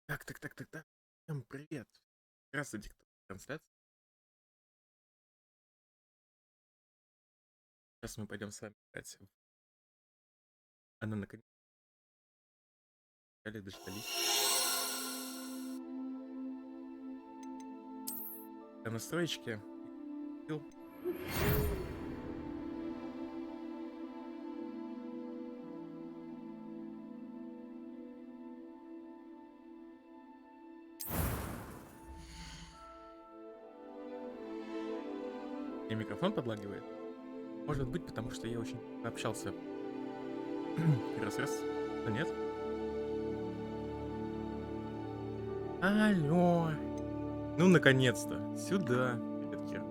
Так. Всем привет. Здравствуйте, кто в трансляции. Сейчас мы пойдем с вами играть. Она наконец дождались. Настроечки. И микрофон подлагивает. Может быть, потому что я очень общался. Раз. Да нет? Алло. Ну, наконец-то. Сюда, ребятки.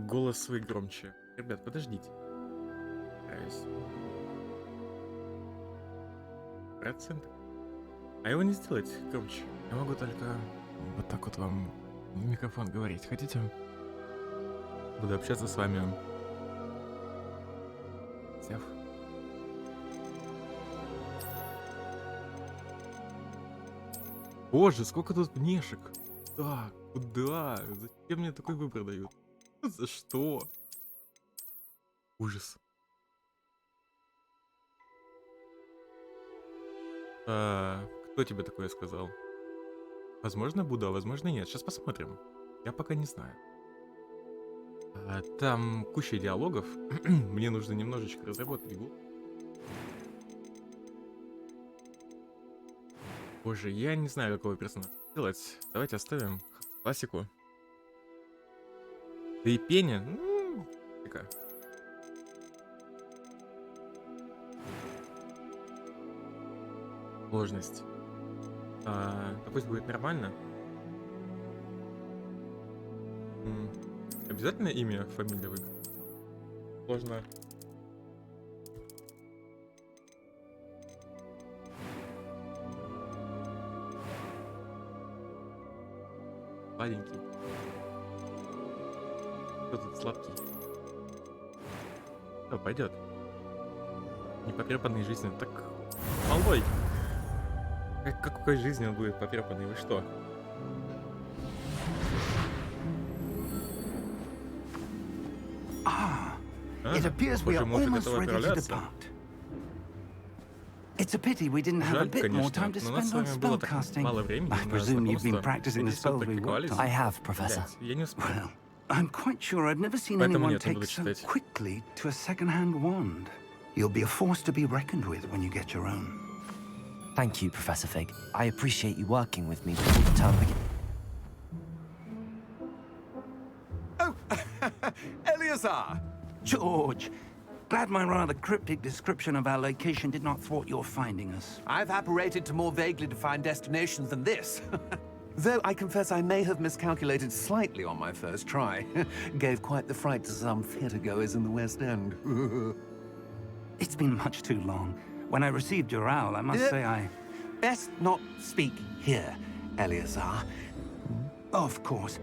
Голос свой громче. Ребят, подождите. Стараюсь. Процент. А его не сделать громче. Я могу только вот так вот вам в микрофон говорить. Хотите? Буду общаться с вами. Сев. Боже, сколько тут внешек. Так, куда? Зачем мне такой выбор дают? За что? Ужас. Кто тебе такое сказал? Возможно, буду, а возможно, нет. Сейчас посмотрим. Я пока не знаю. Там куча диалогов. Мне нужно немножечко разработать игру. Боже, я не знаю, какого персонажа делать. Давайте оставим классику. Да и пение. Такая. Сложность. Да пусть будет нормально. Обязательно имя, фамилия в игре? Сложно. Сладенький. Кто тут сладкий? Что, пойдет? Непотрепанной жизни. Так, малой. Какой жизни он будет потрепанный? Вы что? It appears we are almost ready to depart. It's a pity we didn't have a bit more time to spend on spellcasting. I presume you've been practicing the spells we worked on. I have, Professor. Well, I'm quite sure I've never seen anyone take so quickly to a second-hand wand. You'll be a force to be reckoned with when you get your own. Thank you, Professor Fig. I appreciate you working with me before the term begins. Oh, Eleazar! George, glad my rather cryptic description of our location did not thwart your finding us. I've apparated to more vaguely defined destinations than this. Though I confess I may have miscalculated slightly on my first try. Gave quite the fright to some theatergoers in the West End. It's been much too long. When I received your owl, I must say I... Best not speak here, Eleazar. Of course.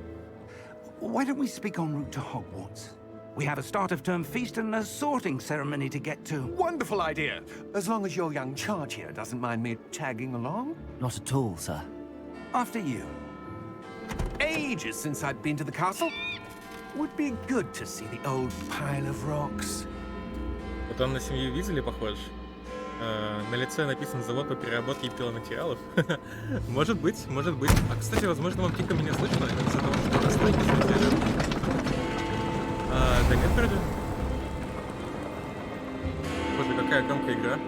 Why don't we speak en route to Hogwarts? We have a start-of-term feast and a sorting ceremony to get to. Wonderful idea! As long as your young charge here doesn't mind me tagging along. Not at all, sir. After you. Ages since I'd been to the castle. Would be good to see the old pile of rocks. Вот он на семью видели, похож? На лице написан завод по переработке пиломатериалов. Может быть. А, кстати, возможно, вам тихо меня слышно из-за того, что настройки лежат. Да нет, вроде. Боже, какая громкая игра.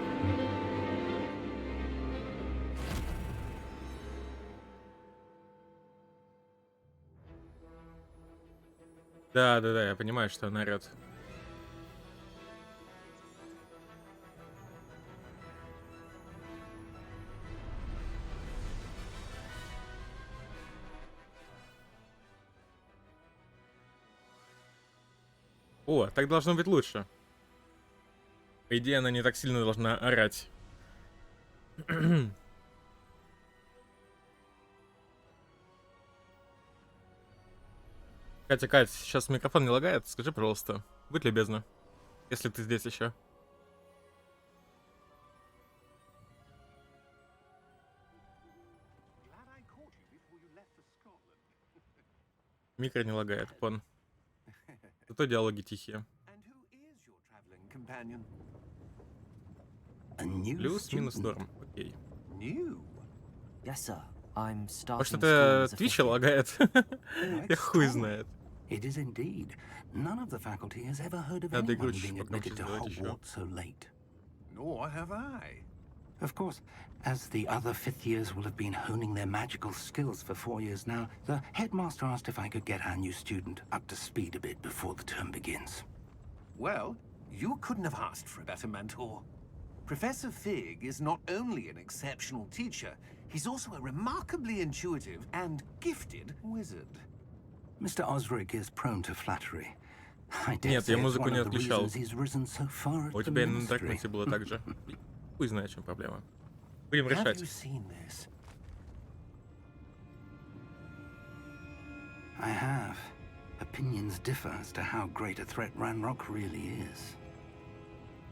Да, я понимаю, что она орёт. О, так должно быть лучше. По идее, она не так сильно должна орать. Катя, сейчас микрофон не лагает? Скажи, пожалуйста. Будь любезна. Если ты здесь еще. Микро не лагает, пон. Зато диалоги тихие. And who is your traveling companion? A new Плюс-минус student. норм. Окей. New? Yes, sir. I'm starting Может, school это as a Твич fifth year. лагает? Я хуй знает. It is indeed. None of the faculty has ever heard of Надо anyone игру чуть-чуть being admitted to погромче сделать ещё. Hogwarts so late. Nor have I. Of course, as the other fifth years will have been honing their magical skills for 4 years now, the headmaster asked if I could get our new student up to speed a bit before the term begins. Well, you couldn't have asked for a better mentor. Professor Fig is not only an exceptional teacher, he's also a remarkably intuitive and gifted wizard. Mr. Osric is prone to flattery. I dare Нет, say я it's музыку one не of the отключал. reasons he's risen so far at У the тебя и на ministry. Даркнете было так же. Хуй знает, в чем проблема. Будем Have решать. you seen this? I have. Opinions differ as to how great a threat Ranrock really is.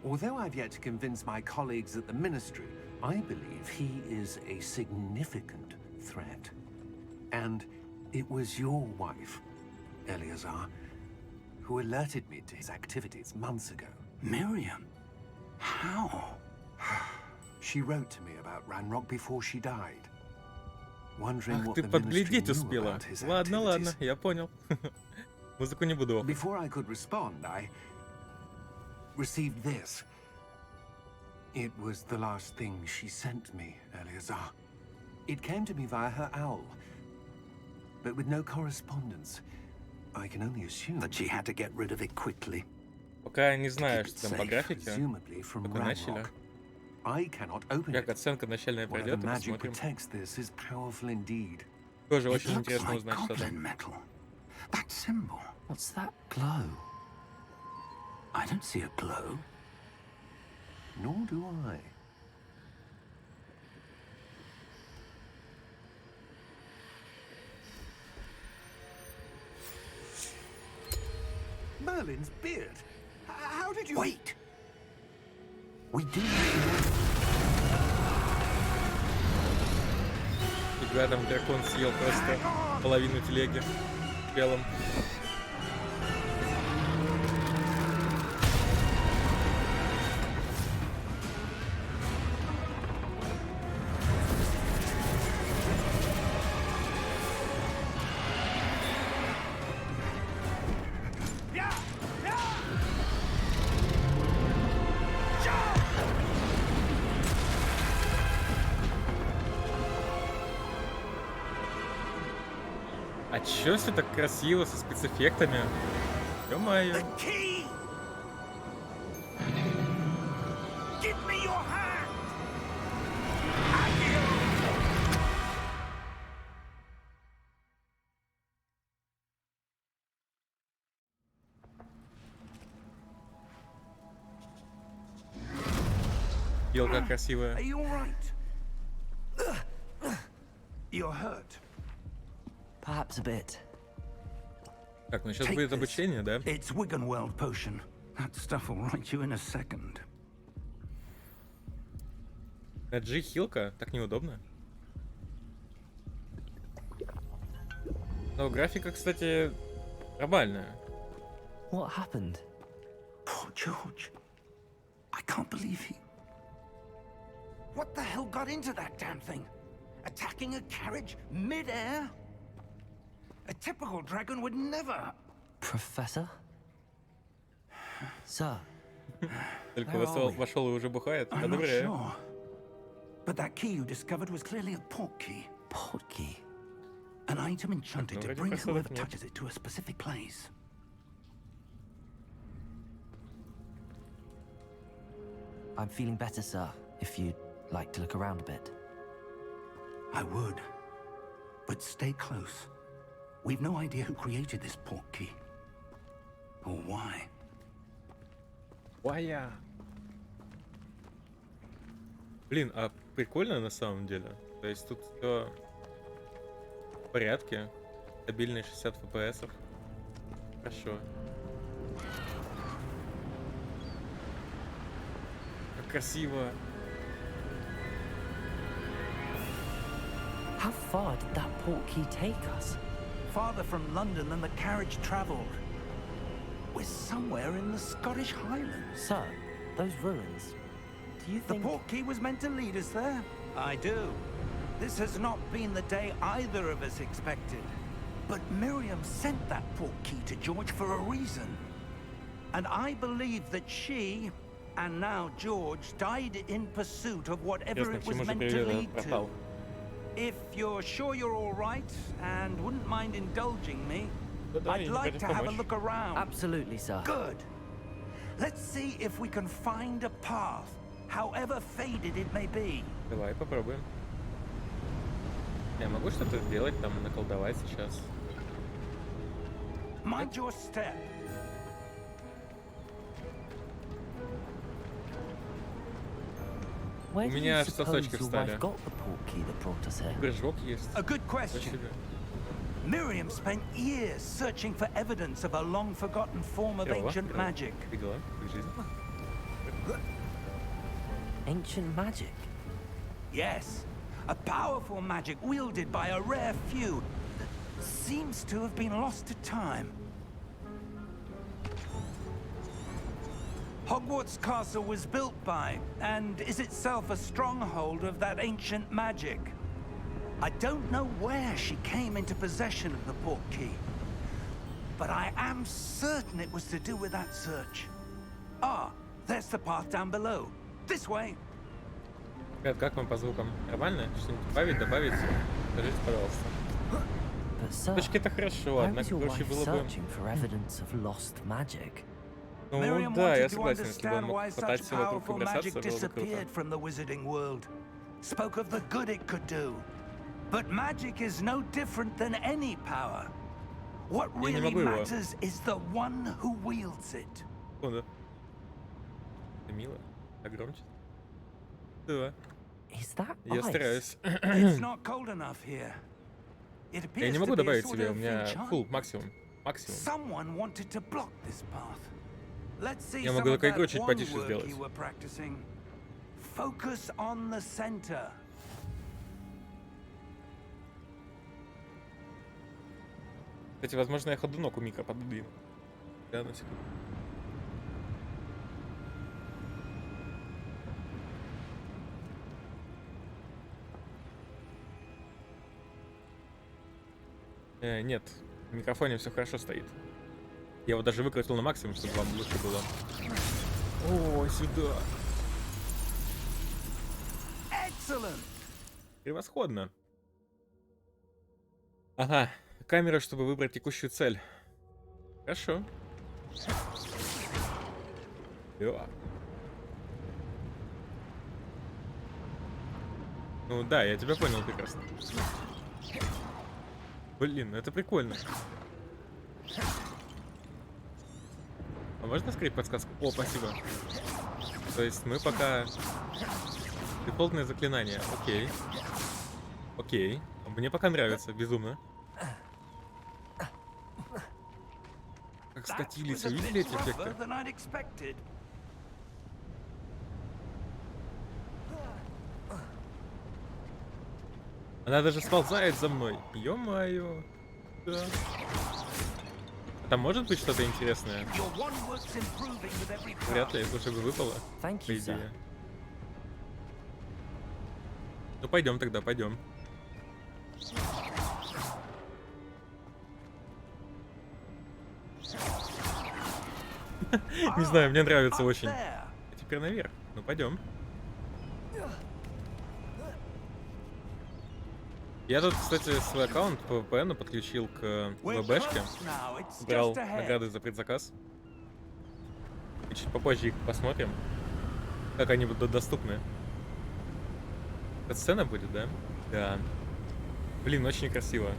Although I've yet to convince my colleagues at the Ministry, I believe he is a significant threat. And it was your wife, Eleazar, who alerted me to his activities months ago. Miriam? How? She wrote to me about Ranrock before she died, wondering Ах, what ты the Ministry подглядеть knew успела. about his Ладно, ладно, activities. я понял. Музыку не буду. Before I could respond, I received this. It was the last thing she sent me, Eleazar. It came to me via her owl, but with no correspondence. I can only assume That she had to get rid of it quickly. Пока не знаю, что там по Safe, графике. presumably from Только начали. Ranrock. I cannot open Как it. оценка начальная Whatever пройдет, и magic посмотрим. protects this is powerful indeed. Тоже It очень looks интересно like узнать, что goblin там. metal. That symbol. What's that glow? I don't see a glow. Nor do I. Merlin's beard. How did you... Wait! We do. Фига, там дракон съел просто половину телеги белым. А чё все так красиво со спецэффектами? Ё-моё. Key! Give me your hand! Елка красивая. Are you all right? You're hurt. Perhaps a bit. Так, ну сейчас Take будет this. обучение, да? It's Wiggenweld potion. That stuff will right you in a second. На G хилка? Так неудобно. Но графика, кстати, нормальная. What happened? Poor George. I can't believe he... What the hell got into that damn thing? Attacking a carriage mid-air? A typical dragon would never... Professor? Sir, Только Where are we? вошел и уже бухает. I'm not Одобряю. sure. But that key you discovered was clearly a portkey. portkey. An item enchanted to вроде bring просадок whoever нет. touches it to a specific place. I'm feeling better, sir, if you'd like to look around a bit. I would. But stay close. We've no idea who created this portkey. Or why. Вая. Блин, а прикольно на самом деле. То есть тут все в порядке. Стабильные 60 FPS. Хорошо. Как красиво. How far did that portkey take us? farther from London than the carriage travelled. We're somewhere in the Scottish Highlands. Sir, those ruins. Do you The think... portkey was meant to lead us there? I do. This has not been the day either of us expected. But Miriam sent that portkey to George for a reason. And I believe that she, and now George, died in pursuit of whatever Ясно, it к was чему же meant to привет lead to. пропал. If you're sure you're all right and wouldn't mind indulging me, Да-да, I'd я не like против to have a помочь. look around. Absolutely, sir. Good. Let's see if we can find a path, however faded it may be. Давай попробуем. Я могу что-то сделать, там наколдовать сейчас. Mind your step. Where У do меня you аж suppose сосочки your встали. wife got the portkey that brought us here? Прыжок есть. A good Ничего question. себе. Miriam spent years searching for evidence of a long-forgotten form of Здорово, ancient здорово. magic. Как дела? Как жизнь? Ancient magic? Yes, a powerful magic wielded by a rare few that seems to have been lost to time. Hogwarts Castle was built by, and is itself a stronghold of that ancient magic. I don't know where she came into possession of the portkey, but I am certain it was to do with that search. Ah, there's the path down below. This way. Ребят, как вам по звукам? Нормально? Что-нибудь добавить, добавить? Скажите, пожалуйста. But, sir, Точки это хорошо, why was однако your проще wife было бы... searching for evidence of lost magic? Ну Miriam да, я wanted to согласен, если бы он understand мог why хватать such все вокруг и powerful бросаться, magic было бы круто. disappeared from the wizarding world. Spoke of the good it could do. But magic is no different than any power. What Я не really могу его. matters is the one who wields it. О, да. Это мило. А громче? Да, Is that я ice? стараюсь. It's not cold enough here. It Я appears не to могу be a добавить sort себе, у of меня enchantment. full, максимум. Максимум. Someone wanted to block this path. Let's see Я some могу of только игру that чуть one потише work сделать. you were practicing. Focus on the center. Кстати, возможно, я ходунок у Мика подвину. Да, на секунду. Нет, в микрофоне все хорошо стоит. Я его даже выкрутил на максимум, чтобы вам лучше было. О, сюда. Excellent. Превосходно. Ага, камера, чтобы выбрать текущую цель. Хорошо. Да. Ну да, я тебя понял прекрасно. Блин, это прикольно. А можно скрыть подсказку? О, спасибо. То есть мы пока... Дефолтное заклинание. Окей. Окей. Мне пока нравится, безумно. Как скатились, вы видели эти эффекты? Она даже сползает за мной. Ё-моё. Да. Там может быть что-то интересное? Вряд ли, лучше бы выпало. Thank По you, sir. идее. Ну пойдем тогда, пойдем. Не знаю, мне нравится очень. А теперь наверх. Ну пойдем. Я тут, кстати, свой аккаунт по VPN подключил к ВБшке. Брал награды за предзаказ. И чуть попозже их посмотрим, как они будут доступны. Эта сцена будет, да? Да. Блин, очень красиво.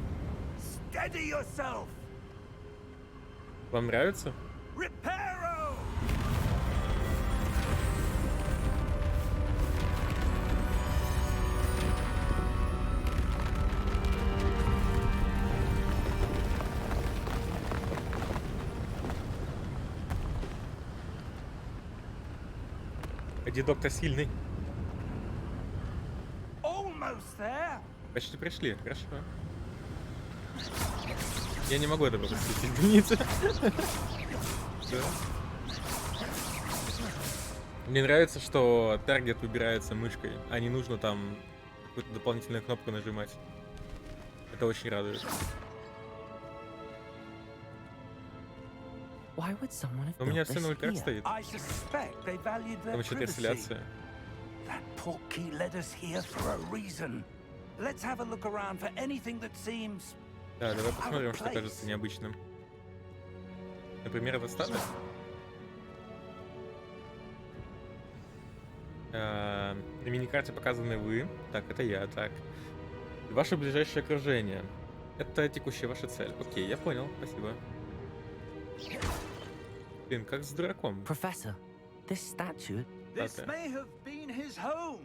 Вам нравится? Дедок-то сильный. Almost there. Почти пришли, хорошо. Я не могу это пропустить, извините. Да. Мне нравится, что таргет выбирается мышкой, а не нужно там какую-то дополнительную кнопку нажимать. Это очень радует. Why would someone have У меня built все на this ультрах here? стоит. I suspect they valued their Там еще privacy. трансляция. That portkey led us here for a reason. Let's have a look around for anything that seems... Да, давай посмотрим, что кажется необычным. Например, это статус. На миникарте показаны вы. Так, это я, так. И ваше ближайшее окружение. Это текущая ваша цель. Окей, я понял, спасибо. Блин, как с дураком. Professor, this statue. This Okay. may have been his home.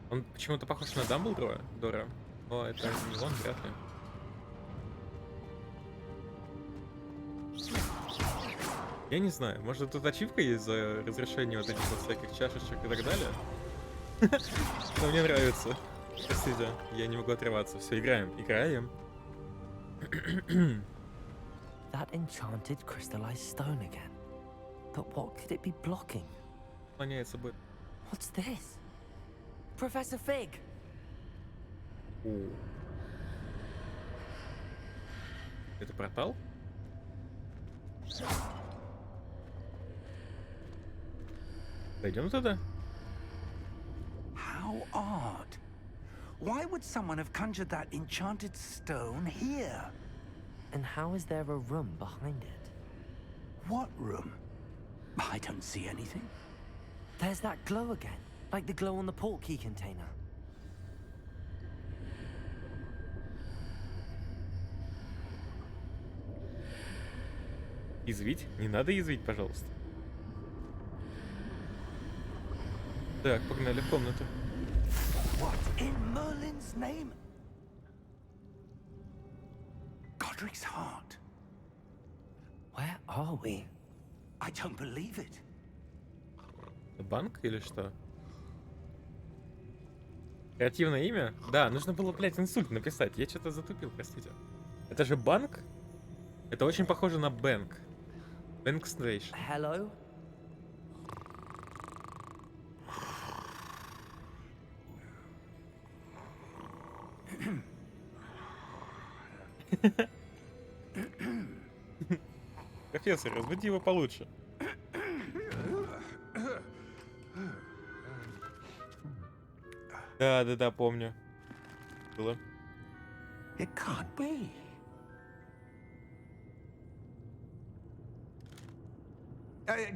Он почему-то похож на Дамблдора, Дора. Но это не он, вряд ли. Я не знаю, может тут ачивка есть за разрешение вот этих вот всяких чашечек и так далее? Но мне нравится. Простите, я не могу отрываться. Все, играем. That enchanted crystallized stone again. But what could it be blocking? Склоняется бы. What's this? Professor Fig! Это портал? Пойдем туда? How odd. Why would someone have conjured that enchanted stone here? And how is there a room behind it? What room? I don't see anything. There's that glow again, like the glow on the portkey container. Язвить? Не надо язвить, пожалуйста. Так, погнали в комнату. What in Merlin's name? Godric's heart. Where are we? I don't believe it. Банк или что? Креативное имя? Да, нужно было, блядь, инсульт написать. Я что-то затупил, простите. Это же банк? Это очень похоже на бэнк. Бэнк Station. Hello? Профессор, разбуди его получше. Да, помню. Было. It can't be.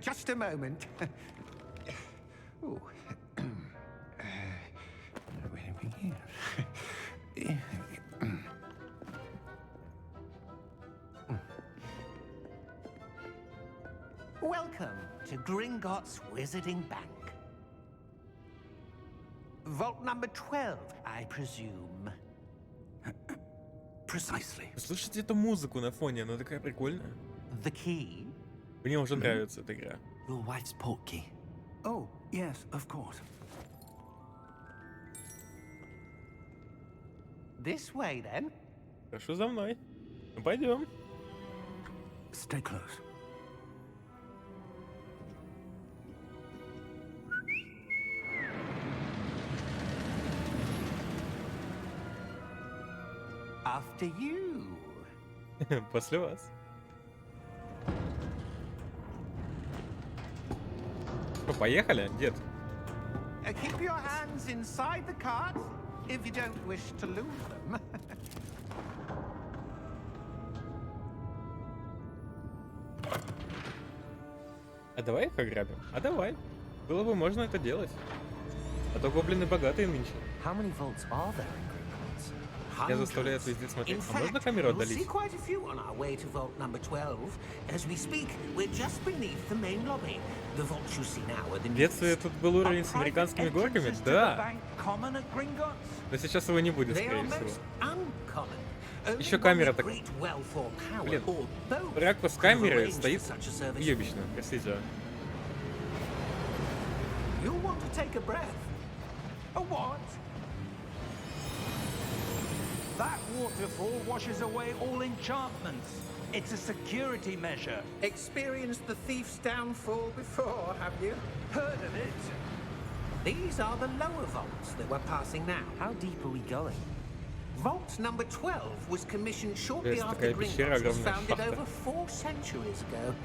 Just a moment. Ooh. Where are we here? Welcome to Gringotts Wizarding Bank. Vault number 12, I presume. Precisely. Слушайте эту музыку на фоне, она такая прикольная. The key? Мне уже нравится эта игра. Your wife's portkey. Oh, yes, of course. This way, then. Прошу за мной. Ну, пойдем. Stay close. After you. После вас. Что, поехали, дед? Keep your hands inside the cart if you don't wish to lose them. А давай их ограбим? А давай. Было бы можно это делать. А то гоблины богатые нынче. How many vaults are there in Gringotts? Я заставляю везде смотреть. In А можно fact, камеру you'll see отдалить? quite a few on our way to vault number 12. As we speak, we're just beneath the main lobby. The vaults you see now are the В детстве newest. тут был уровень с американскими горками? Да. Common at Gringotts? Но сейчас его не будет, They are скорее всего. most uncommon. Only Еще one камера with так- great wealth or power, Блин, or both, Раква с could have камерой arranged стоит for such a service. уебищно, простите. You'll want to take a breath. A what? That waterfall washes away all enchantments. It's a security measure. Experienced the thief's downfall before, have you? Heard of it? These are the lower vaults that we're passing now. How deep are we going? Vault number 12 was commissioned shortly Есть after такая пещера, Gringotts was огромная founded шахта. over 4 centuries ago.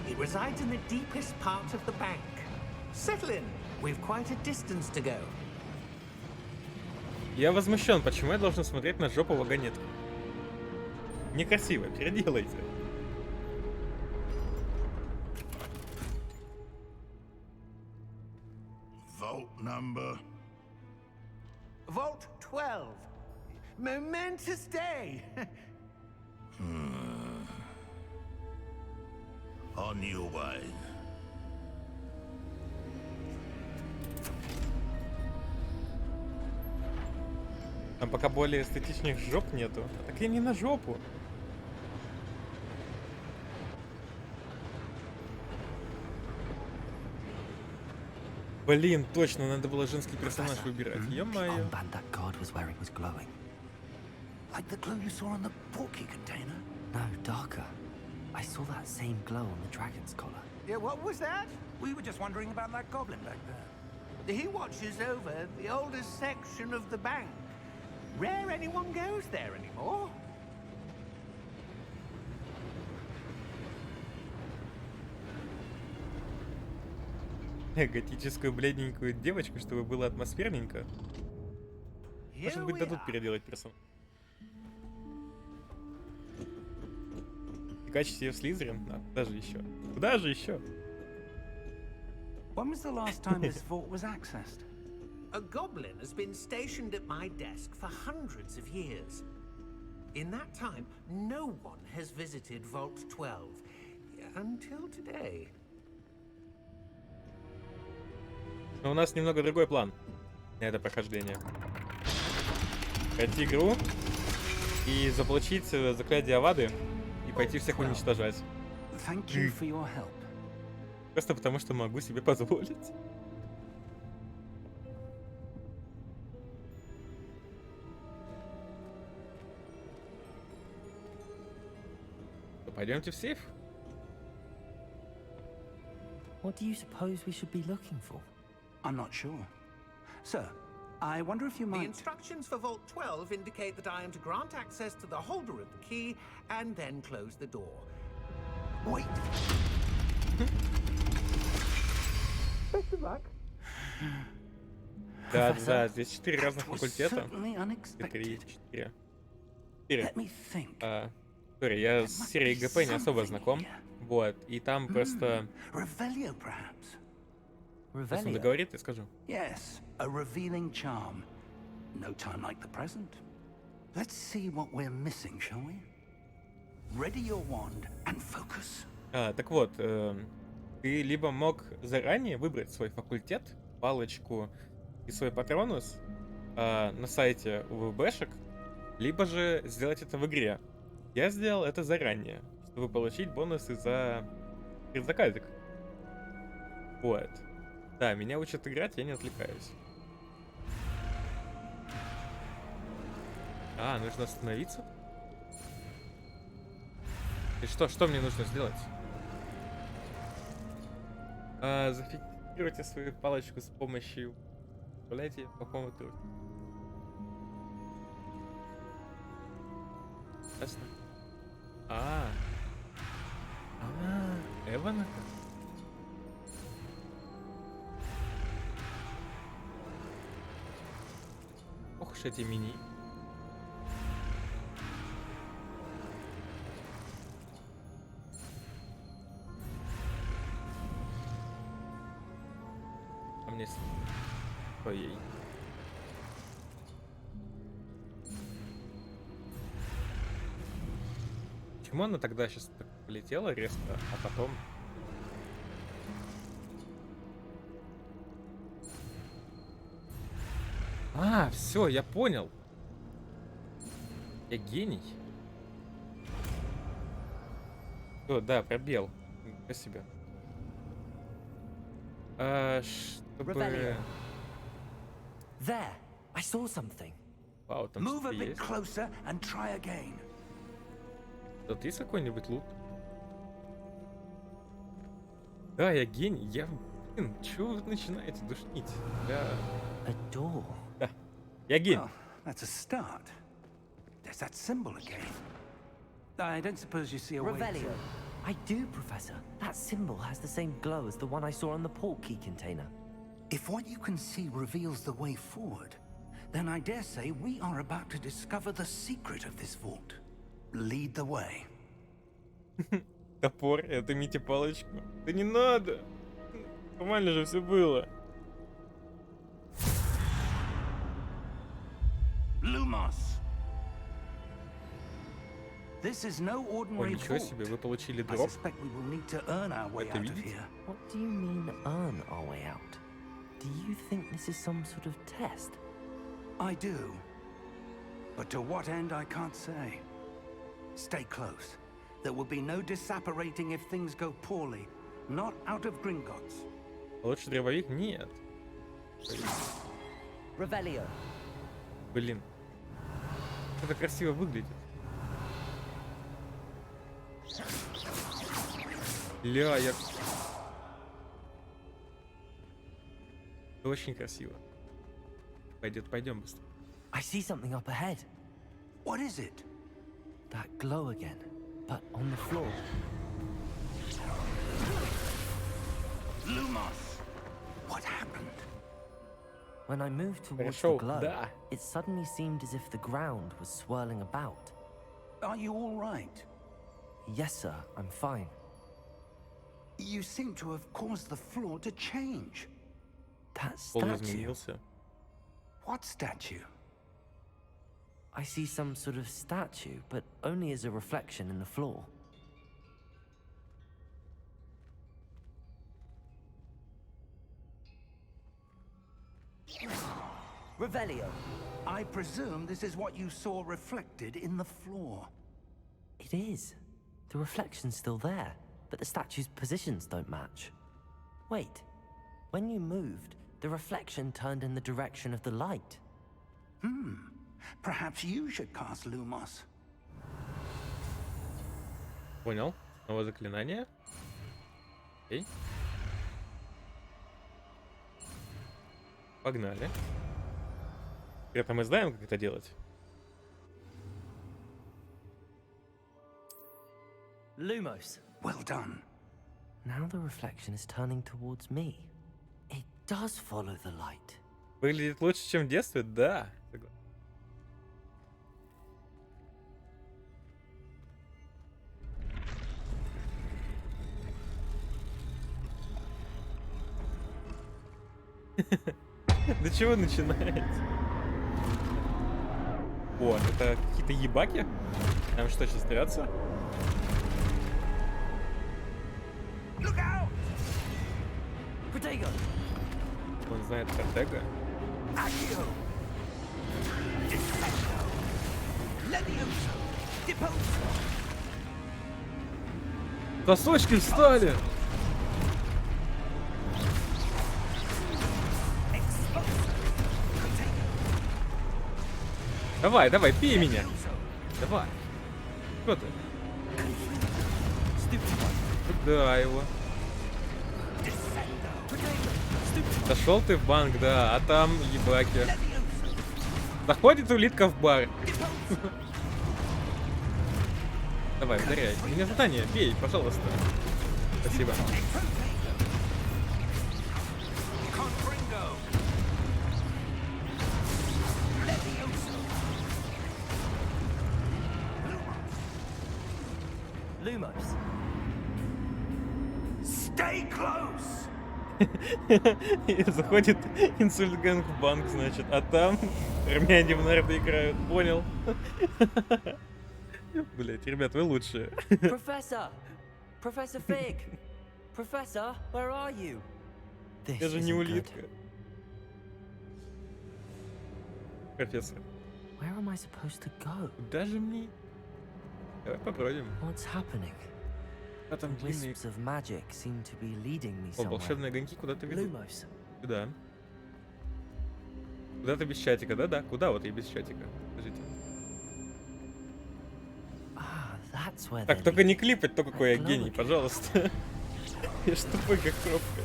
It resides in the deepest part of the bank. Settle in. We've quite a distance to go. Я возмущен, почему я должен смотреть на жопу вагонетки? Некрасиво, переделайте. Vault number. Vault 12. Momentous day. On your way. Там пока более эстетичных жоп нету. Так я не на жопу. Блин, точно, надо было женский персонаж выбирать. The Ё-моё. armband that guard was wearing was glowing. Like the glue you saw on the porky container? No, darker. I saw that same glow on the dragon's collar. Yeah, what was that? We were just wondering about that goblin back there. He watches over the oldest section of the bank. Rare anyone goes there anymore. Готическую бледненькую девочку, чтобы было атмосферненько. Может Here быть, we дадут are. переделать персонаж. В качестве в Слизерин? А, куда же еще? Куда же еще? When was the last time this vault was accessed? A goblin has been stationed at my desk for hundreds of years. In that time, no one has visited Vault 12 until today. Но у нас немного другой план на это прохождение. Пройти игру и заполучить заклятие Авады и пойти всех уничтожать. Thank you for your help. Просто потому, что могу себе позволить. То пойдемте в сейф. What do you suppose we should be looking for? I'm not sure. Sir, I wonder if you The might... instructions for Vault 12 indicate that I am to grant access to the holder of the key and then close the door. Wait! Best of luck. Да, да, здесь 4 разных That was факультета. certainly 3, unexpected. 4. 4. Let me think. Сори, я с серией ГП не особо знаком. Вот, и там просто... Revelio, perhaps? Если он Revelio? договорит, я скажу. Yes, a revealing charm. No time like the present. Let's see what we're missing, shall we? Ready your wand and focus. Так вот, ты либо мог заранее выбрать свой факультет, палочку и свой патронус на сайте УВБшек, либо же сделать это в игре. Я сделал это заранее, чтобы получить бонусы за предзаказик. Вот. Да, меня учат играть, я не отвлекаюсь. Нужно остановиться? И что мне нужно сделать? Зафиксируйте свою палочку с помощью... Управляйте по какому-то... Ясно. Эвана? Ох уж эти мини. А мне... Ой-ей. Почему она тогда сейчас так полетела резко, а потом... Все, я понял. Я гений. О, да, пробел. Спасибо. Чтобы... Revelio. There! I saw something. Вау, там Move что-то a bit есть. closer and try again. Тут есть какой-нибудь лут? Да, я гений. Блин, чего вы начинаете душнить? A door. Да. Я гений. Well, that's a start. There's that symbol again. I don't suppose you see a way Revelio. to... I do, Professor. That symbol has the same glow as the one I saw on the port key container. If what you can see reveals the way forward, then I dare say we are about to discover the secret of this vault. Lead the way. Топор, это Мите палочку. Да не надо! Нормально же все было. Lumos. This is no О, ordinary ничего vault. себе, вы получили I дроп. suspect we will need to earn our way Это out of видите? here. What do you mean, earn our way out? Do you think this is some sort of test? I do. But to what end, I can't say. Stay close. There will be no disapparating if things go poorly. Not out of Gringotts. Лучше дробовик? Нет. Revelio. Блин. Это красиво выглядит. Ля, я... Это очень красиво. Пойдем быстро. I see something up ahead. What is it? That glow again, but on the floor. Lumos! What happened? When I moved towards Хорошо, the glow, да. it suddenly seemed as if the ground was swirling about. Are you all right? Yes, sir, I'm fine. You seem to have caused the floor to change. That Пол statue. изменился. What statue? I see some sort of statue, but only as a reflection in the floor. Revelio. I presume this is what you saw reflected in the floor. It is. The reflection's still there, but the statue's positions don't match. Wait. When you moved, the reflection turned in the direction of the light. Perhaps you should cast Lumos. Понял. Новое заклинание. Окей. Погнали. Теперь мы знаем, как это делать. Lumos. Well done. Now the reflection is turning towards me. It does follow the light. Выглядит лучше, чем в детстве? Да. Да чего начинаете? О, это какие-то ебаки? Там что, сейчас драться? Look out! Protego! Он знает Картега. Accio! Defendo! Levioso! Deposo! Сосочки встали! Давай, давай, пей меня! Давай! Что ты? Да, его. Зашел ты в банк, да, а там ебаки. Заходит улитка в бар. Давай, ударяй. У меня задание, бей, пожалуйста. Спасибо. Lumos. Stay close! И заходит инсульт-гэнг в банк, значит, а там армяне в нарды играют, понял? Блять, ребят, вы лучшие. Professor! Professor Fig! Professor, where are you? This Я же не isn't good. улитка. Профессор. Where am I supposed to go? Даже мне... Давай попробуем. What's happening? А там длинные... Wisps of magic seem to be leading me О, somewhere. волшебные огоньки куда-то ведут. Lumos. Сюда. Куда-то без чатика, да-да. Куда вот и без чатика? Скажите. Ah, that's where Так, they're только не leading. клипать то, какой я That гений, glow again. пожалуйста. Я ж тупой, как пробка.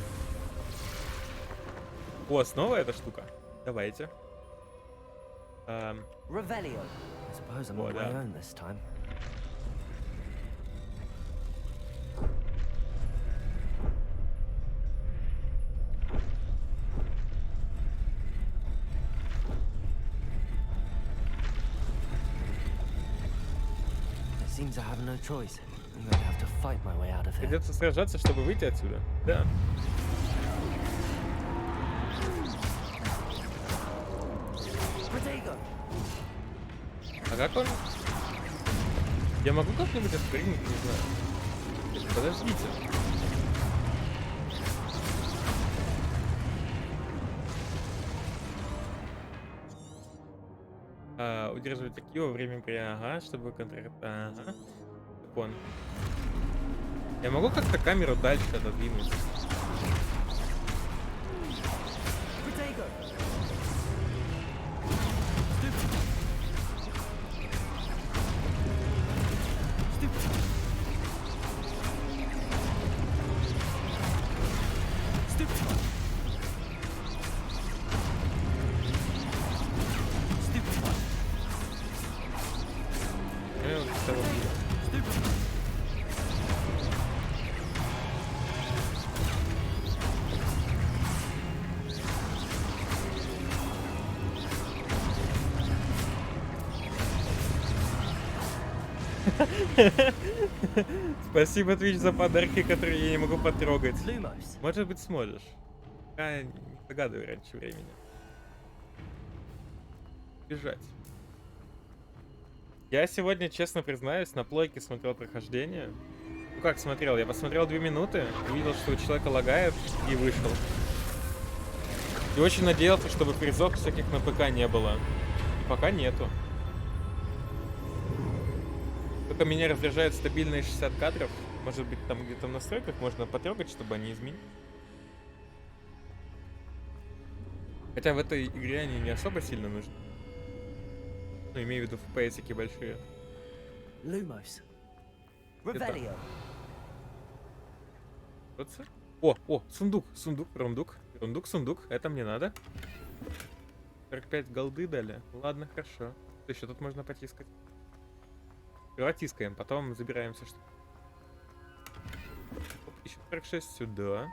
О, снова эта штука? Давайте. Revelio. I suppose I'm Oh, on my yeah. own this time. It seems I have no choice. I'm going to have to fight my way out of here. Придется сражаться, чтобы выйти отсюда. Да. Protego! А как он? Я могу как-нибудь отпрыгнуть, не знаю. Подождите. Удерживать актив во время ага, чтобы контролировать. Ага. Он. Я могу как-то камеру дальше отодвинуть? Protego! Я вот с того бью. Спасибо, Twitch, за подарки, которые я не могу потрогать. Lumos. Может быть, сможешь. Я не догадываю раньше времени. Бежать. Я сегодня, честно признаюсь, на плойке смотрел прохождение. Ну как смотрел? Я посмотрел 2 минуты, увидел, что у человека лагает, и вышел. И очень надеялся, чтобы призов всяких на ПК не было. И пока нету. Только меня раздражает стабильные 60 кадров. Может быть, там где-то в настройках можно потрогать, чтобы они изменились. Хотя в этой игре они не особо сильно нужны. Ну, имею в виду FPS-ики большие. Lumos. Revelio. Вот це? О, сундук, сундук. Это мне надо. 45 голды дали. Ладно, хорошо. Что еще тут можно потискать? Сперва тискаем, потом забираемся. Что... 1046 сюда.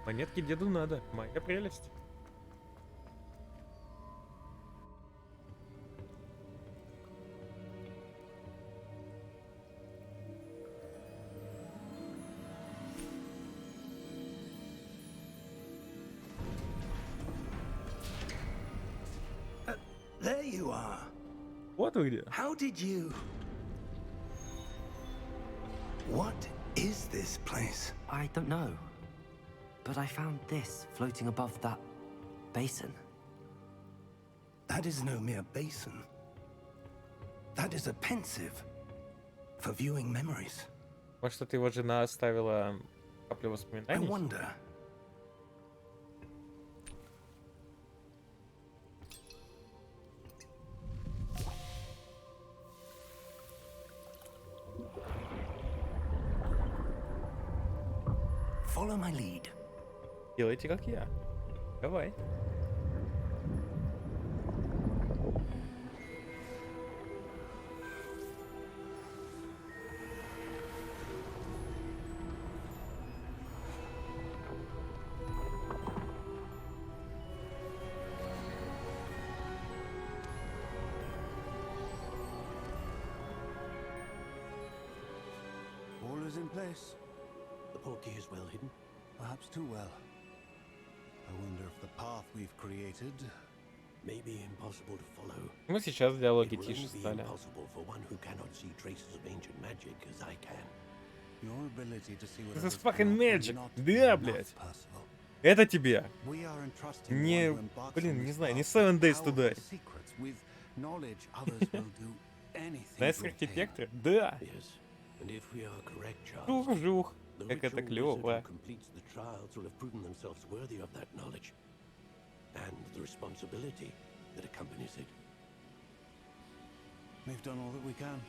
Монетки деду надо. Моя прелесть. There you are. Вот вы где. How did you... What is this place? I don't know. But I found this floating above that basin. That is no mere basin. That is a pensive for viewing memories. Может, это его жена оставила каплю I воспоминаний? wonder. Follow my lead. Делайте как я. Давай. All is in place. The portkey is well hidden. Perhaps too well. I wonder if the path we've created... May be impossible to follow. Мы сейчас It диалоги will тише only be стали. impossible for one who cannot see traces of ancient magic as I can. Your ability to see what This is others fucking cannot magic. not Да, enough, блядь. Percival. Это тебе. We are entrusting Не, one who embarks блин, on не this знаю, не path with 7 Days to powerful Die. secrets. With knowledge, others will do anything Знаешь, to как obtain. архитектор? Да. Yes. And if we are correct, Charles, Жух-жух. the Как это ritual wizard клево. who completes the trials will have proven themselves worthy of that knowledge. and the responsibility that accompanies it. We've done all that we can.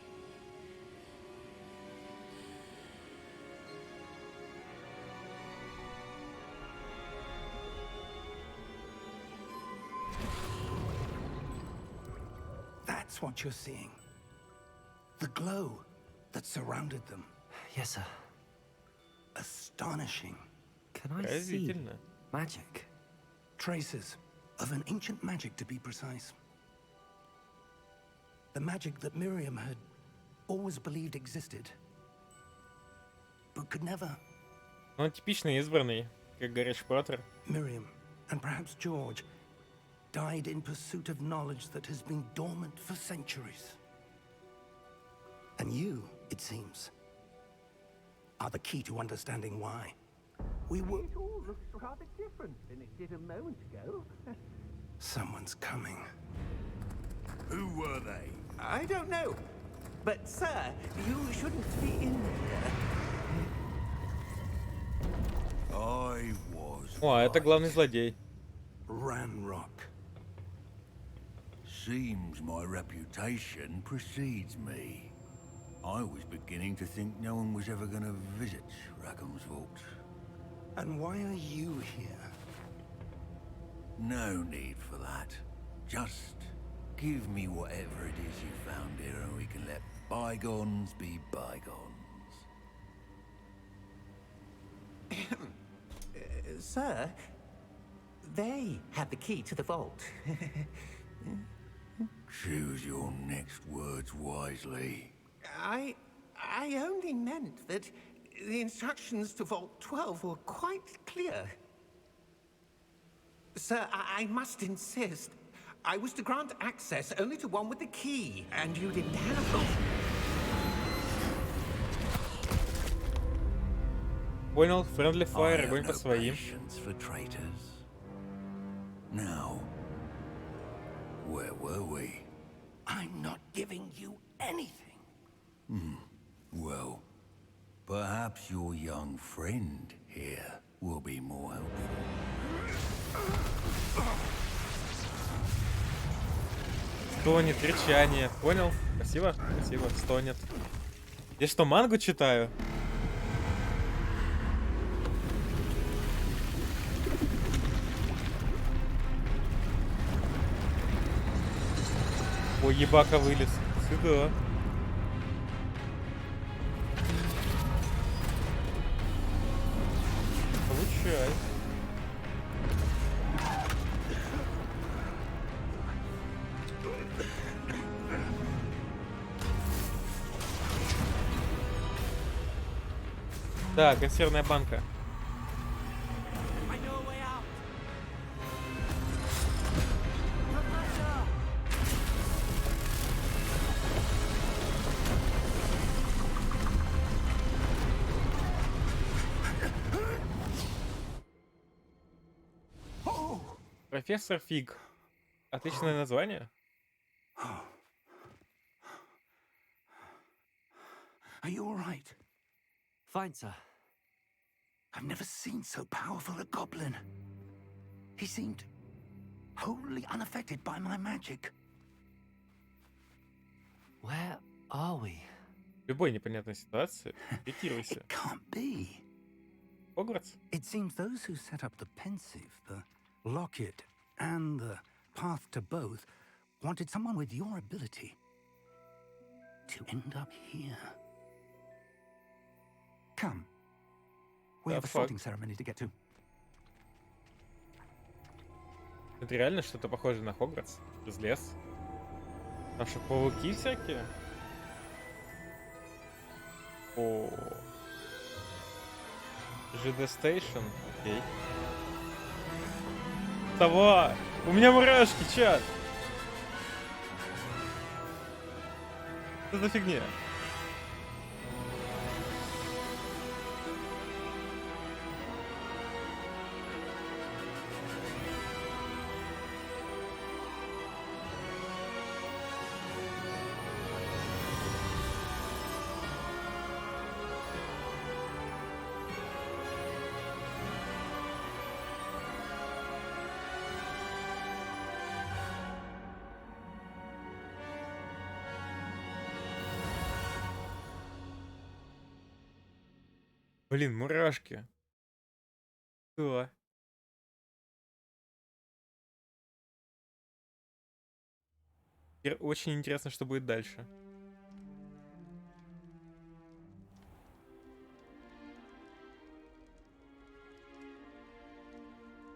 That's what you're seeing. The glow that surrounded them. Yes, sir. Astonishing. Can I see Поразительно. magic? Traces of an ancient magic, to be precise. The magic that Miriam had always believed existed, but could never. Ну, он типичный избранный, как Гарри Поттер. Miriam, and perhaps George, died in pursuit of knowledge that has been dormant for centuries. And you, it seems, are the key to understanding why. We were... It all looks rather different than it did a moment ago. Someone's coming. Who were they? I don't know. But, sir, you shouldn't be in here. I was. О, а это right. главный злодей. Ranrock. Seems my reputation precedes me. I was beginning to think no one was ever going to visit Rackham's vault. And why are you here? No need for that. Just give me whatever it is you found here and we can let bygones be bygones. Sir, they had the key to the vault. Choose your next words wisely. I only meant that the instructions to Vault 12 were quite clear. Sir, I must insist. I was to grant access only to one with the key, and you didn't have them. Понял, friendly I fire, have огонь по no своим. patience for traitors. Now, where were we? I'm not giving you anything. Well, perhaps your young friend here will be more helpful. Стонет, рычание. Понял? Спасибо, спасибо, стонет. Я что, мангу читаю? Ой, ебака вылез. Сюда. Получай. Да, консервная банка. Профессор Фиг. Отличное название. Are you all right? Fine, sir. I've never seen so powerful a goblin. He seemed wholly unaffected by my magic. Where are we? В любой непонятной ситуации пикируйся. It can't be. Хогвартс? It seems those who set up the pensive, the locket, and the path to both wanted someone with your ability to end up here. Come. We have a fuck? sorting ceremony to get to. Это реально что-то похожее на Хогвартс? Из лес? Там что, пауки всякие? О. ЖД Station, окей. Сова! У меня мурашки, чат! Что за фигня? Блин, мурашки. Да. Очень интересно, что будет дальше.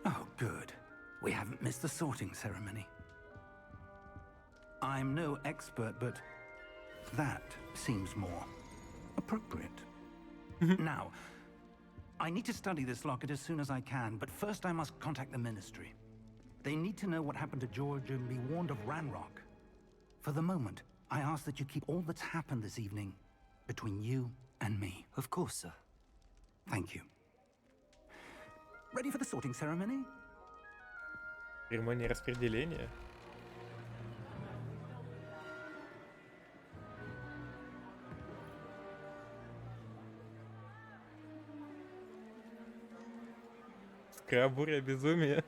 Oh, good. We haven't missed the sorting ceremony. I'm no expert, but that seems more appropriate. Now, I need to study this locket as soon as I can, but first I must contact the Ministry. They need to know what happened to George and be warned of Ranrock. For the moment, I ask that you keep all that's happened this evening between you and me. Of course, sir. Thank you. Ready for the sorting ceremony? Церемония распределения. Скрабуря безумие.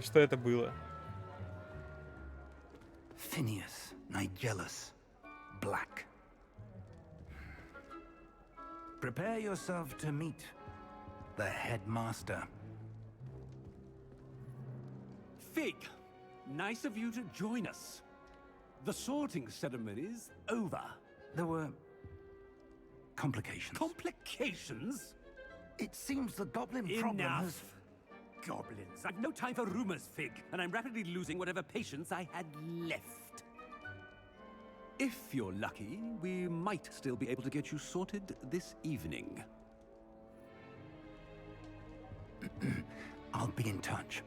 Что это было? Phineas, Nigellus, Black. Prepare yourself to meet the headmaster. Fig, nice of you to join us. The sorting ceremony's over. There were complications. Complications? It seems the goblin problem has... Enough. Goblins. I've no time for rumors, Fig, and I'm rapidly losing whatever patience I had left. If you're lucky, we might still be able to get you sorted this evening. I'll be in touch.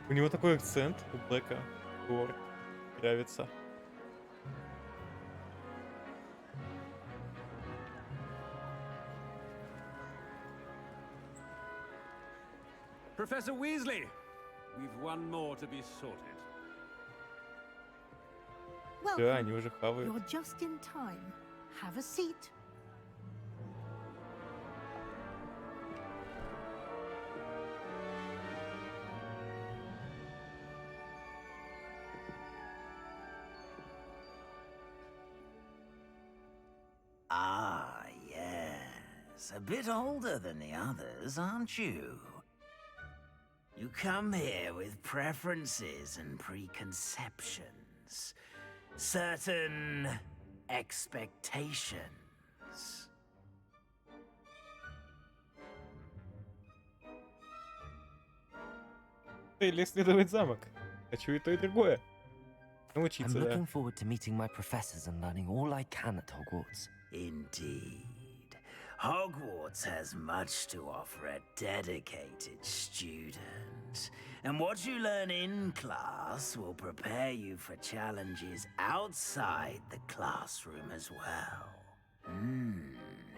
У него такой акцент у Блэка. Гор. Нравится. Professor Weasley, we've one more to be sorted. Да, они уже хавают. You're just in time. Have a seat. Ah, yes. A bit older than the others, aren't you? You come here with preferences and preconceptions. Certain expectations. Или исследовать замок. Хочу и то, и другое. I'm Научиться, да. looking forward to meeting my professors and learning all I can at Hogwarts. Indeed. Hogwarts has much to offer a dedicated student. And what you learn in class will prepare you for challenges outside the classroom as well.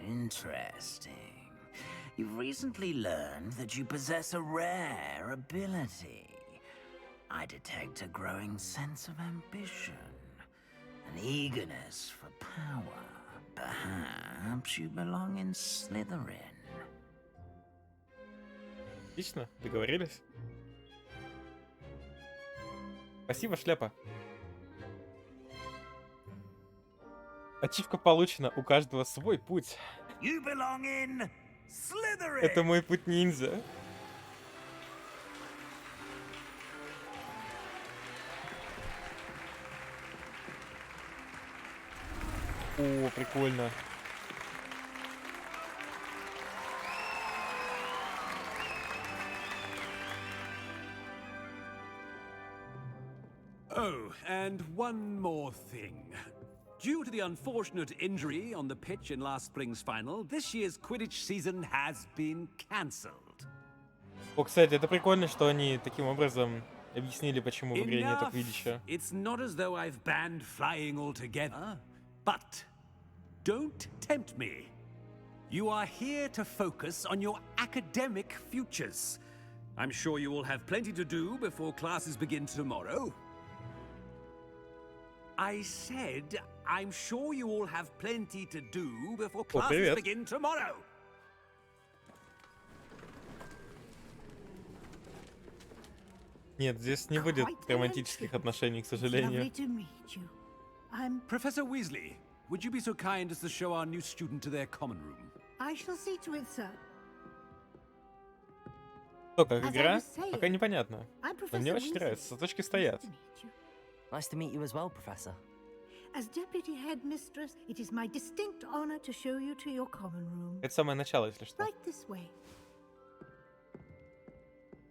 Interesting. You've recently learned that you possess a rare ability. I detect a growing sense of ambition, an eagerness for power. Perhaps you belong in Slytherin. Отлично, договорились. Спасибо, шляпа. Ачивка получена, у каждого свой путь. You belong in Slytherin. Это мой путь ниндзя. О, прикольно. Oh, and one more thing. Due to the unfortunate injury on the pitch in last spring's final, this year's Quidditch season has been cancelled. О, кстати, это прикольно, что они таким образом объяснили, почему в игре нету Enough. квиддича. It's not as though I've banned flying altogether, but don't tempt me. You are here to focus on your academic futures. I'm sure you will have plenty to do before classes begin tomorrow. I said, I'm sure you all have plenty to do before classes привет. begin tomorrow. Нет, здесь не будет Quite the романтических notion. отношений, к It's сожалению. lovely to meet you. Professor Weasley, would you be so kind as to show our new student to their common room? I shall see to it, sir. Что, как As I игра? was saying, Пока непонятно. I'm Но мне Professor очень Weasley. нравится. Точки Nice стоят. to meet you. Nice to meet you as well, Professor. As Deputy Headmistress, it is my distinct honor to show you to your common room. Это самое начало, если что. Right this way.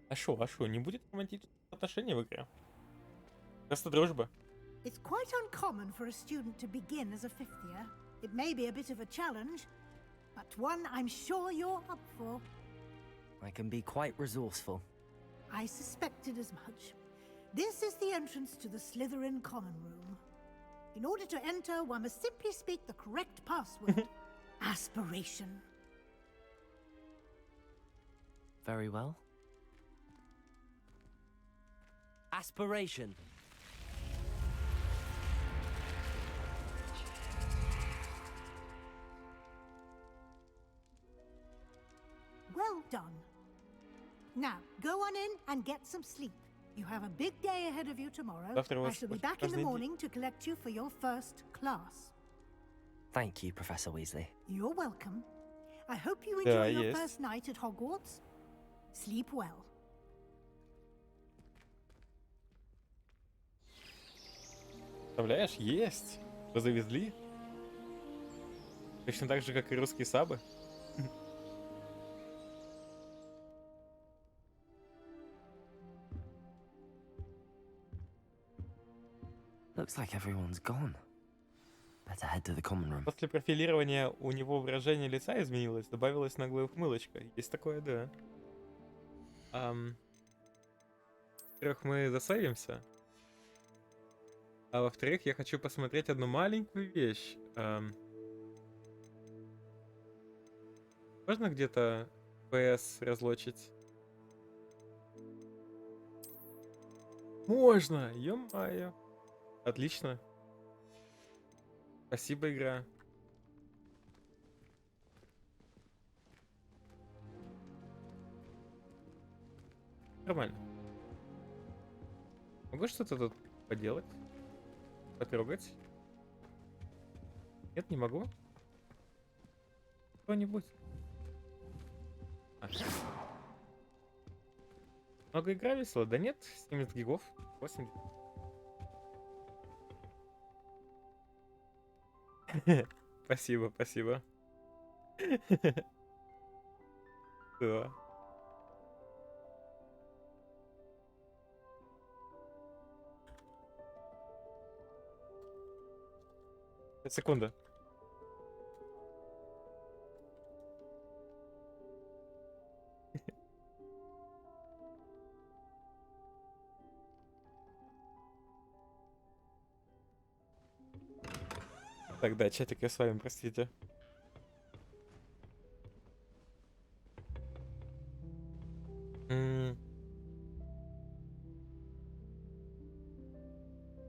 А шо, не будет романтических отношений в игре? Просто дружба. It's quite uncommon for a student to begin as a fifth year. It may be a bit of a challenge, but one I'm sure you're up for. I can be quite resourceful. I suspected as much. This is the entrance to the Slytherin common room. In order to enter, one must simply speak the correct password. Aspiration. Very well. Aspiration. Well done. Now, go on in and get some sleep. You have a big day ahead of you tomorrow. Завтра у I вас shall be очень back in the важный день. morning to collect you for your first class. Thank you, Professor Weasley. You're welcome. I hope you Да, enjoy your есть. first night at Hogwarts. Sleep well. Представляешь, есть. Что завезли? Точно так же, как и русские сабы. Looks like everyone's gone. Better head to the common room. После профилирования у него выражение лица изменилось, добавилась наглая ухмылочка. Есть такое, да. Во-первых, мы засейвимся. А во-вторых, я хочу посмотреть одну маленькую вещь. Можно где-то PS разлочить? Можно! Ё-моё! Отлично. Спасибо, игра. Нормально. Могу что-то тут поделать? Потрогать? Нет, не могу. Кто-нибудь? Много игра весело? Да нет, 70 гигов. 80. Спасибо, спасибо. Да. Секунда. Так, да, чатик, я с вами, простите.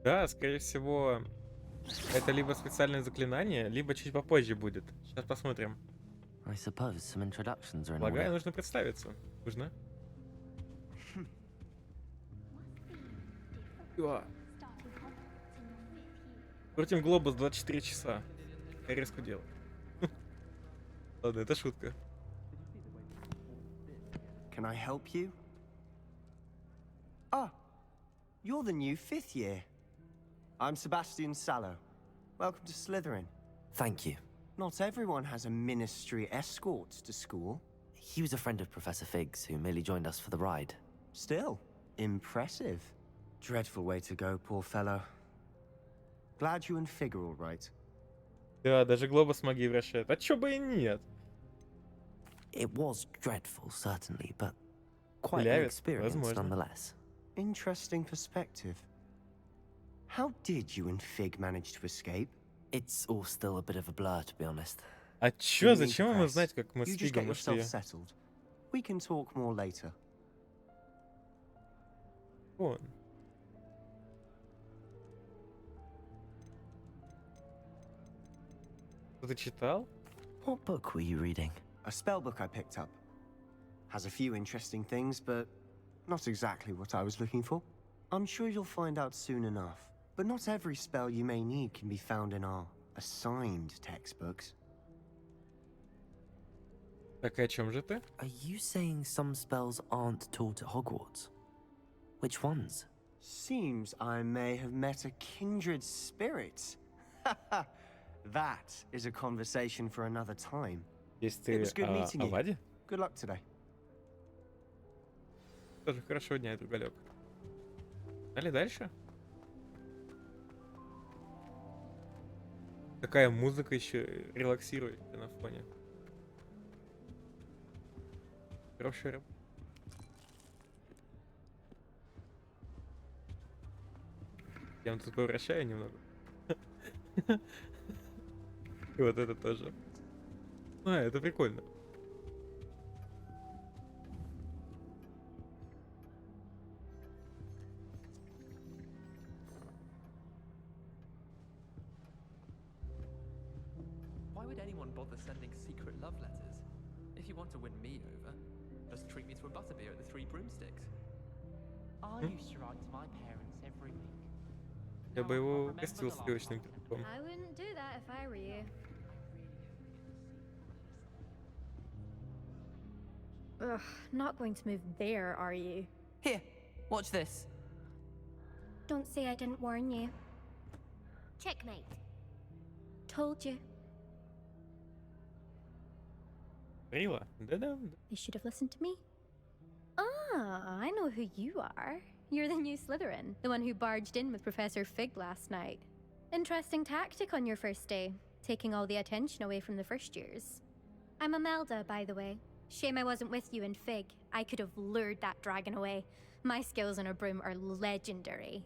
Да, скорее всего, это либо специальное заклинание, либо чуть попозже будет. Сейчас посмотрим. I suppose some introductions are in Полагаю, order. нужно представиться. Нужно. Крутим глобус 24 часа. Я резко делаю. Ладно, это шутка. Can I help you? Ah, you're the new fifth year. I'm Sebastian Sallow. Welcome to Slytherin. Thank you. Not everyone has a ministry escort to school. He was a friend of Professor Fig's who merely joined us for the ride. Still, impressive. Dreadful way to go, poor fellow. Glad you and Fig are all right. Да, даже глобус магии вращает. А чё бы и нет? It was dreadful, certainly, but quite an Лявец, experience возможно. nonetheless. Interesting perspective. How did you and Fig manage to escape? It's all still a bit of a blur, to be honest. А чё, You need зачем to ему press. знать, как мы You с just get Фигом ушли? yourself settled. We can talk more later. Вон. Что ты читал? What book were you reading? A spell book I picked up. Has a few interesting things, but not exactly what I was looking for. I'm sure you'll find out soon enough. but not every spell you may need can be found in our assigned textbooks. Так, и о чем же ты? Are you saying some spells aren't taught at Hogwarts? Which ones? Seems I may have met a kindred spirit. That is a conversation for another time. Есть It ты was good meeting о you. Ваде? Good luck today. Тоже хорошего дня, другалек. Далее дальше. Какая музыка еще релаксирует на фоне. Хорошая работа. Я вам тут повращаю немного. И вот это тоже. А, это прикольно. Why would anyone bother sending secret love letters? If you want to win me over, just treat me to a butterbeer at the Three Broomsticks. I used to write to my parents every week. Я бы его угостил сливочным пирогом. I wouldn't do that if I were you. Ugh, not going to move there, are you? Here, watch this. Don't say I didn't warn you. Checkmate. Told you. Рила? Да-да. You should have listened to me. Ah, I know who you are. You're the new Slytherin, the one who barged in with Professor Fig last night. Interesting tactic on your first day, taking all the attention away from the first years. I'm Imelda, by the way. Shame I wasn't with you in Fig. I could have lured that dragon away. My skills on a broom are legendary.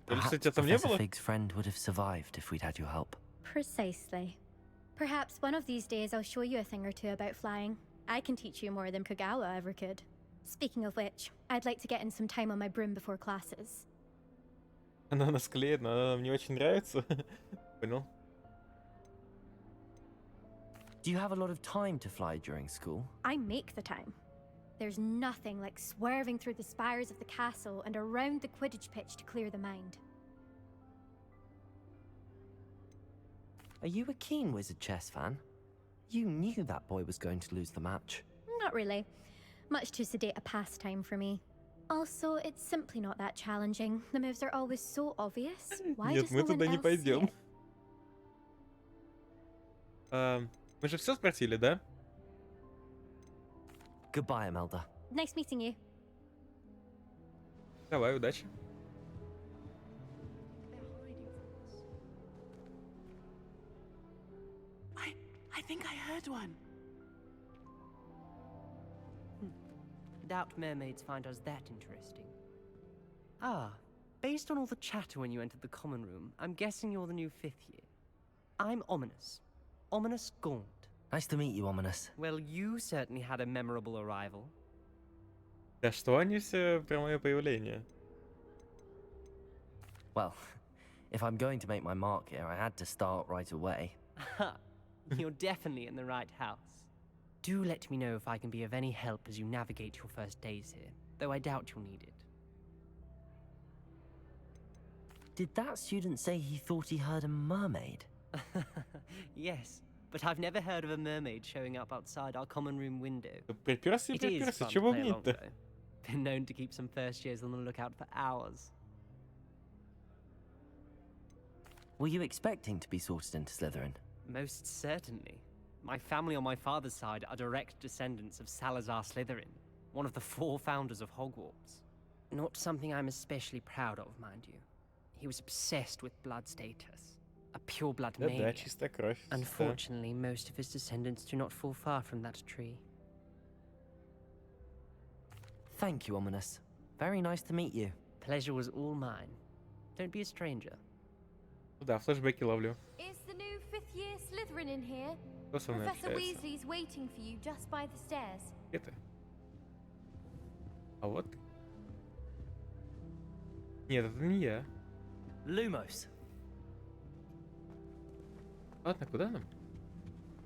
Perhaps Professor Fig's friend would have survived if we'd had your help. Precisely. Perhaps one of these days I'll show you a thing or two about flying. I can teach you more than Kogawa ever could. Speaking of which, I'd like to get in some time on my broom before classes. Она нас клеит, но она нам не очень нравится. Понял? Do you have a lot of time to fly during school? I make the time. There's nothing like swerving through the spires of the castle and around the Quidditch pitch to clear the mind. Are you a keen Wizard chess fan? You knew that boy was going to lose the match. Not really. Much too sedate a pastime for me. Also, it's simply not that challenging. The moves are always so obvious. Why Нет, does мы no one туда не else see пойдем. it? Мы же все спросили, да? Goodbye, Imelda. Nice meeting you. Давай, удачи. I think I heard one. Doubt mermaids find us that interesting. Ah, based on all the chatter when you entered the common room, I'm guessing you're the new 5th year. I'm Ominous. Ominous Gaunt. Nice to meet you, Ominous. Well, you certainly had a memorable arrival. Да что они все про мое появление? Well, if I'm going to make my mark here, I had to start right away. You're definitely in the right house. Do let me know if I can be of any help as you navigate your first days here, though I doubt you'll need it. Did that student say he thought he heard a mermaid? Yes, but I've never heard of a mermaid showing up outside our common room window. Приперся и It is приперся, fun to чего play along, бубнить-то? though. Been known to keep some first years on the lookout for hours. Were you expecting to be sorted into Slytherin? Most certainly. My family on my father's side are direct descendants of Salazar Slytherin, one of the 4 founders of Hogwarts. Not something I'm especially proud of, mind you. He was obsessed with blood status, a pure-blood Да-да, maniac. чистая кровь. да. Unfortunately, most of his descendants do not fall far from that tree. Thank you, Ominous. Very nice to meet you. Pleasure was all mine. Don't be a stranger. Да, флешбеки ловлю. Is the new 5th year Slytherin in here? Кто со мной Professor общается? Weasley's waiting for you just by the stairs. Где ты? А вот ты. Нет, это не я. Lumos. Ладно, куда нам?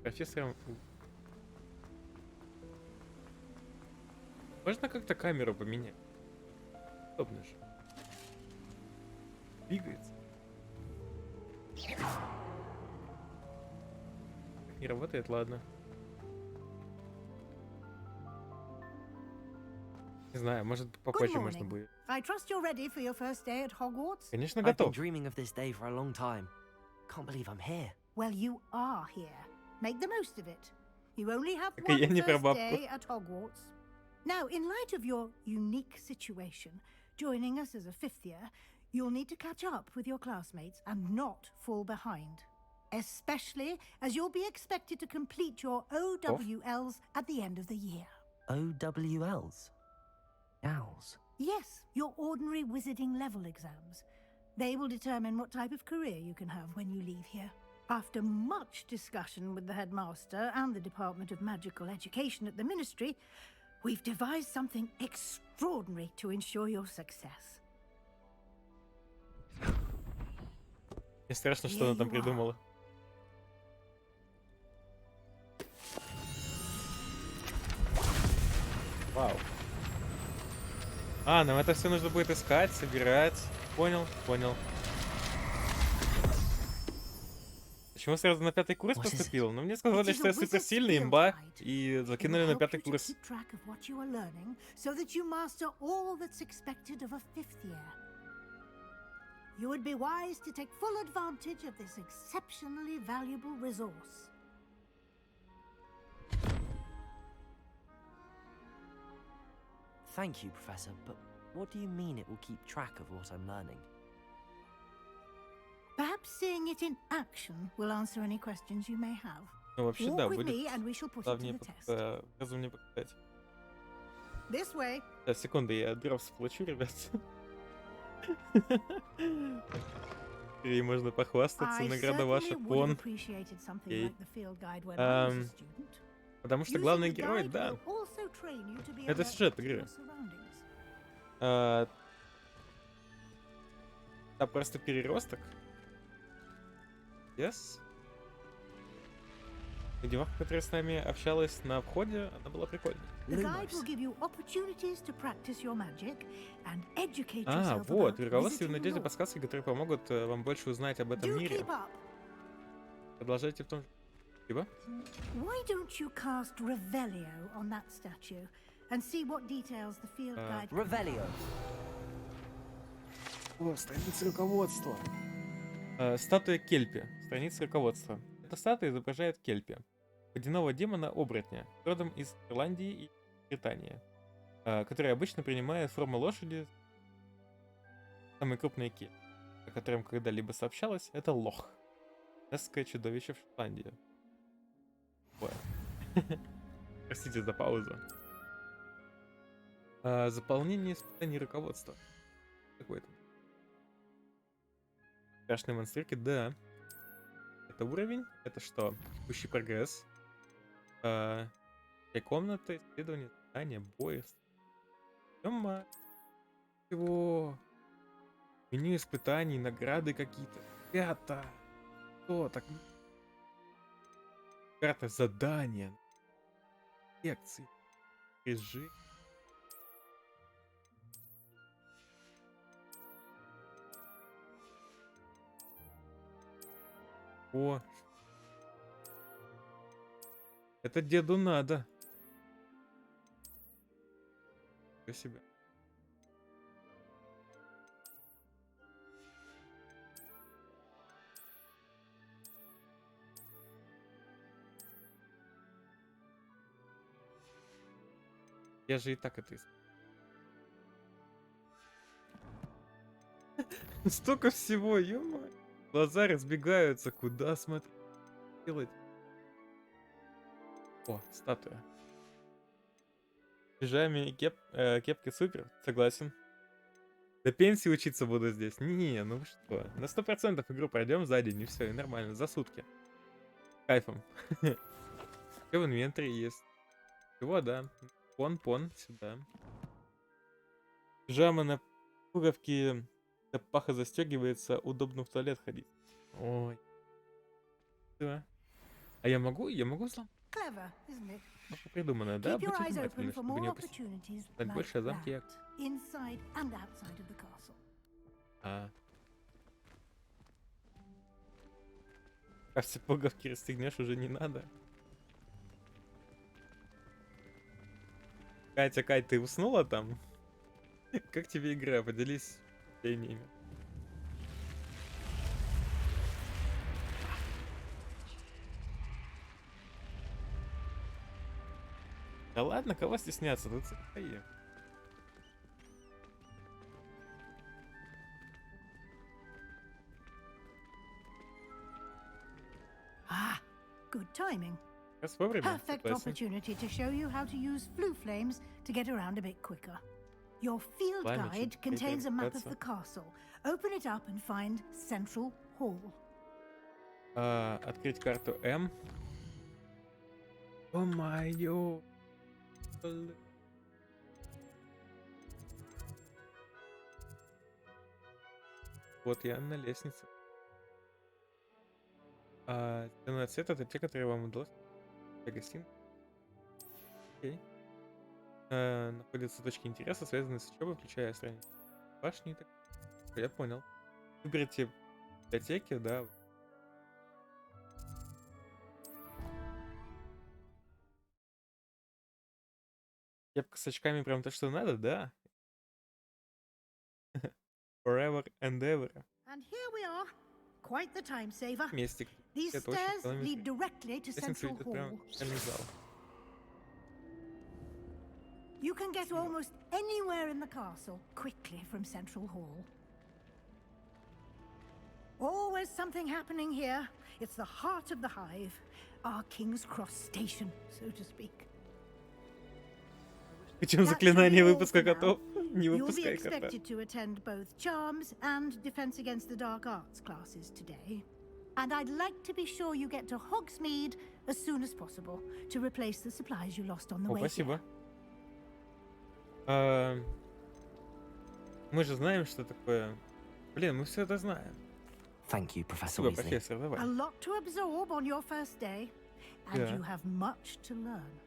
Профессором... Можно как-то камеру поменять? Удобно же. Двигается. Не работает, ладно. Не знаю, может Good попозже можно morning. будет. I trust you're ready for your first day at Hogwarts? Конечно, I've been готов. dreaming of this day for a long time. Can't believe I'm here. Well, you are here. Make the most of it. You only have Так и я one не про first бабку. day at Hogwarts. Now, in light of your unique situation, joining us as a fifth year, you'll need to catch up with your classmates and not fall behind. Especially as you'll be expected to complete your OWLs at the end of the year. OWLs? Owls? Yes, your ordinary wizarding level exams. They will determine what type of career you can have when you leave here. After much discussion with the headmaster and the Department of Magical Education at the Ministry, we've devised something extraordinary to ensure your success. Мне страшно, что она там придумала. Вау. А, нам это все нужно будет искать, собирать. Понял, понял. Почему сразу на 5-й курс поступил? Ну, мне сказали, что я суперсильный, имба, и закинули на 5-й курс. You would be wise to take full advantage of this exceptionally valuable resource. Thank you, Professor, but what do you mean it will keep track of what I'm learning? Perhaps seeing it in action will answer any questions you may have. Ну, вообще, Walk да, with будет me and we shall put it to the test. разумнее показать. This way. Сейчас, секунду, я дропс получу, ребят. И можно похвастаться, награда ваша, пон. Потому что главный герой, да. Это сюжет игры. Да, просто переросток. Yes. И девушка, которая с нами общалась на входе, она была прикольной. А, вот, руководство и надежды подсказки, которые помогут вам больше узнать об этом мире. Продолжайте в том же. Спасибо. Revelio. О, страница руководства. Статуя Кельпи. Страница руководства. Эта статуя изображает Кельпи, водяного демона-оборотня, родом из Ирландии и Британии, который обычно принимает форму лошади. Самый крупный кельп, о котором когда-либо сообщалось, это лох. Эсское чудовище в Шотландии. Простите за паузу. Заполнение испытаний руководства. Какой-то. Страшные монстрики, да. Это уровень? Это что? Текущий прогресс. Комната, исследование, задание, бой. Ё-ма. Всего. Меню испытаний, награды какие-то. Ребята. Что так? Карта задания. Лекции. Режим. О. Это деду надо. Спасибо. Я же и так это Столько всего, ё-моё. Глаза разбегаются, куда смотреть, делать. О, статуя. В пижаме и кепки супер, согласен. До пенсии учиться буду здесь. Не, ну вы что, на 100% игру пройдем за день, и все, и нормально, за сутки. Кайфом. Все в инвентаре есть. Всего, да. Пон, сюда. Пижама на пуговке, паха застегивается, удобно в туалет ходить. Ой. Да. А я могу сломать? Clever, isn't it? Придумано, да? Keep your Будьте eyes open внимательны, for чтобы more не упустить. opportunities Так like больше о замке that, inside and outside of the castle. Кажется, пуговки расстегнешь уже не надо. Катя, ты уснула там? Как тебе игра? Поделись впечатлениями. Да ладно, кого стесняться? Тут свои. Good timing. Раз вовремя, Perfect согласен. opportunity to show you how to use flue flames to get around a bit quicker. Your field Пламя, guide чем contains a map of передвигаться. the castle. Open it up and find Central Hall. Открыть карту М. О моё. Вот я на лестнице. Стены цвет — это те, которые вам удалось. Гостин. Окей. Находятся точки интереса, связанные с учебой, включая страницу башни. Я понял. Выберите библиотеки, да. Кепка с очками прям то, что надо, да? Forever and ever. And here we are. Quite the time saver. Местик. These Это очень stairs экономит. lead directly to Лестница Central ведет прямо Hall. в центральный зал. You can get almost anywhere in the castle quickly from Central Hall. Always something happening here. It's the heart of the hive, our King's Cross station, so to speak. Причем заклинание выпуска котов. Не You'll be выпускай кота. expected to attend both Charms and Defense Against the Dark Arts classes today. And I'd like to be sure you get to Hogsmeade as soon as possible to replace the supplies you lost on the О, way спасибо. Мы же знаем, что такое. Блин, мы все это знаем. Thank you, Professor Спасибо, Weasley. профессор, давай. A lot to absorb on your first day, and Yeah. you have much to learn.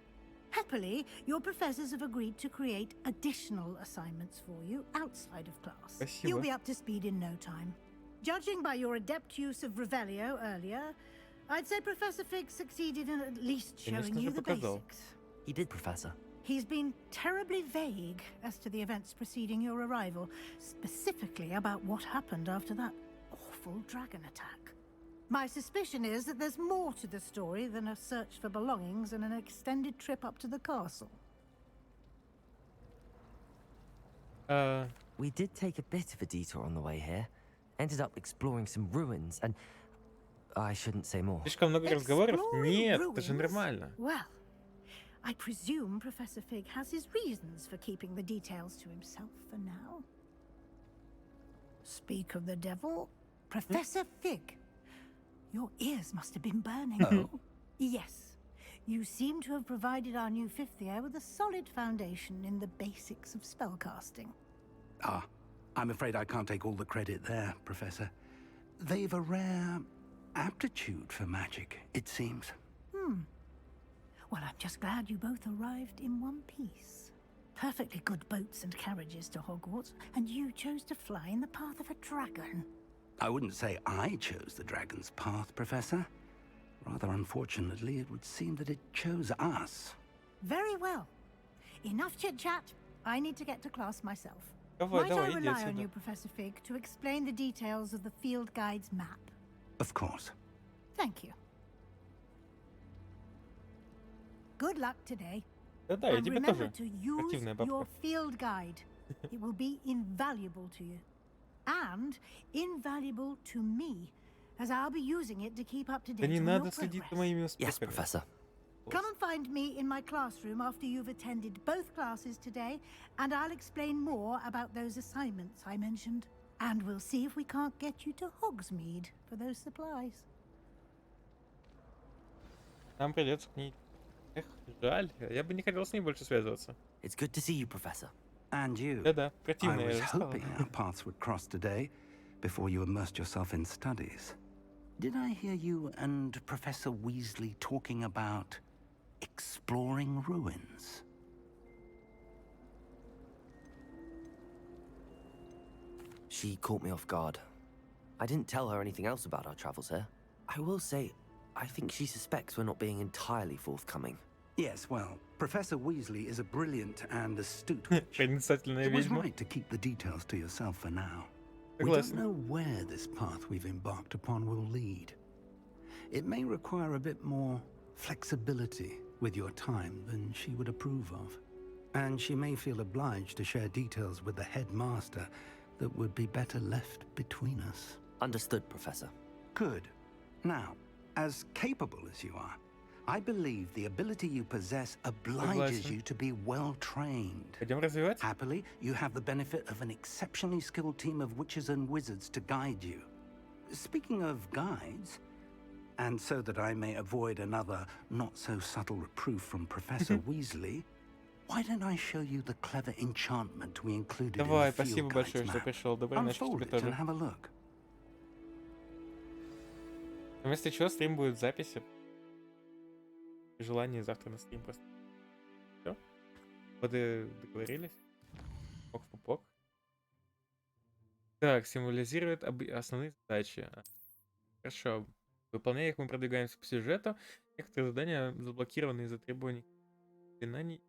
Happily, your professors have agreed to create additional assignments for you outside of class. Спасибо. You'll be up to speed in no time. Judging by your adept use of Revelio earlier, I'd say Professor Fig succeeded in at least showing Конечно you же, the показал. basics. He did, Professor. He's been terribly vague as to the events preceding your arrival, specifically about what happened after that awful dragon attack. My suspicion is that there's more to the story than a search for belongings and an extended trip up to the castle. We did take a bit of a detour on the way here. Ended up exploring some ruins and... I shouldn't say more. Слишком много разговоров? Exploring Нет, это же ruins? нормально. Well, I presume Professor Fig has his reasons for keeping the details to himself for now. Speak of the devil, Professor Fig. Your ears must have been burning. Oh? Yes. You seem to have provided our new fifth year with a solid foundation in the basics of spellcasting. I'm afraid I can't take all the credit there, Professor. They've a rare aptitude for magic, it seems. Well, I'm just glad you both arrived in one piece. Perfectly good boats and carriages to Hogwarts, and you chose to fly in the path of a dragon. I wouldn't say I chose the dragon's path, Professor. Rather unfortunately, it would seem that it chose us. Very well. Enough chit-chat. I need to get to class myself. Давай, Might I давай, иди rely on отсюда. you, Professor Fig, to explain the details of the field guide's map? Of course. Thank you. Good luck today. Да-да, и And тебе remember тоже. to use Противная your бабка. field guide. It will be invaluable to you. And invaluable to me, as I'll be using it to keep up to Да date не on надо your следить progress. за моими Yes, успехами. Professor. Come and find me in my classroom after you've attended both classes today, and I'll explain more about those assignments I mentioned. And we'll see if we can't get you to Hogsmeade for those supplies. Нам придется к ней. Эх, жаль. Я бы не хотел с ней больше связываться. It's good to see you, Professor. And you. Да-да, I противная was я же сказал. hoping our paths would cross today, before you immersed yourself in studies. Did I hear you and Professor Weasley talking about exploring ruins. She caught me off guard. I didn't tell her anything else about our travels here. I will say, I think she suspects we're not being entirely forthcoming. Yes, well, Professor Weasley is a brilliant and astute witch. It was right to keep the details to yourself for now. We don't know where this path we've embarked upon will lead. It may require a bit more flexibility with your time than she would approve of. And she may feel obliged to share details with the headmaster that would be better left between us. Understood, Professor. Good. Now, as capable as you are, I believe the ability you possess obliges you to be well trained. Happily, you have the benefit of an exceptionally skilled team of witches and wizards to guide you. Speaking of guides, and so that I may avoid another not-so-subtle reproof from Professor Weasley, why don't I show you the clever enchantment we included in the field guide's map? Unfold it and have a look. Вместо чего стрим будет в записи. При желании завтра на стрим просто. Все. Договорились. Пок-пок. Так, символизирует основные задачи. Хорошо. Выполняя их, мы продвигаемся по сюжету. Некоторые задания заблокированы из-за требований заклинаний.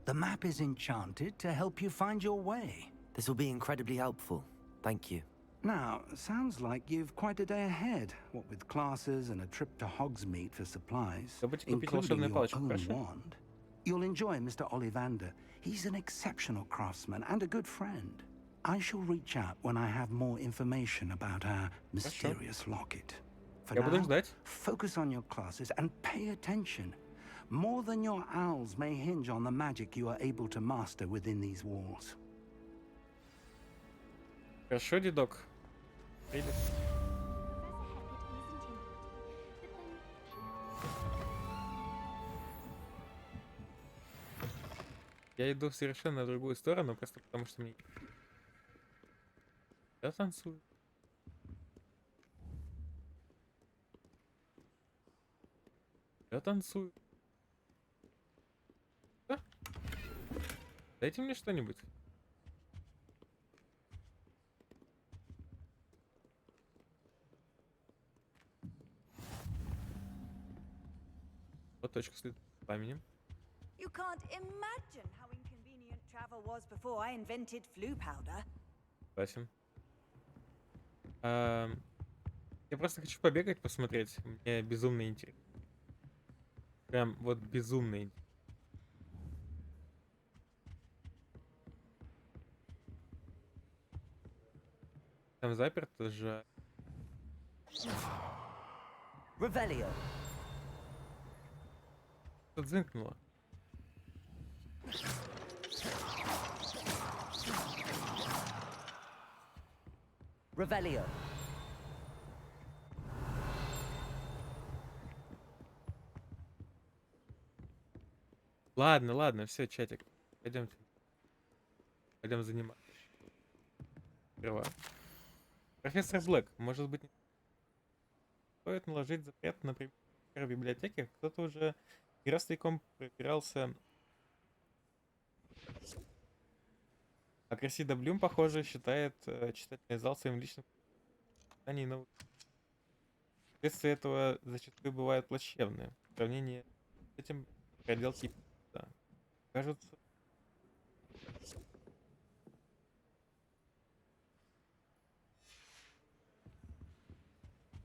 The map is enchanted to help you find your way. This will be incredibly helpful. Thank you. Now, sounds like you've quite a day ahead, what with classes and a trip to Hogsmeade for supplies, including your own wand. You'll enjoy Mr. Ollivander. He's an exceptional craftsman and a good friend. I shall reach out when I have more information about our mysterious locket. For now, focus on your classes and pay attention. More than your owls may hinge on the magic you are able to master within these walls. Хорошо, дедок. Я иду в совершенно другую сторону, просто потому что мне... Я танцую. Я танцую. Да? Дайте мне что-нибудь. Вот точка следует пламенем. You can't imagine how inconvenient travel was before I invented flu powder. Согласен. Я просто хочу побегать, посмотреть. Мне безумно интересно. Прям вот безумно интересно. Там заперто же. Revelio. Тут зынкнуло. Revelio. Ладно, ладно, все, чатик. Пойдемте. Пойдем заниматься. Открываю. Профессор Блэк, может быть, стоит наложить запрет на в библиотеке? Кто-то уже раз тайком пробирался. А Красида Блюм, похоже, считает читательный зал своим личным читанием новых. Следствие этого зачастую бывает плачевное. В сравнении с этим проделки, да, кажутся.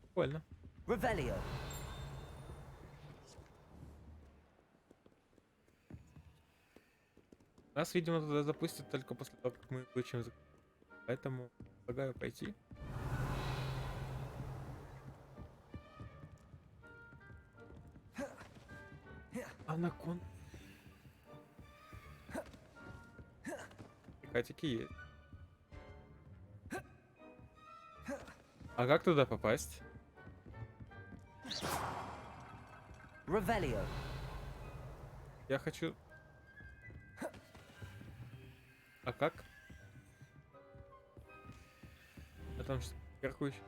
Прикольно. Revelio. Нас, видимо, туда запустят только после того, как мы получим закон. Поэтому предлагаю пойти. Анакон. Катики есть. А как туда попасть? Revelio. Я хочу... А как? там что вверху еще.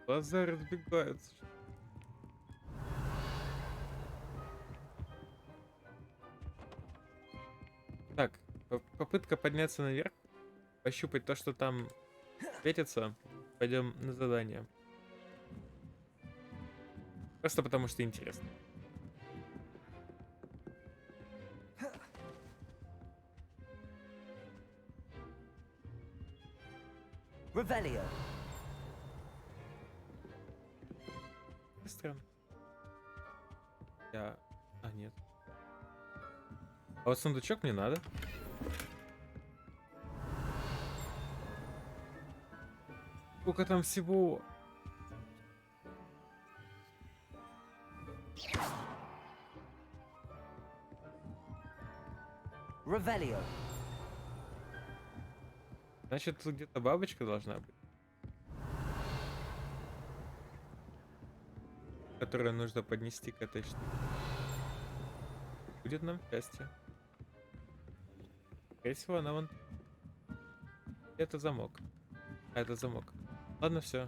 Глаза разбегаются. Так, попытка подняться наверх, пощупать то, что там светится. Пойдем на задание. Просто потому что интересно. Revelio. Странно. А, нет. А вот сундучок мне надо. Сколько там всего? Revelio. Значит, тут где-то бабочка должна быть, которую нужно поднести к этой штуке. Будет нам счастье. Скорее всего, она вон... Это замок. А, это замок. Ладно, все.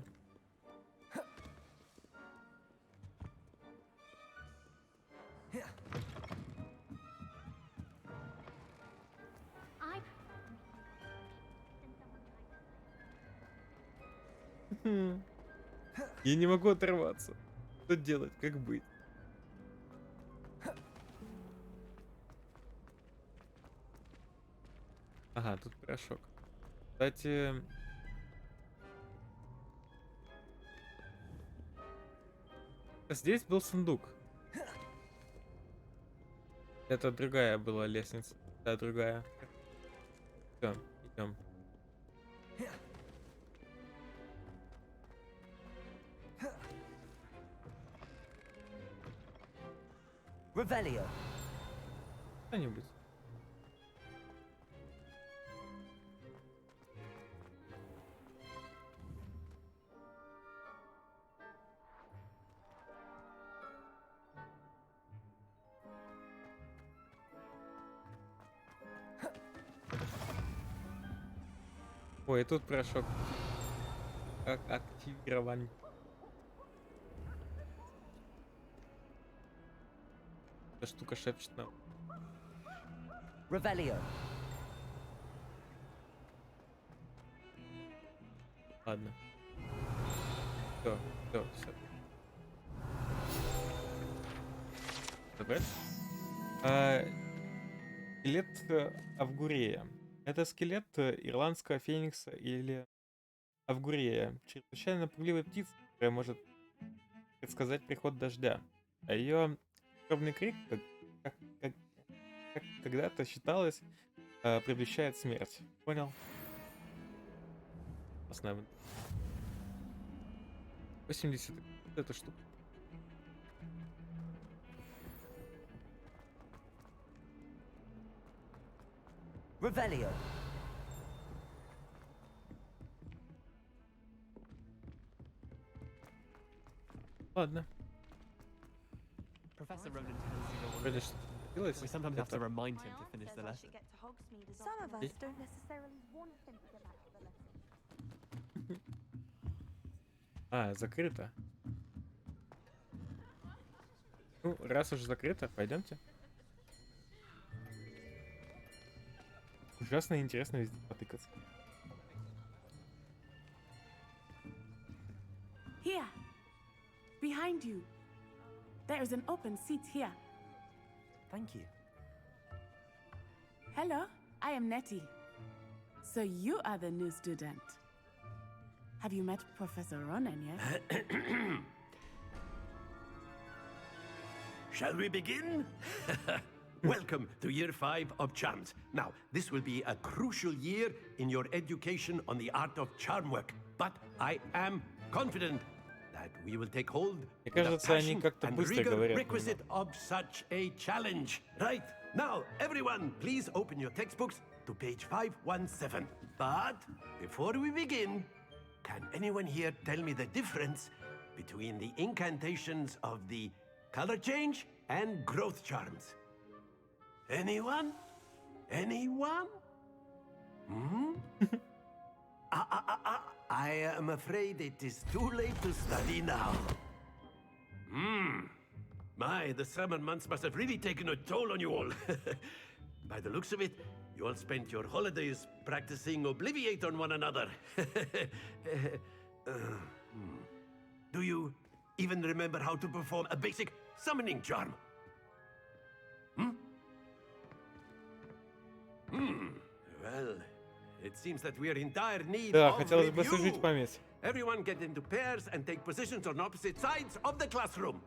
Я не могу оторваться. Что делать? Как быть? Ага, тут порошок. Кстати... Здесь был сундук. Это другая была лестница. Да, другая. Все, идем. Revelio. Что-нибудь. Ой, тут порошок. Как активирован. Эта штука шепчет нам. Revelio. Ладно. Все. Давай. Скелет Авгурея. Это скелет ирландского феникса или Авгурея. Чрезвычайно пугливая птица, которая может предсказать приход дождя. А ее скорбный крик, как когда-то считалось, предвещает смерть. Понял? Основа. 80 эта штука. Revelio. Ладно. Professor Ronan tends to go on. Вроде что случилось. We sometimes have to Это- remind him to finish the lesson. Some of us don't necessarily want him to get back to the lesson. А, закрыто. Ну, раз уж закрыто, пойдемте. Ужасно интересно везде потыкаться. Here, behind you. There is an open seat here. Thank you. Hello, I am Nettie. So you are the new student. Have you met Professor Ronan yet? Shall we begin? Welcome to year 5 of charms. Now, this will be a crucial year in your education on the art of charm work. But I am confident that we will take hold Мне with the кажется, они passion как-то and быстро rigor говорят. requisite of such a challenge. Right, now, everyone, please open your textbooks to page 517. But before we begin, can anyone here tell me the difference between the incantations of the color change and growth charms? Anyone? Anyone? I am afraid it is too late to study now. My, the summer months must have really taken a toll on you all. By the looks of it, you all spent your holidays practicing Obliviate on one another. Do you even remember how to perform a basic summoning charm? Well, it seems that we are in dire need Да, of хотелось бы review. служить память. Everyone get into pairs and take positions on opposite sides of the classroom.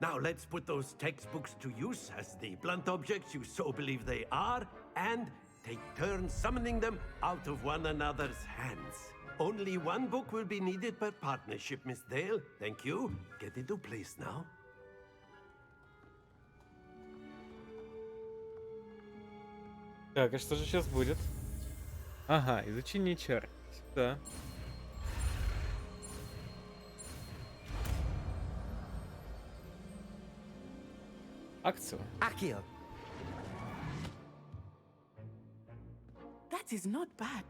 Now let's put those textbooks to use as the blunt objects you so believe they are, and take turns summoning them out of one another's hands. Only one book will be needed per partnership, Miss Dale. Thank you. Get into place now. Так, а что же сейчас будет? Ага, изучение чар. Сюда. Акцию. Accio. That is not bad.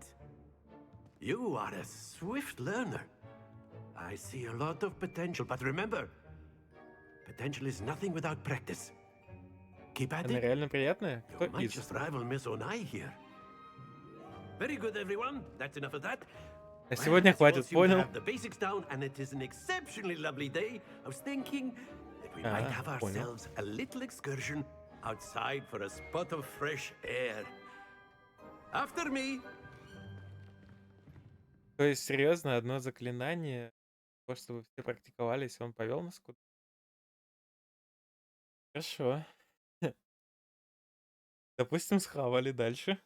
You are a swift learner. I see a lot of potential, but remember, potential is nothing without practice. Keep at Она it. реально приятная? Кто You might из? just rival Miss Onai here. Very good, everyone. That's enough of that. А сегодня хватит, Once you понял? have the basics down, and it is an exceptionally lovely day, I was thinking that we might have понял. ourselves a little excursion outside for a spot of fresh air. After me. То есть, серьезно, одно заклинание, то, чтобы все практиковались, он повел нас куда? Хорошо. Допустим, схавали дальше.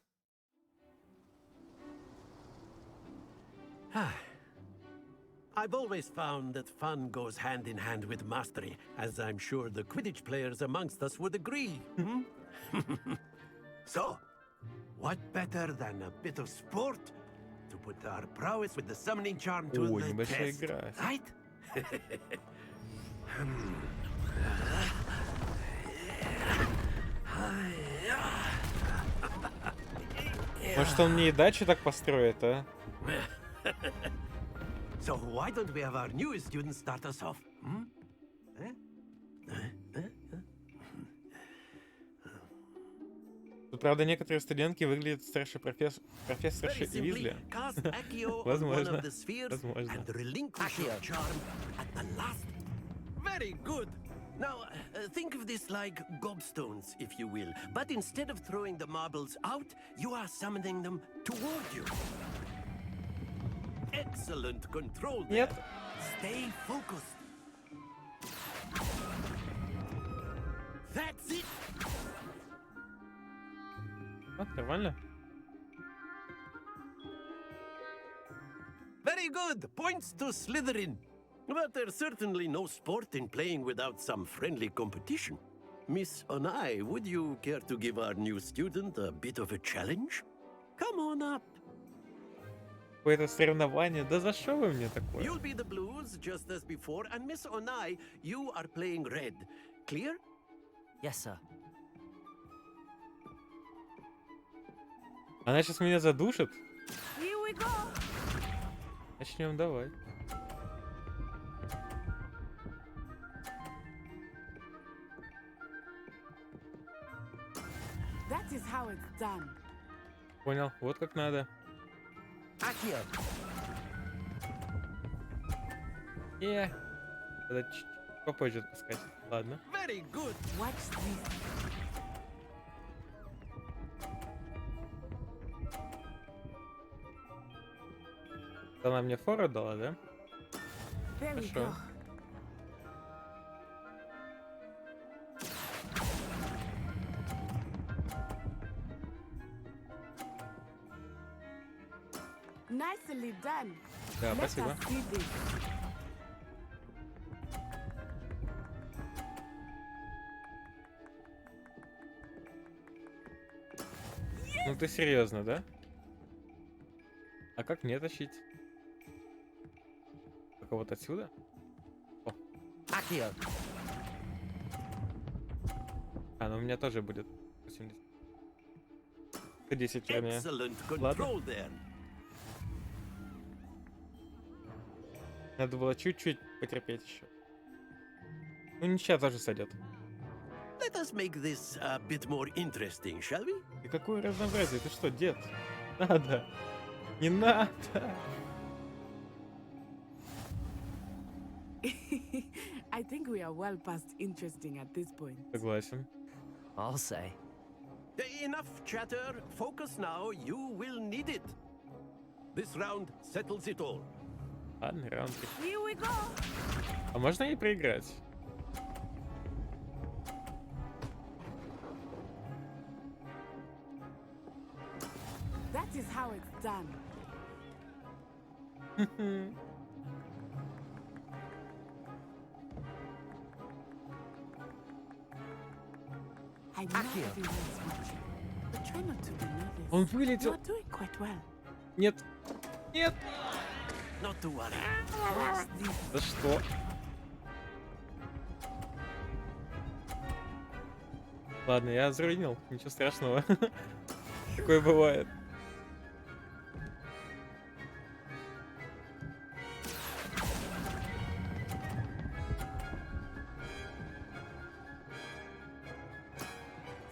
I've always found that fun goes hand in hand with mastery, as I'm sure the Quidditch players amongst us would agree. So, what better than a bit of sport to put our prowess with the summoning charm to О, the небольшая test, игра. right? Может, он мне и дачу так построит, а? So why don't we have our newest student start us off? Тут, правда, некоторые студентки выглядят старше профессорши Very Уизли. simply, cast Accio on one Возможно. of the spheres Возможно. and relinquish your charm at the last. Very good. Now, think of this like gobstones, if you will. But instead of throwing the marbles out, you are summoning them toward you. Excellent control there. Нет. Stay focused. That's it. А, нормально. Very good. Points to Slytherin. But there's certainly no sport in playing without some friendly competition. Miss Onai, would you care to give our new student a bit of a challenge? Come on up. Какое-то соревнование. Да за что вы мне такое? You'll be the blues, just as before, and Miss Onai, you are playing red. Clear? Yes, sir. Она сейчас меня задушит. Here we go. Начнем, давай. That is how it's done. Понял, вот как надо. Accio. Надо чуть попозже отпускать. Ладно. Very good. Watch this. Она мне фору дала, да? There we Хорошо. go. Nicely done. Да, Let спасибо. us see this. Ну ты серьезно, да? А как мне тащить? Только вот отсюда? Accio. А, ну у меня тоже будет 80. 110, вернее. Excellent Ладно. control there. Надо было чуть-чуть потерпеть еще. Ну ничего, тоже сойдет. Let us make this a bit more interesting, shall we? И какое разнообразие? Ты что, дед? Надо. Не надо. I think we are well past interesting at this point. Согласен. I'll say. Enough chatter. Focus now. You will need it. This round settles it all. Ладно, раунд. Here we go. А можно и проиграть? That is how it's done. I know everyone's watching, but try not to be nervous. Он вылетел. You're doing quite well. Нет. Нет. Not to worry. What's this? Да что? Ладно, я заруинил. Ничего страшного. Такое бывает.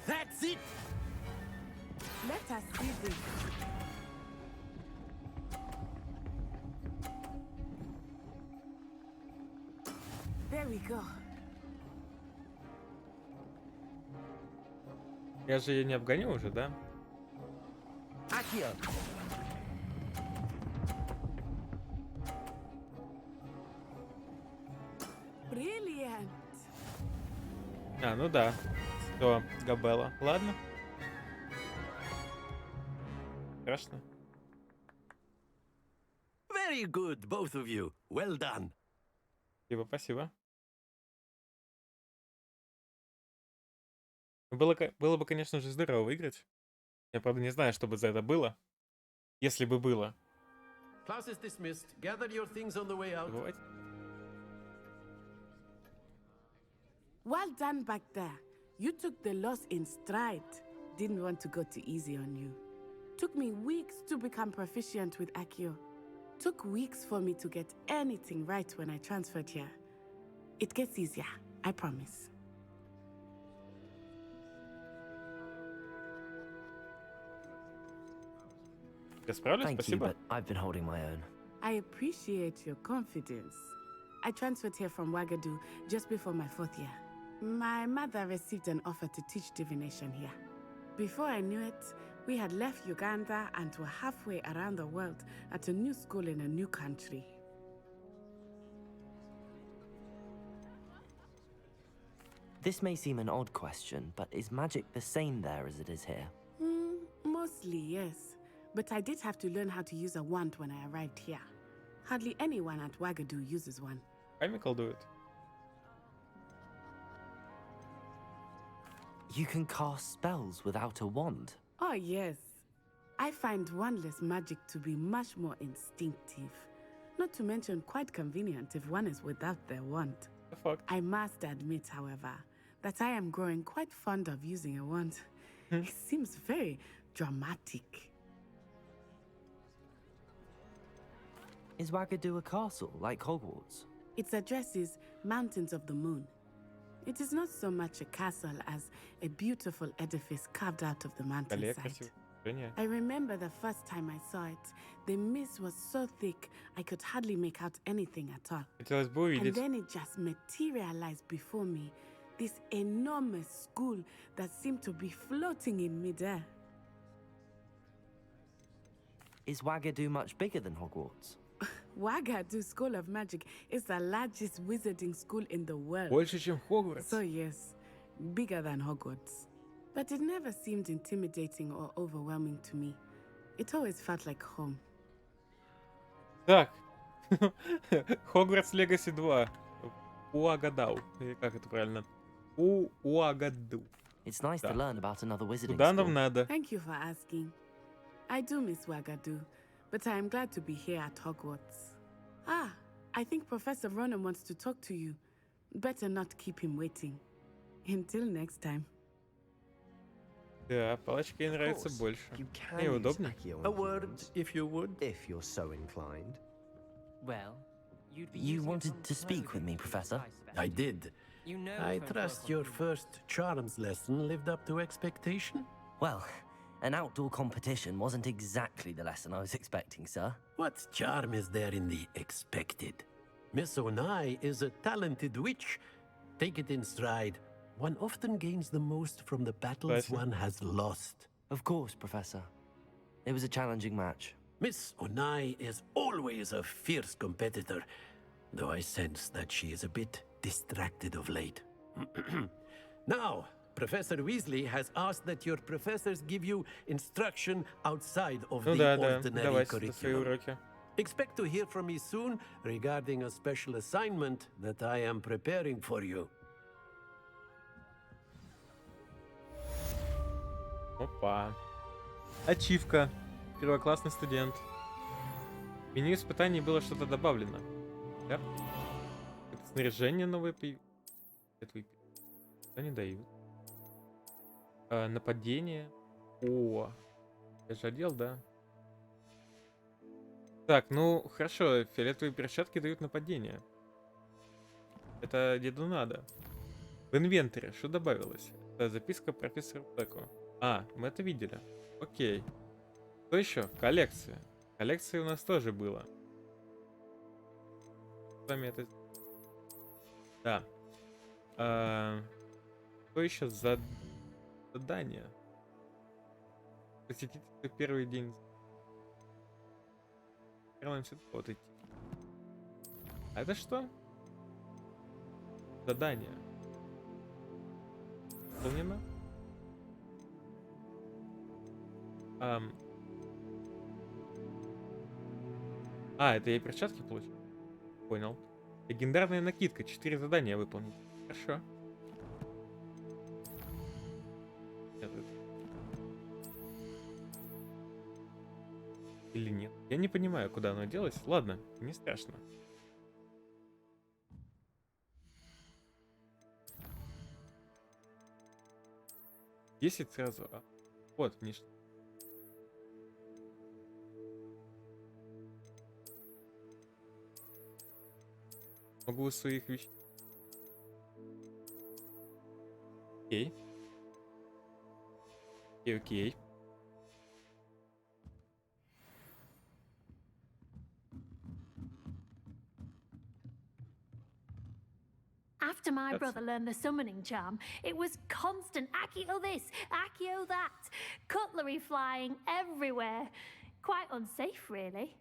That's it. Let us see this. There we go. Я же ее не обгоню уже, да? Акио. Brilliant. А, ну да. Все, Габелла. Ладно. Страшно. Very good, both of you. Well done. Спасибо, спасибо. Было бы, конечно же, здорово выиграть. Я, правда, не знаю, что бы за это было. Если бы было. Class is dismissed. Gather your things on the way out. Забывайте. Well done back there. You took the loss in stride. Didn't want to go too easy on you. Took me weeks to become proficient with Akio. Took weeks for me to get anything right when I transferred here. It gets easier, I promise. Я справлюсь, Thank you, спасибо. but I've been holding my own. I appreciate your confidence. I transferred here from Wagadu just before my 4th year. My mother received an offer to teach divination here. Before I knew it, we had left Uganda and were halfway around the world at a new school in a new country. This may seem an odd question, but is magic the same there as it is here? Mostly, yes. But I did have to learn how to use a wand when I arrived here. Hardly anyone at Wagadu uses one. Chemical do it. You can cast spells without a wand. Oh, yes. I find wandless magic to be much more instinctive. Not to mention quite convenient if one is without their wand. The fuck? I must admit, however, that I am growing quite fond of using a wand. It seems very dramatic. Is Wagadu a castle like Hogwarts? Its address is Mountains of the Moon. It is not so much a castle as a beautiful edifice carved out of the mountainside. I remember the first time I saw it, the mist was so thick I could hardly make out anything at all. And then it just materialized before me, this enormous school that seemed to be floating in midair. Is Wagadu much bigger than Hogwarts? Wagadu School of Magic is the largest wizarding school in the world. Больше, чем Хогвартс. So yes, bigger than Hogwarts. But it never seemed intimidating or overwhelming to me. It always felt like home. Так. Хогвартс Легаси 2. Уагадау. Или как это правильно? Уагаду. It's nice to learn about another wizarding Куда нам school. надо? Thank you for asking. I do miss Wagadu, but I am glad to be here at Hogwarts. Ah, I think Professor Ronan wants to talk to you. Better not keep him waiting. Until next time. Да, палочка ей нравится больше. И удобно. A word, if you would. If you're so inclined. Well, you'd be You using it wanted from to speak with me, Professor? I did. You know I to trust improve your on humans. first charms lesson lived up to expectation. Well, an outdoor competition wasn't exactly the lesson I was expecting, sir. What charm is there in the expected? Miss Onai is a talented witch. Take it in stride. One often gains the most from the battles one has lost. Of course, Professor. It was a challenging match. Miss Onai is always a fierce competitor, though I sense that she is a bit distracted of late. Now, Professor Weasley has asked that your professors give you instruction outside of Ну the да, да. ordinary Давайте за свои curriculum. уроки. Expect to hear from me soon regarding a special assignment that I am preparing for you. Опа. Ачивка. Первоклассный студент. В меню испытаний было что-то добавлено. Да? Это снаряжение новое появилось. Это выпить. Что не дают. Нападение. О. Я же одел, да? Так, ну хорошо. Фиолетовые перчатки дают нападение. Это деду надо. В инвентаре что добавилось? Это записка профессора Блэку. А, мы это видели. Окей. Что еще? Коллекция. Коллекции у нас тоже было. С вами это... Да. Что еще? Задание. Посетить первый день. Вот идти. А это что? Задание. Выполнено. Это я перчатки получил? Понял. Легендарная накидка. 4 задания выполнить. Хорошо. Или нет? Я не понимаю, куда оно делось. Ладно, не страшно. Десять сразу. Вот, ништяк. Могу из своих вещей. Окей. Окей. After my brother learned the summoning charm, it was constant Accio this, Accio that, cutlery flying everywhere. Quite unsafe, really.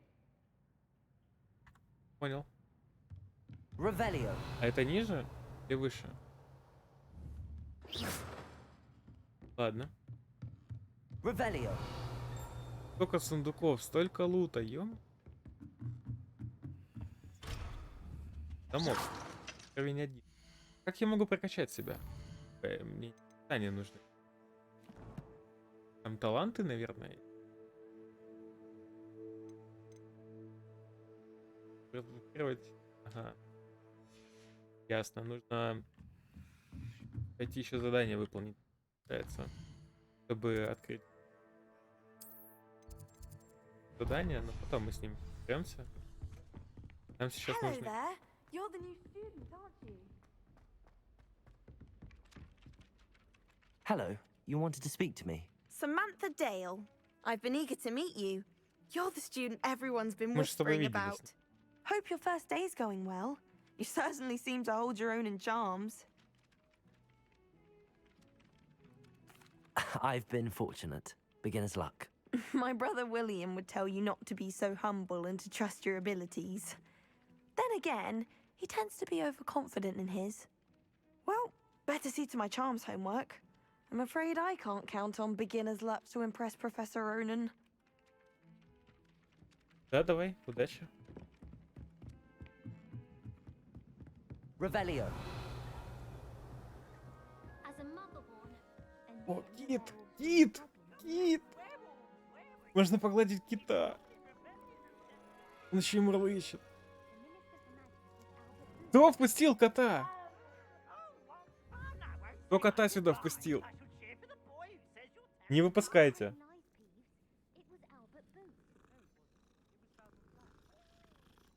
Понял. Revelio. А это ниже или выше? Ладно. Revelio. Столько сундуков, столько лута, ём. Замок. Уровень 1. Как я могу прокачать себя? Мне не нужны. Там таланты, наверное. Разблокировать. Ага. Ясно. Нужно пойти еще задание выполнить. Чтобы открыть задание, но потом мы с ним разберемся. Нам сейчас нужно... You're the new student, aren't you? Hello, you wanted to speak to me? Samantha Dale. I've been eager to meet you. You're the student everyone's been Мы же с тобой whispering виделись. about. Hope your first day's going well. You certainly seem to hold your own in charms. I've been fortunate. Beginner's luck. My brother William would tell you not to be so humble and to trust your abilities. Then again, he tends to be overconfident in his. Well, better see to my charms homework. I'm afraid I can't count on beginner's luck to impress Professor Ronan. Да, давай, удачи. Revelio. О, кит! Кит! Кит! Можно погладить кита. Он еще и мурлычет. Кто впустил кота? Кто кота сюда впустил? Не выпускайте.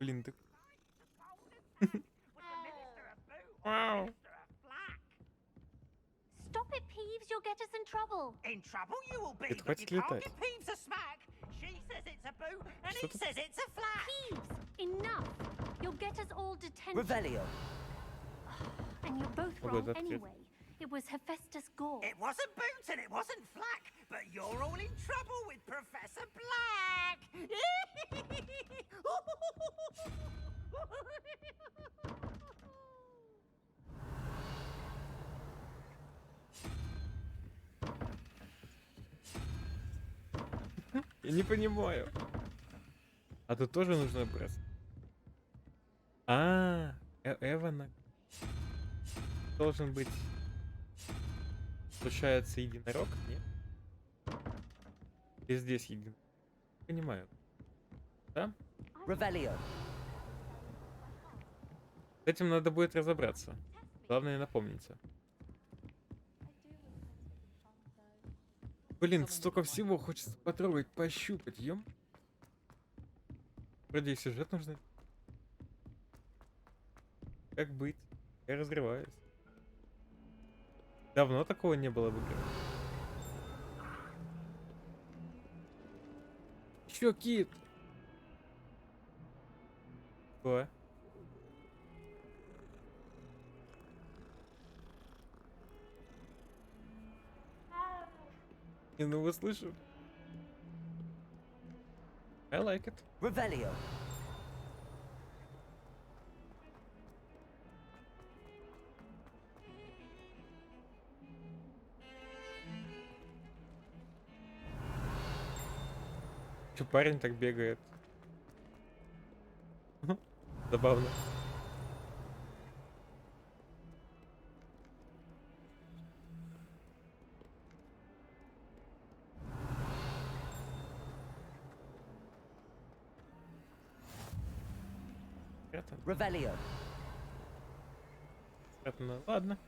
Блин, ты... Вау. Stop it, Peeves. You'll get us in trouble. In trouble you will be, Это but you хватит can't летать. give Peeves a smack. She says it's a boo, and Что he ты? says it's a flat. Peeves, enough. You'll get us all detention. Revelio. And you're both Ого, wrong это ответ. anyway. It was Hephaestus Gore. It wasn't Boots and it wasn't Flack, but you're all in trouble with Professor Black. Я не понимаю. А тут тоже нужно брать. Эвана. Должен быть... Случается единорог, нет? И здесь единорог. Понимаю. Да? Revelio. С этим надо будет разобраться. Главное, напомните. Блин, столько всего хочется потрогать, пощупать, ем. Вроде и сюжет нужно. Как быть? Я разрываюсь. Давно такого не было в игре. Чё, кит? Что? Не, ну вы слышите? I like it. Revelio. Чё, парень так бегает? Забавно. Это, Revelio. ну, ладно.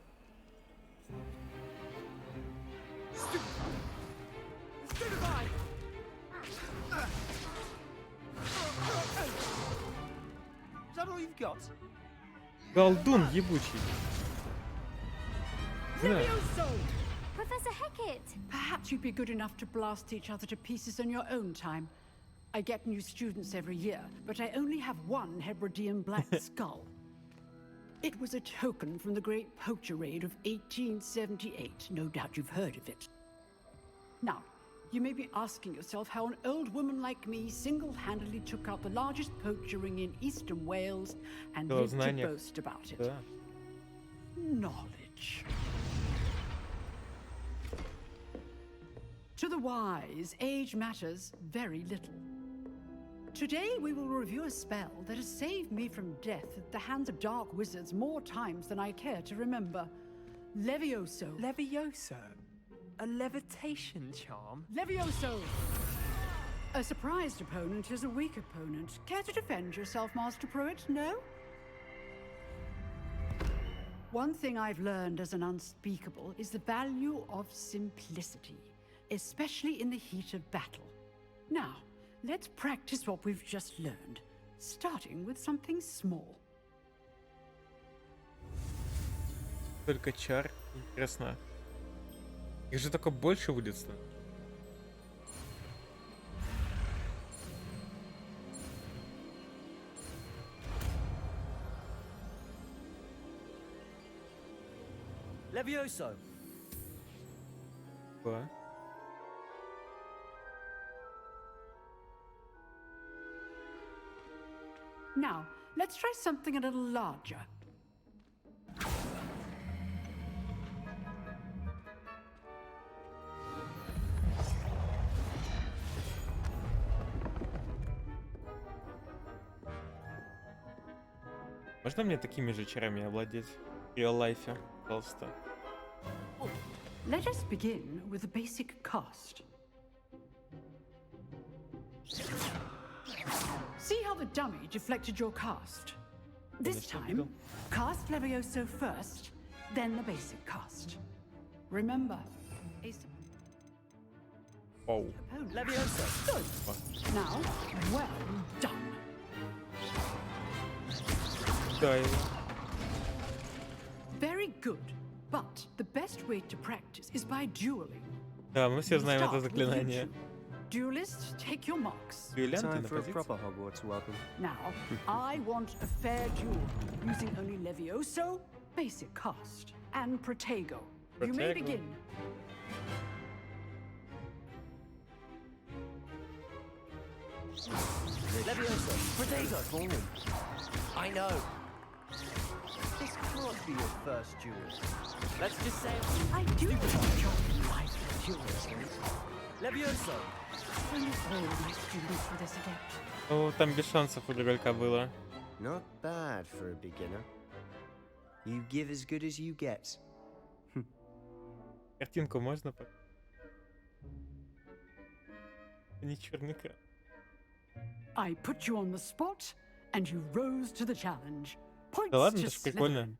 Is that all you've got? Колдун ебучий. Знаю. Professor Hecat! Perhaps you'd be good enough to blast each other to pieces in your own time. I get new students every year, but I only have one Hebridean black skull. It was a token from the Great Poacher Raid of 1878. No doubt you've heard of it. Now, you may be asking yourself how an old woman like me single-handedly took out the largest poacher ring in eastern Wales and lived to boast about it. Да. Knowledge. To the wise, age matters very little. Today we will review a spell that has saved me from death at the hands of dark wizards more times than I care to remember. Levioso. Levioso? A levitation charm? Levioso! A surprised opponent is a weak opponent. Care to defend yourself, Master Pruitt? No? One thing I've learned as an unspeakable is the value of simplicity, especially in the heat of battle. Now, let's practice what we've just learned, starting with something small. Только чар. Интересно. Их же только больше будет стоить. Levioso. What? Now, let's try something a little larger. Можно мне такими же чарами овладеть в реал-лайфе, пожалуйста? Let us begin with a basic cast. See how the dummy deflected your cast? This time, cast Levioso first, then the basic cast. Remember, Оу. Now, well done. Да, Very good. But the best way to practice is by dueling. да, мы все We'll знаем это start with you заклинание. two. Duelists, take your marks. Дуэлянты Time на for a позиции. proper Hogwarts welcome. Now, I want a fair duel, using only Levioso, basic cast, and Protego. You may Protego. begin. Leviosa, Protego, falling. I know. This can't be your first duel. Let's just say I do enjoy my duels. Leviosa. Only all my students for this again. Ну, там без шансов у Дролька было. Not bad for a beginner. You give as good as you get. Картинку можно? Не черный экран. I put you on the spot, and you rose to the challenge. Points Да ладно, to это ж прикольно. Slytherin.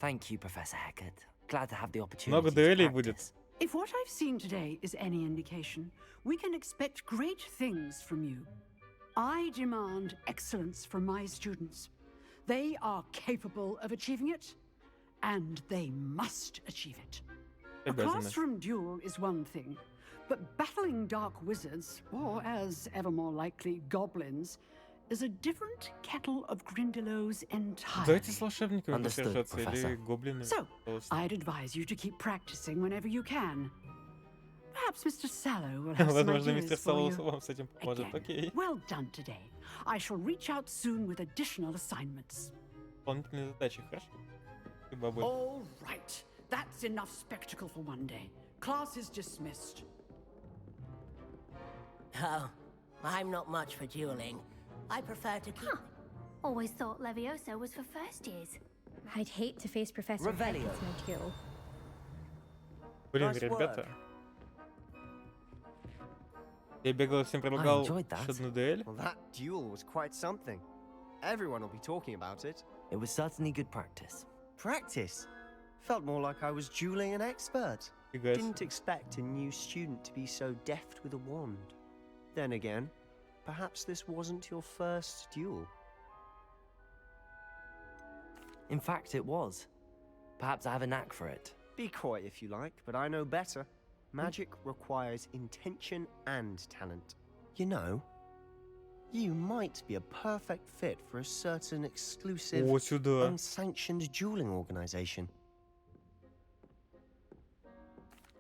Thank you, Professor Hecat. Glad to have the opportunity Много to дуэлей practice. будет. If what I've seen today is any indication, we can expect great things from you. I demand excellence from my students. They are capable of achieving it, and they must achieve it. A Обязаны. classroom duel is one thing, but battling dark wizards, or as ever more likely, goblins, is a different kettle of Grindylows entirely. Давайте с волшебниками Understood, посражаться или Professor. гоблинами. So, Пожалуйста. I'd advise you to keep practicing whenever you can. Perhaps Mr. Sallow will have some Возможно, ideas мистер for Саллоу you. вам с этим поможет. Again, Окей. well done today. I shall reach out soon with additional assignments. Дополнительные задачи, хорошо? Ты бабуль. All right, that's enough spectacle for one day. Class is dismissed. Oh, I'm not much for dueling. I prefer to keep... Always thought Levioso was for first years. I'd hate to face Professor Hecat in a duel. Блин, Nice ребята. work. Я бегал, всем предлагал еще одну дуэль. Well, that duel was quite something. Everyone will be talking about it. It was certainly good practice. Practice? Felt more like I was dueling an expert. Фига себе. Didn't expect a new student to be so deft with a wand. Then again, perhaps this wasn't your first duel. In fact, it was. Perhaps I have a knack for it. Be coy if you like, but I know better. Magic requires intention and talent. You know, you might be a perfect fit for a certain exclusive, О, сюда. unsanctioned dueling organization.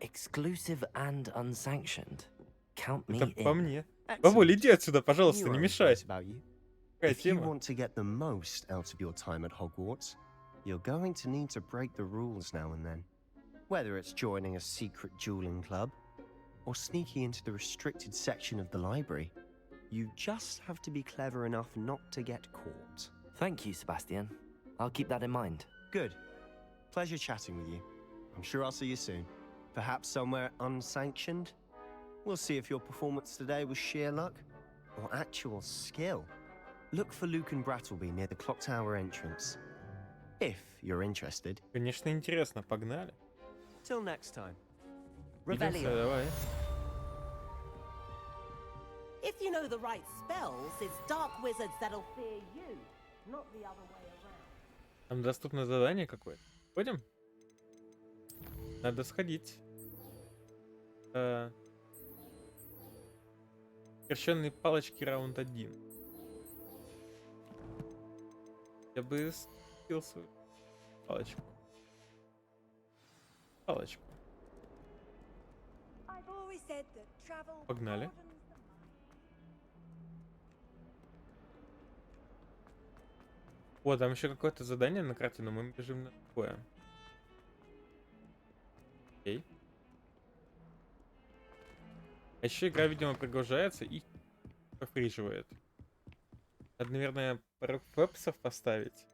Exclusive and unsanctioned. Count me Это по in. мне. Бабуль, иди отсюда, пожалуйста, Knew не I was мешай. right about you. Какая If you тема? want to get the most out of your time at Hogwarts, you're going to need to break the rules now and then. Whether it's joining a secret dueling club, or sneaking into the restricted section of the library, you just have to be clever enough not to get caught. Thank you, Sebastian. I'll keep that in mind. Good. Pleasure chatting with you. I'm sure I'll see you soon. Perhaps somewhere unsanctioned? We'll see if your performance today was sheer luck or actual skill. Look for Luke and Brattleby near the clock tower entrance. If you're interested. Конечно, интересно. Погнали. Till next time. Видимся, давай. If you know the right spells, it's dark wizards that'll fear you, not the other way around. Там доступно задание какое-то. Ходим? Надо сходить. Скрещенные палочки раунд 1. Я бы скупил свою палочку. Палочку. I've always said that travel Погнали. broadens the mind. О, там еще какое-то задание на карте, но мы бежим на такое. Окей. А еще игра, видимо, прогружается и пофриживает. Надо, наверное, порог вебсов поставить.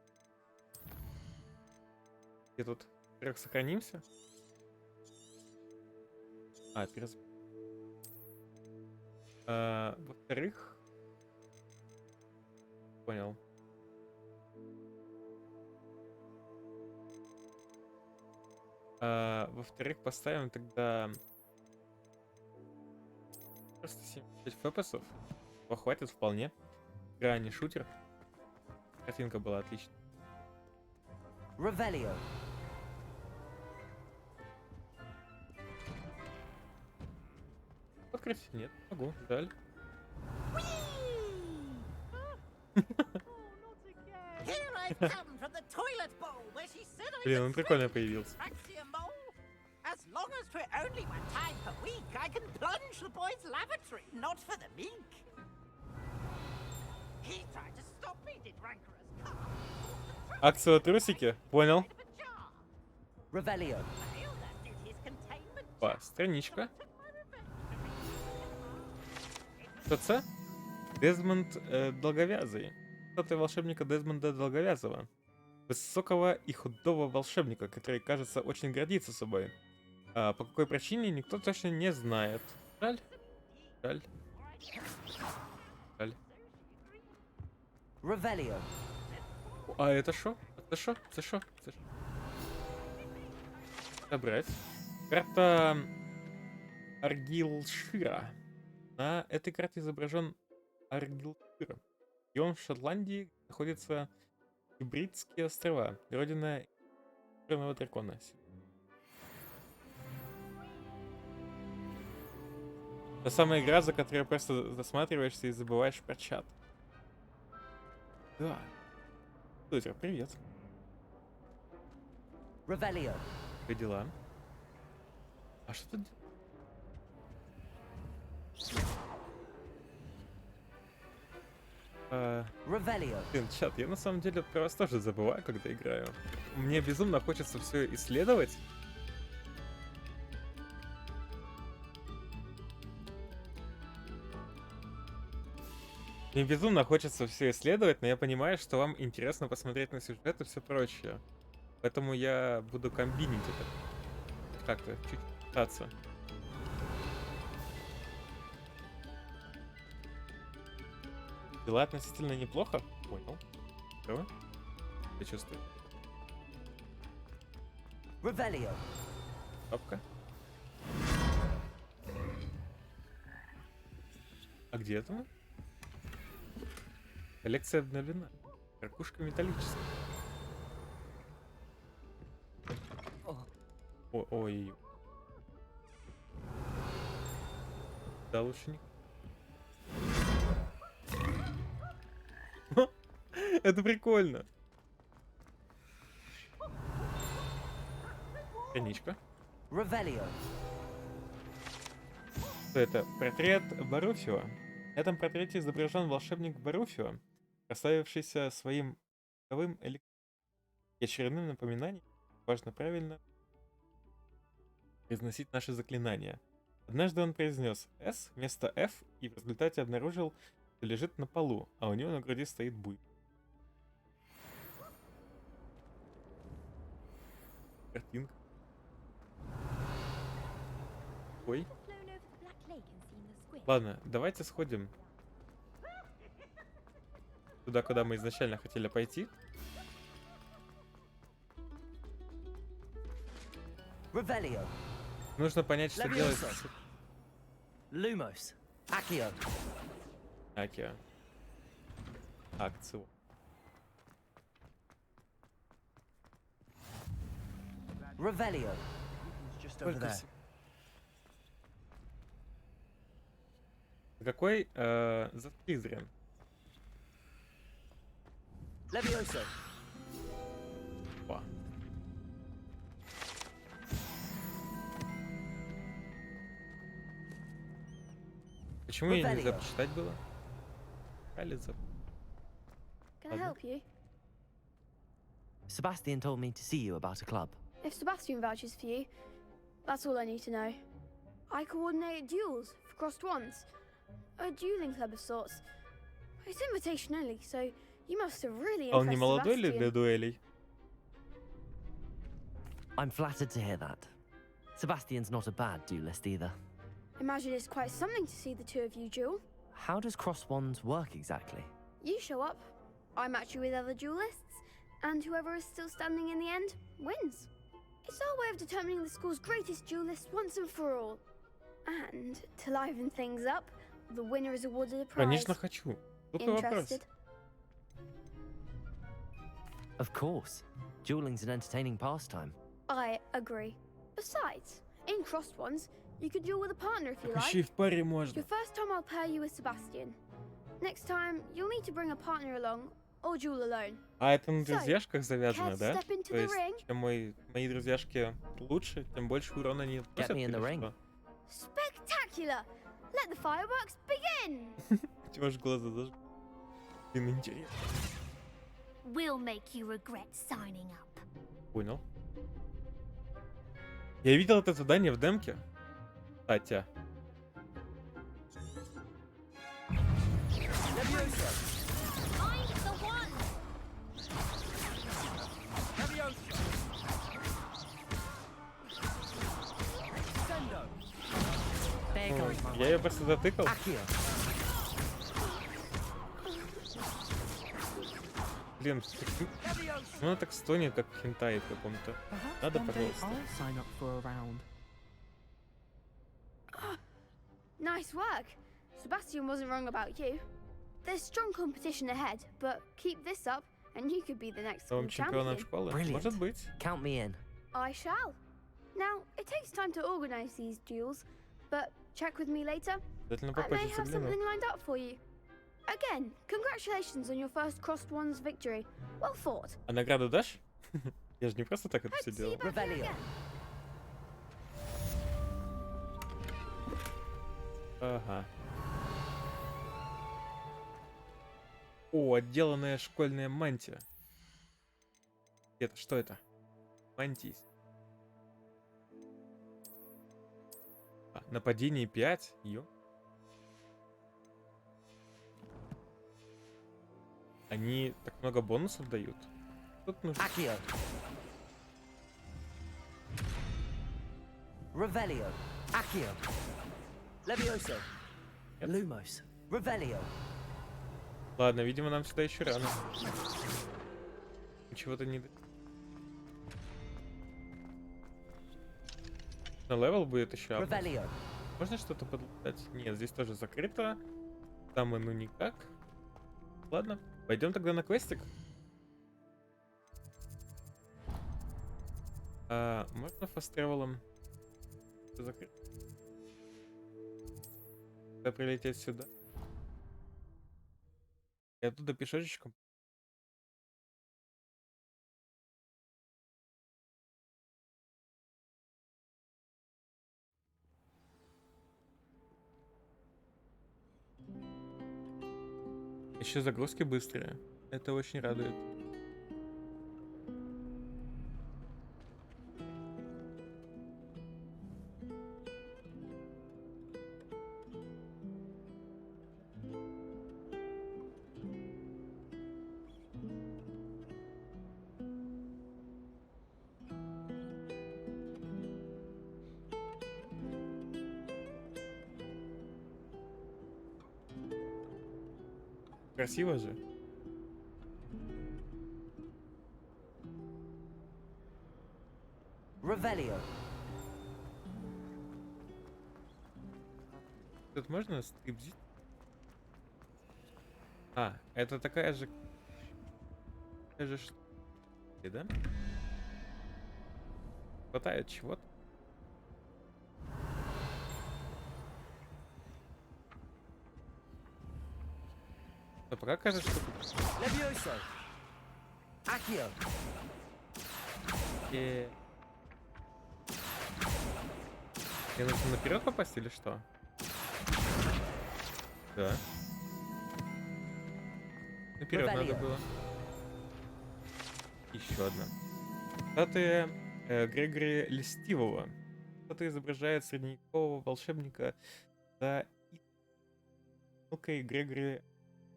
И тут, во-первых, сохранимся. Во-вторых... Понял. Во-вторых, поставим тогда Просто 75 фпсов. Хватит вполне. Игра не шутер. Картинка была отличная. Revelio. Открыть? Нет, могу. Жаль. Блин, он прикольно появился. As long as for only one time per week, I can plunge the boy's lavatory, not for the meek. He tried to stop me, did rancorous car. Акция трусики? Понял. Revelio. Опа, страничка. Что це? Дезмонд Долговязый. Статуя волшебника Дезмонда Долговязого. Высокого и худого волшебника, который, кажется, очень гордится собой. А по какой причине, никто точно не знает. Жаль. Жаль. Жаль. Revelio. А это шо? Это шо? Это шо? Это шо? Собрать. Карта Аргилшира. На этой карте изображен Аргилшир. И он в Шотландии находится Бритские острова. Родина Черного дракона. Та самая игра, за которой просто засматриваешься и забываешь про чат. Да. Супер, привет. Revelio. Как дела? А что тут? Revelio. Блин, чат, я на самом деле про вас тоже забываю, когда играю. Мне безумно хочется все исследовать. Мне безумно хочется все исследовать, но я понимаю, что вам интересно посмотреть на сюжет и все прочее. Поэтому я буду комбинить это. Как-то чуть пытаться. Дела относительно неплохо. Понял. Что? Я чувствую. Revelio. Папка. А где это мы? Коллекция обновлена. Ракушка металлическая. Ой. Да, лучше не. Это прикольно. Страничка. Revelio. Это портрет Баруфио. На этом портрете изображен волшебник Баруфио, прославившийся своим роковым и очередным напоминанием, важно правильно произносить наши заклинания. Однажды он произнес S вместо F и в результате обнаружил, что лежит на полу, а у него на груди стоит буй. Картинка. Ой. Ладно, давайте сходим туда, куда мы изначально хотели пойти. Revelio. Нужно понять, что делать. Lumos. Accio. Акио. Акцию. Revelio. Какой за Слизерин? Levioso. Опа. Почему ей нельзя почитать было? Can I help you? Sebastian told me to see you about a club. If Sebastian vouches for you, that's all I need to know. I coordinate duels for crossed ones. A dueling club of sorts. It's invitation only, so you must have really Он не impressed молодой ли для Sebastian. дуэлей? I'm flattered to hear that. Sebastian's not a bad duelist either. Imagine it's quite something to see the two of you duel. How does cross wands work exactly? You show up, I match you with other duelists, and whoever is still standing in the end wins. It's our way of determining the school's greatest duelist once and for all. And to liven things up, the winner is awarded a prize. Конечно, хочу. Глупый вопрос. Interested? Of course. Dueling's an entertaining pastime. I agree. Besides, in crossed ones, you could duel with a partner if you Еще и like. в паре можно. Your first time I'll pair you with Sebastian. Next time, you'll need to bring a partner along or duel alone. А это на So, друзьяшках завязано, care to да? step into То the есть, ring? чем мои друзьяшки лучше, тем больше урона они Get наносят, me in the или ring. что? Spectacular! Let the fireworks begin! У тебя аж глаза зажгли. Блин, интересно. We'll make you regret signing up. Понял. Я видел это задание в демке. Хотя. Я ее просто затыкал. Блин, ну она так стонет, как в хентай каком-то. Надо, пожалуйста. Nice work. Sebastian wasn't wrong about you. There's strong competition ahead, but keep this up and you could be the next school Новым чемпионом champion. школы? Brilliant. Может быть. Count me in. I shall. Now, it takes time to organize these duels, but check with me later. Обязательно I may попозже have загляну. something lined up for you. Again, congratulations on your first crossed ones victory. Well fought. А награду дашь? Я же не просто так это все See делал. you back here again. Ага. О, отделанная школьная мантия. Это что это? Мантии. А, нападение 5. Ё. Они так много бонусов дают. Тут нужно... Accio. Revelio. Accio. Levioso. Lumos. Revelio. Ладно, видимо, нам сюда еще рано. Ничего-то не... На левел будет еще апнуть. Revelio. Можно что-то подлетать? Нет, здесь тоже закрыто. Там и ну никак. Ладно, пойдем тогда на квестик. Можно фаст-тревелом закрыть? Тогда прилететь сюда. И оттуда пешочечком. Еще загрузки быстрые. Это очень радует. Красиво же. Revelio. Тут можно стрибзить? А, это такая же... Такая же штука, да? Хватает чего-то. А пока кажется, что... Levioso. Accio. Мне нужно наперед попасть или что? Да. Наперед надо было. Еще одна. Статуя Грегори Льстивого. Статуя изображает средневекового волшебника за Грегори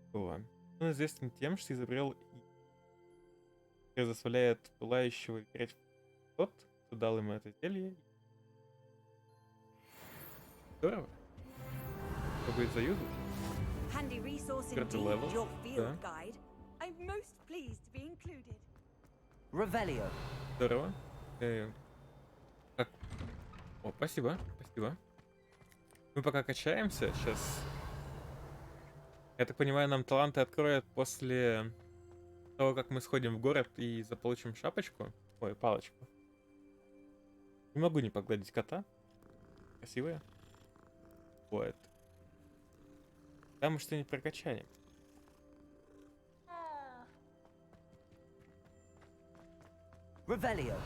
Льстивого. Он известен тем, что изобрел и заставляет пылающего верить в тот, кто дал ему это зелье. Здорово. Что будет заюзать? Handy resource Certain indeed, levels, your field да. guide. I'm most pleased to be included. Revelio. Здорово. Так. О, спасибо. Спасибо. Мы пока качаемся. Сейчас. Я так понимаю, нам таланты откроют после того, как мы сходим в город и заполучим шапочку. Ой, палочку. Не могу не погладить кота. Красивая. Вот. Там мы что-нибудь прокачаем. Revelio.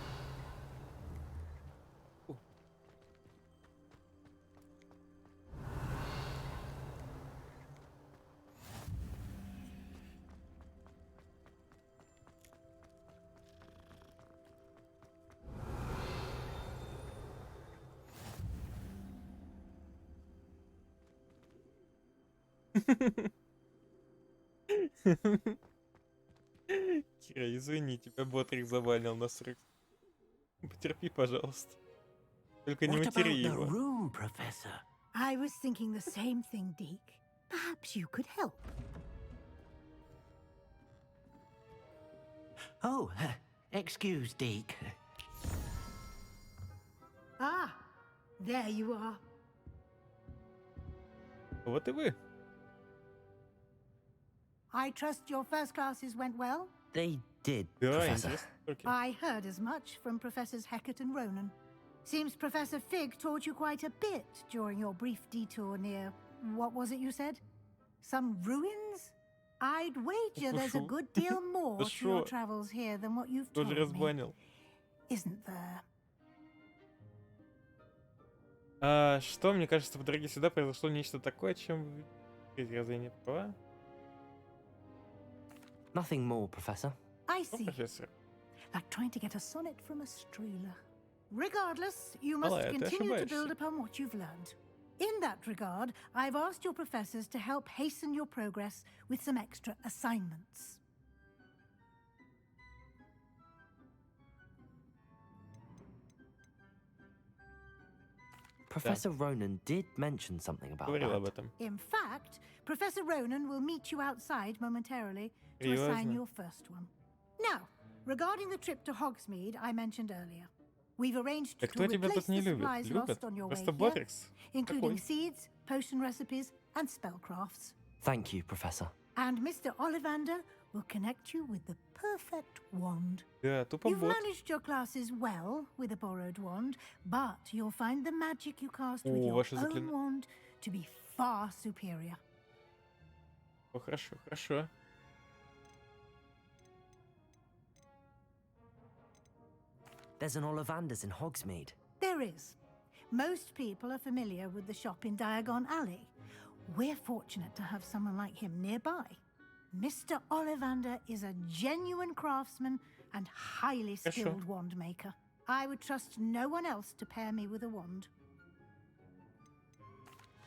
Кира, извини, тебя Ботрик забанил на срыв. Потерпи, пожалуйста. Только не What матери about the его. room, Professor? I was thinking the same thing, Deke. Perhaps you could help. Oh, excuse, Deke. Ah, there you are. Вот и вы. I trust your first classes went well? They did, Да, Professor. интересно. Окей. I heard as much from Professors Hecat and Ronan. Seems Professor Fig taught you quite a bit during your brief detour near, what was it you said? Some ruins? I'd wager there's a good deal more to your travels here than what you've told Тоже me. разбанил. Isn't there? Что, мне кажется, по дороге сюда произошло нечто такое, чем вы... Разве я не права? Nothing more, Professor. I Ну, see. профессор. Like trying to get a sonnet from a streeler. Regardless, you must Малая, ты continue to ошибаешься. build upon what you've learned. In that regard, I've asked your professors to help hasten your progress with some extra assignments. Professor Ronan did mention something about Говорил об that. этом. In fact, Professor Ronan will meet you outside momentarily to assign Серьезно? your first one. Now, regarding the trip to Hogsmeade I mentioned earlier, we've arranged Да to кто тебя replace тут не the любит? supplies Любят. lost on your way Просто here, Ботрикс. including Такой. seeds, potion recipes, and spellcrafts. Thank you, Professor. And Mr. Ollivander will connect you with the perfect wand. Да, тупо You've бот. managed your classes well with a borrowed wand, but you'll find the magic you cast with О, your ваше own заклинание. wand to be far superior. О, хорошо, хорошо. There's an Ollivander's in Hogsmeade. There is. Most people are familiar with the shop in Diagon Alley. We're fortunate to have someone like him nearby. Mr. Ollivander is a genuine craftsman and highly skilled wand maker. I would trust no one else to pair me with a wand.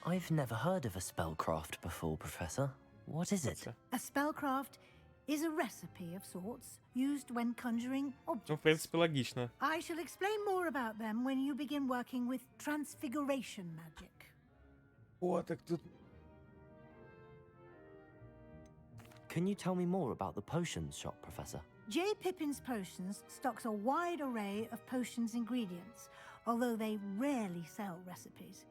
I've never heard of a spellcraft before, Professor. What is it? A spellcraft is a recipe of sorts used when conjuring objects. Ну, в принципе, логично. I shall explain more about them when you begin working with transfiguration magic. О, так тут... Can you tell me more about the potions shop, Professor? J. Pippin's Potions stocks a wide array of potions ingredients, although they rarely sell recipes.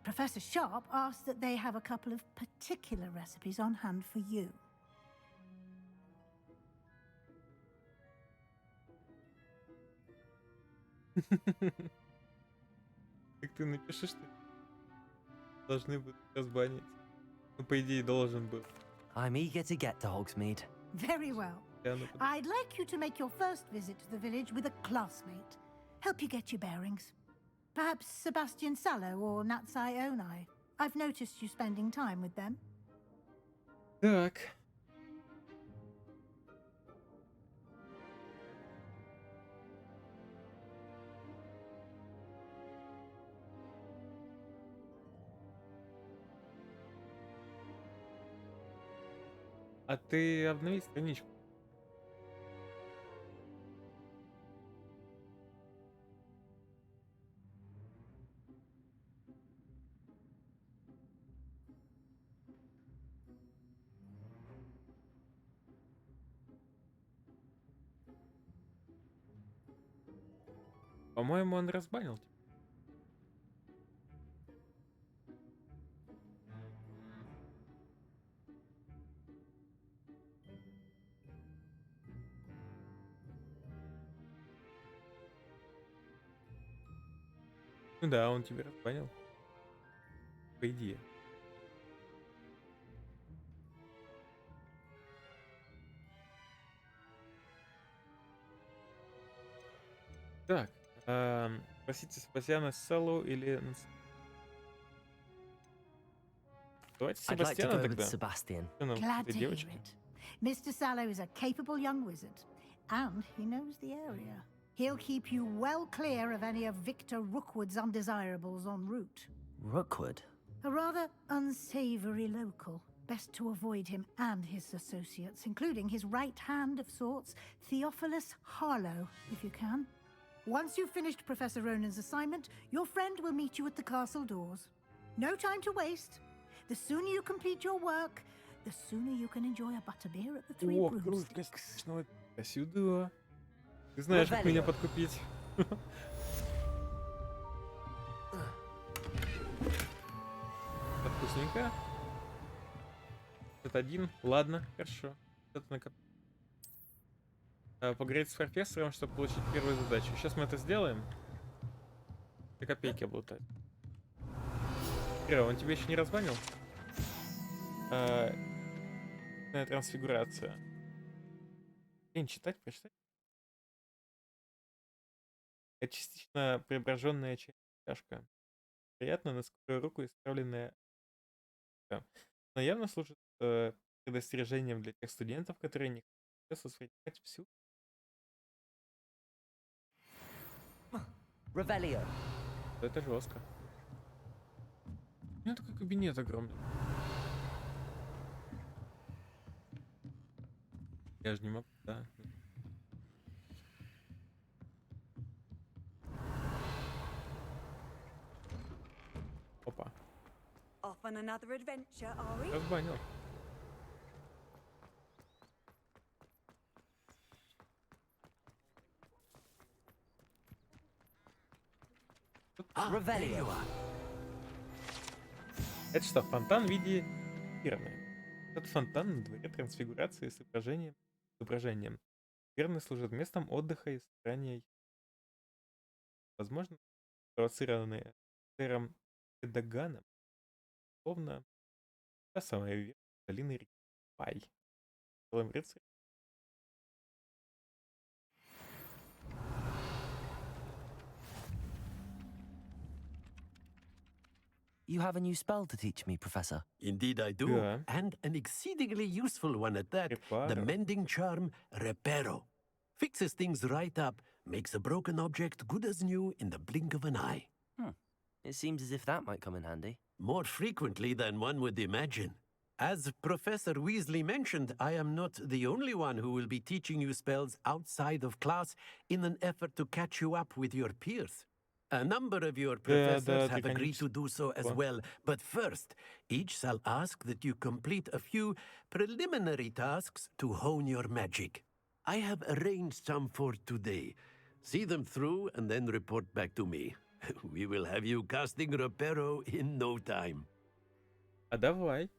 Professor Sharp asks that they have a couple of particular recipes on hand for you. Так ты напиши, что должны будут разбанить. Ну, по идее, должен был. I'm eager to get to Hogsmeade. Very well. I'd like you to make your first visit to the village with a classmate. Help you get your bearings. Perhaps Sebastian Sallow or Natsai Onai. I've noticed you spending time with them. Так. А ты обнови страничку. По-моему, он разбанил тебя. Ну да, он тебя понял. По идее. Так, спросите Себастьяна Селлу или... Давайте I'd like to Себастьяна go with тогда. Sebastian. Что нам, Glad этой to hear девочке? it. Mr. Sallow is a capable young wizard, and he knows the area. He'll keep you well clear of any of Victor Rookwood's undesirables en route. Rookwood? A rather unsavory local. Best to avoid him and his associates, including his right hand of sorts, Theophilus Harlow, if you can. Once you've finished Professor Ronan's assignment, your friend will meet you at the castle doors. No time to waste. The sooner you complete your work, the sooner you can enjoy a butterbeer at the Three О, кружка Broomsticks. стечного. Сюда. Ты знаешь, как меня подкупить. Вкусненько. Это один. Ладно, хорошо. Это поговорить с профессором, чтобы получить первую задачу. Сейчас мы это сделаем. 2 копейки облутать. Кира, он тебя еще не разбанил? Трансфигурация. Читать, прочитать. Это частично преображенная чашка. Приятно на скорую руку исправленная. Но явно служит предостережением для тех студентов, которые не хотят воспринимать всю. Revelio. Это жестко. У меня такой кабинет огромный. Я же не могу, да. Опа. Off on another adventure, are we? Разбанил. Revelio. Это что, фонтан в виде Ирны? Этот фонтан на дворе трансфигурации с изображением. Ирны служит местом отдыха и собрания. Возможно, провоцированные сэром Эдаганом, словно та самая версия долины реки Пай. Целым рыцарем. You have a new spell to teach me, Professor. Indeed I do, and an exceedingly useful one at that. The mending charm, Reparo. Fixes things right up, makes a broken object good as new in the blink of an eye. It seems as if that might come in handy. More frequently than one would imagine. As Professor Weasley mentioned, I am not the only one who will be teaching you spells outside of class in an effort to catch you up with your peers. A number of your professors have agreed to do so as well, but first, each shall ask that you complete a few preliminary tasks to hone your magic. I have arranged some for today. See them through and then report back to me. We will have you casting Reparo in no time. А давай.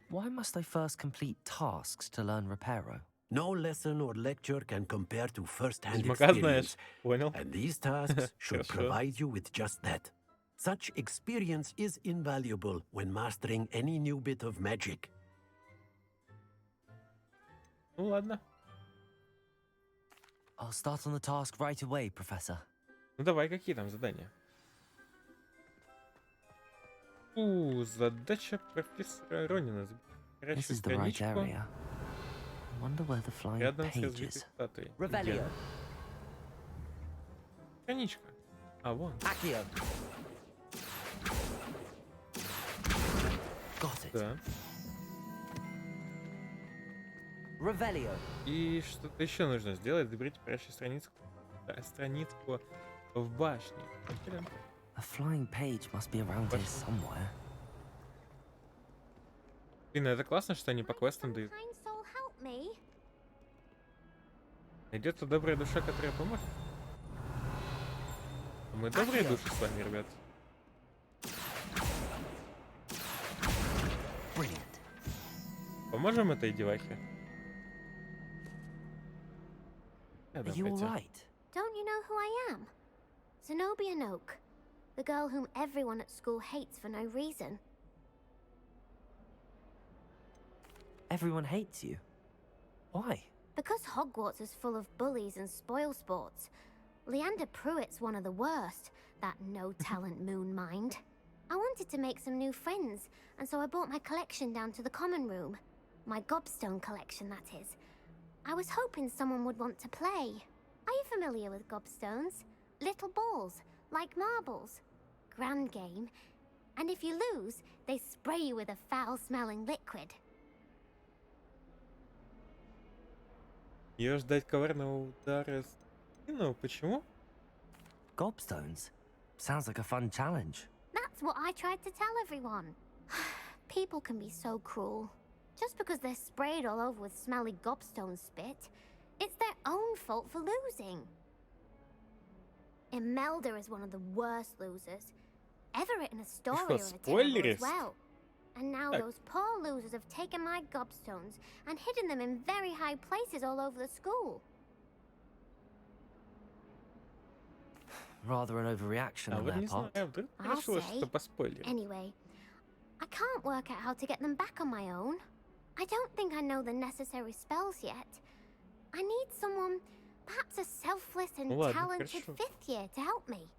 Why must I first complete tasks to learn Reparo? No lesson or lecture can compare to first-hand experience, and these tasks should provide you with just that. Such experience is invaluable when mastering any new bit of magic. Ну ладно. I'll start on the task right away, Professor. Ну давай, какие там задания? Задача профессора Ронина. This is the right area. I wonder where the flying Рядом с page разбитой is. статуей. Revelio. Страничка. А, вон. Accio. Got it. Да. Revelio. И что-то еще нужно сделать. Заберите прячь страничку в башне. A flying page must be around here somewhere. Блин, это классно, что они по квестам дают. Найдется добрая душа, которая поможет. Мы добрые души с вами, ребят. Поможем этой девахе? Are you all right? Don't you know who I am? Zenobia Noak. The girl whom everyone at school hates for no reason. Everyone hates you. Why? Because Hogwarts is full of bullies and spoilsports. Leander Pruitt's one of the worst, that no-talent moon mind. I wanted to make some new friends, and so I brought my collection down to the common room. My gobstone collection, that is. I was hoping someone would want to play. Are you familiar with gobstones? Little balls, like marbles. Grand game. And if you lose, they spray you with a foul-smelling liquid. Ее ждать коварного удара в спину? Почему? Gobstones? Sounds like a fun challenge. That's what I tried to tell everyone. People can be so cruel. Just because they're sprayed all over with smelly gobstone spit, it's their own fault for losing. Imelda is one of the worst losers. Everett and Astoria are terrible as well. And now those poor losers have taken my gobstones and hidden them in very high places all over the school. Rather an overreaction on their part. I'll say. Anyway, I can't work out how to get them back on my own. I don't think I know the necessary spells yet. I need someone, perhaps a selfless and talented fifth year to help me.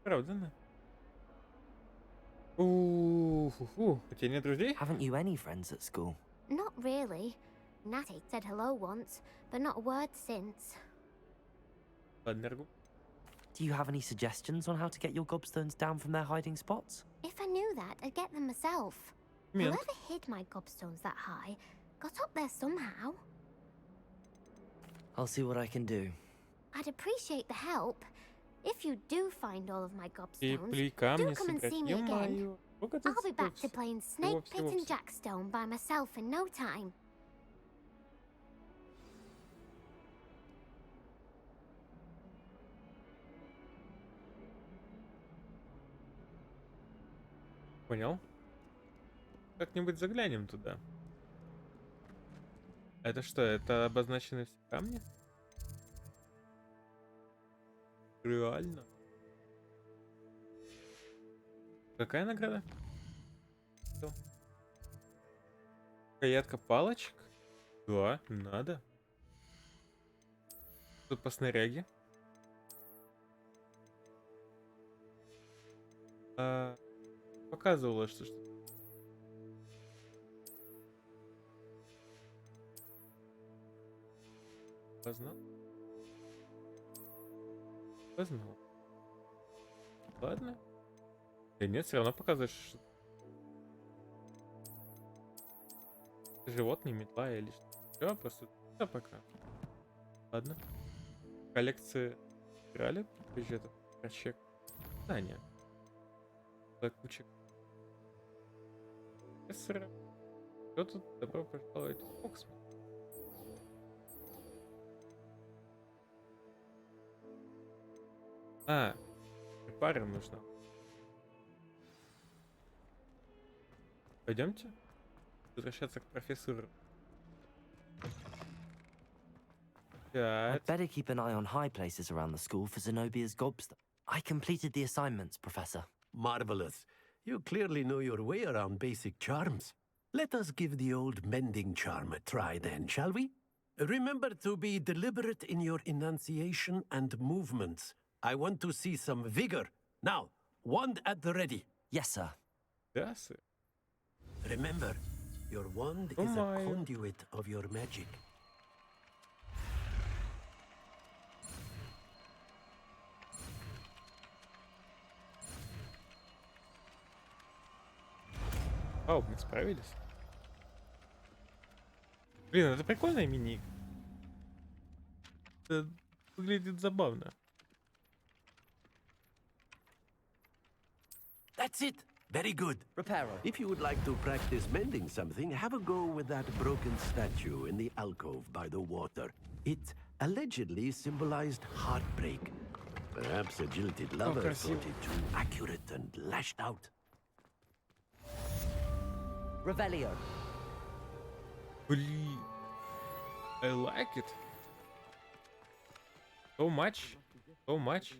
Правда, да? У тебя нет друзей? Haven't you any friends at school? Not really. Natty said hello once, but not a word since. Do you have any suggestions on how to get your gobstones down from their hiding spots? If I knew that, I'd get them myself. Whoever hid my gobstones that high got up there somehow. I'll see what I can do. I'd appreciate the help. If you do find all of my gobstones, do come and see me again. I'll be back to playing Snake Pit and Jackstone by myself in no time. Понял. Как-нибудь заглянем туда. Это что, это обозначены все камни? Реально? Какая награда? Что? Рукоятка палочек? Да, надо. Тут по снаряге. Показывала, что познал. Познал. Ладно. Да нет, все равно показываешь, что животные, метла или что. Все, просто да, пока. Ладно. Коллекции играли? Бюджет прочек. Да, нет. Куча. Профессора. Кто тут? Добро пожаловать в Оксфорд. Пара нужна. Пойдемте. Возвращаться к профессору. I'd better keep an eye on high places around the school for Zenobia's gobstone. I completed the assignments, Professor. Marvelous. You clearly know your way around basic charms. Let us give the old mending charm a try then, shall we? Remember to be deliberate in your enunciation and movements. I want to see some vigor. Now, wand at the ready. Yes, sir. Yes, sir. Remember, your wand is a conduit of your magic. Вау, мы справились. Блин, это прикольная мини. Это выглядит забавно. That's it. Very good. Reparo. If you would like to practice mending something, have a go with that broken statue in the alcove by the water. It allegedly symbolized heartbreak. Perhaps a jilted lover thought it too accurate and lashed out. Revelio. Блин. I like it. So much. So much.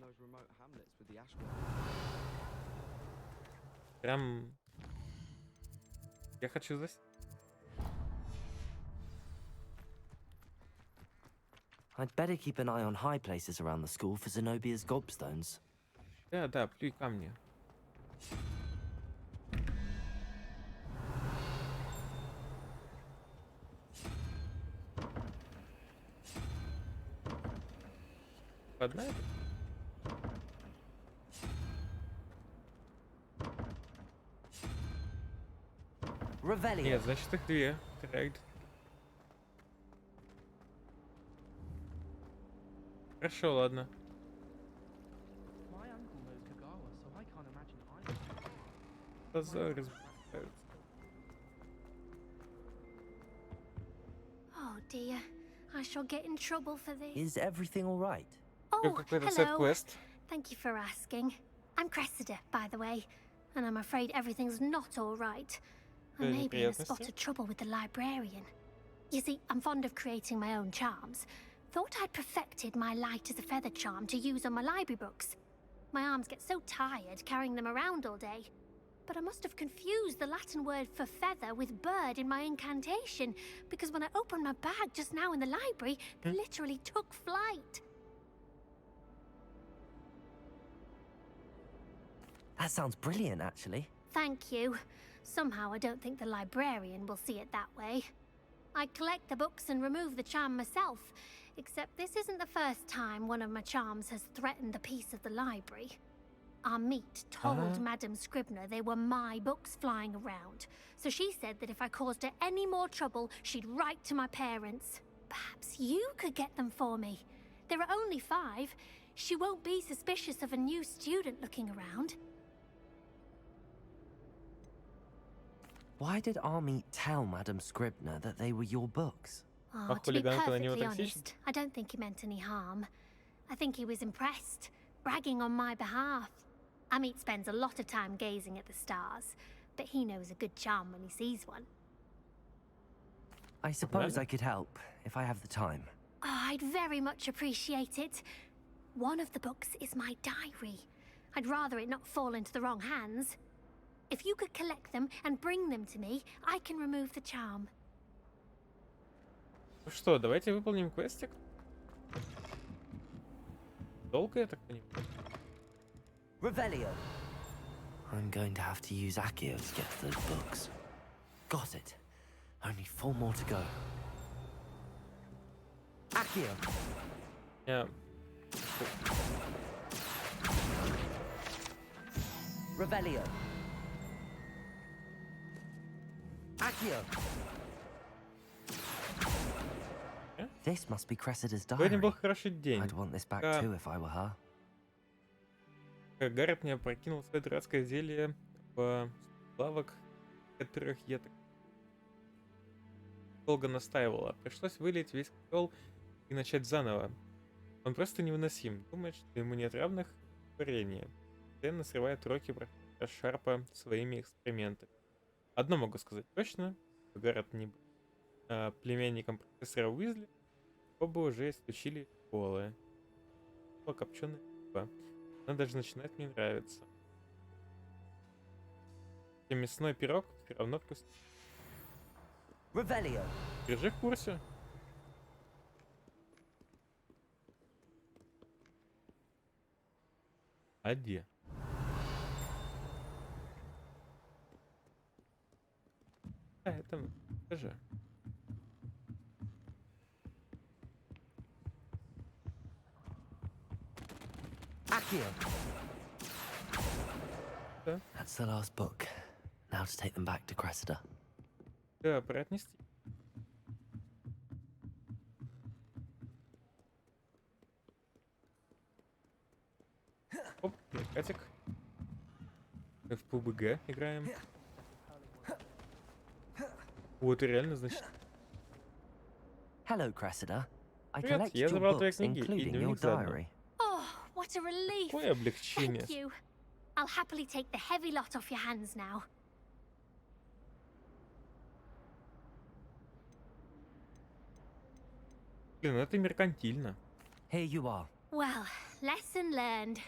Прям... Я хочу I'd better keep an eye on high places around the school for Zenobia's gobstones. Да, плюй камни. Одна это? Нет, значит их две. Correct. Хорошо, ладно. Глаза разбегаются. Oh dear, I shall get in trouble for this. Is everything all right? Oh, Какой-то hello. сайд-квест. Thank you for asking. I'm Cressida, by the way, and I'm afraid everything's not all right. I may be in a spot of trouble with the librarian. You see, I'm fond of creating my own charms. Thought I'd perfected my light as a feather charm to use on my library books. My arms get so tired carrying them around all day. But I must have confused the Latin word for feather with bird in my incantation, because when I opened my bag just now in the library, it literally took flight. That sounds brilliant, actually. Thank you. Somehow I don't think the librarian will see it that way. I collect the books and remove the charm myself, except this isn't the first time one of my charms has threatened the peace of the library. Our meet told Madame Scribner they were my books flying around, so she said that if I caused her any more trouble, she'd write to my parents. Perhaps you could get them for me. There are only 5. She won't be suspicious of a new student looking around. Why did Army tell Madame Scribner that they were your books? Oh, to be perfectly honest, I don't think he meant any harm. I think he was impressed, bragging on my behalf. Amit spends a lot of time gazing at the stars, but he knows a good charm when he sees one. I suppose I could help, if I have the time. Oh, I'd very much appreciate it. One of the books is my diary. I'd rather it not fall into the wrong hands. If you could collect them and bring them to me, I can remove the charm. Ну что, давайте выполним квестик. Долго, я так понимаю? Revelio. I'm going to have to use Accio to get to those books. Got it. Only 4 more to go. Accio. Yeah. Revelio. Accio. This must be Cressida's diary. Сегодня был хороший день. I'd want this back too if I were her. Гаррет мне прокинул свое дурацкое зелье в плавок, которых я так долго настаивала. Пришлось вылить весь котел и начать заново. Он просто невыносим. Думает, что ему нет равных в варенье. Постоянно срывает уроки про Шарпа своими экспериментами. Одно могу сказать точно. Гаррет не был племянником профессора Уизли. Оба уже исключили школы. Копченая рыба. Она даже начинает мне нравиться. И мясной пирог все равно вкусный. Revelio. Держи в курсе. А где? Это же. Accio. That's the last book. Now to take them back to Cressida. Да, пора отнести. Оп, перекатик. Мы в ПБГ играем. Вот и реально, значит. Hello, Cressida. I Привет, collected я your забрал твои books, книги и including your дневник заодно. diary. Oh, what a relief! Какое облегчение. Thank you. I'll happily take the heavy lot off your hands now. Блин, это меркантильно. Here you are. Well, lesson learned.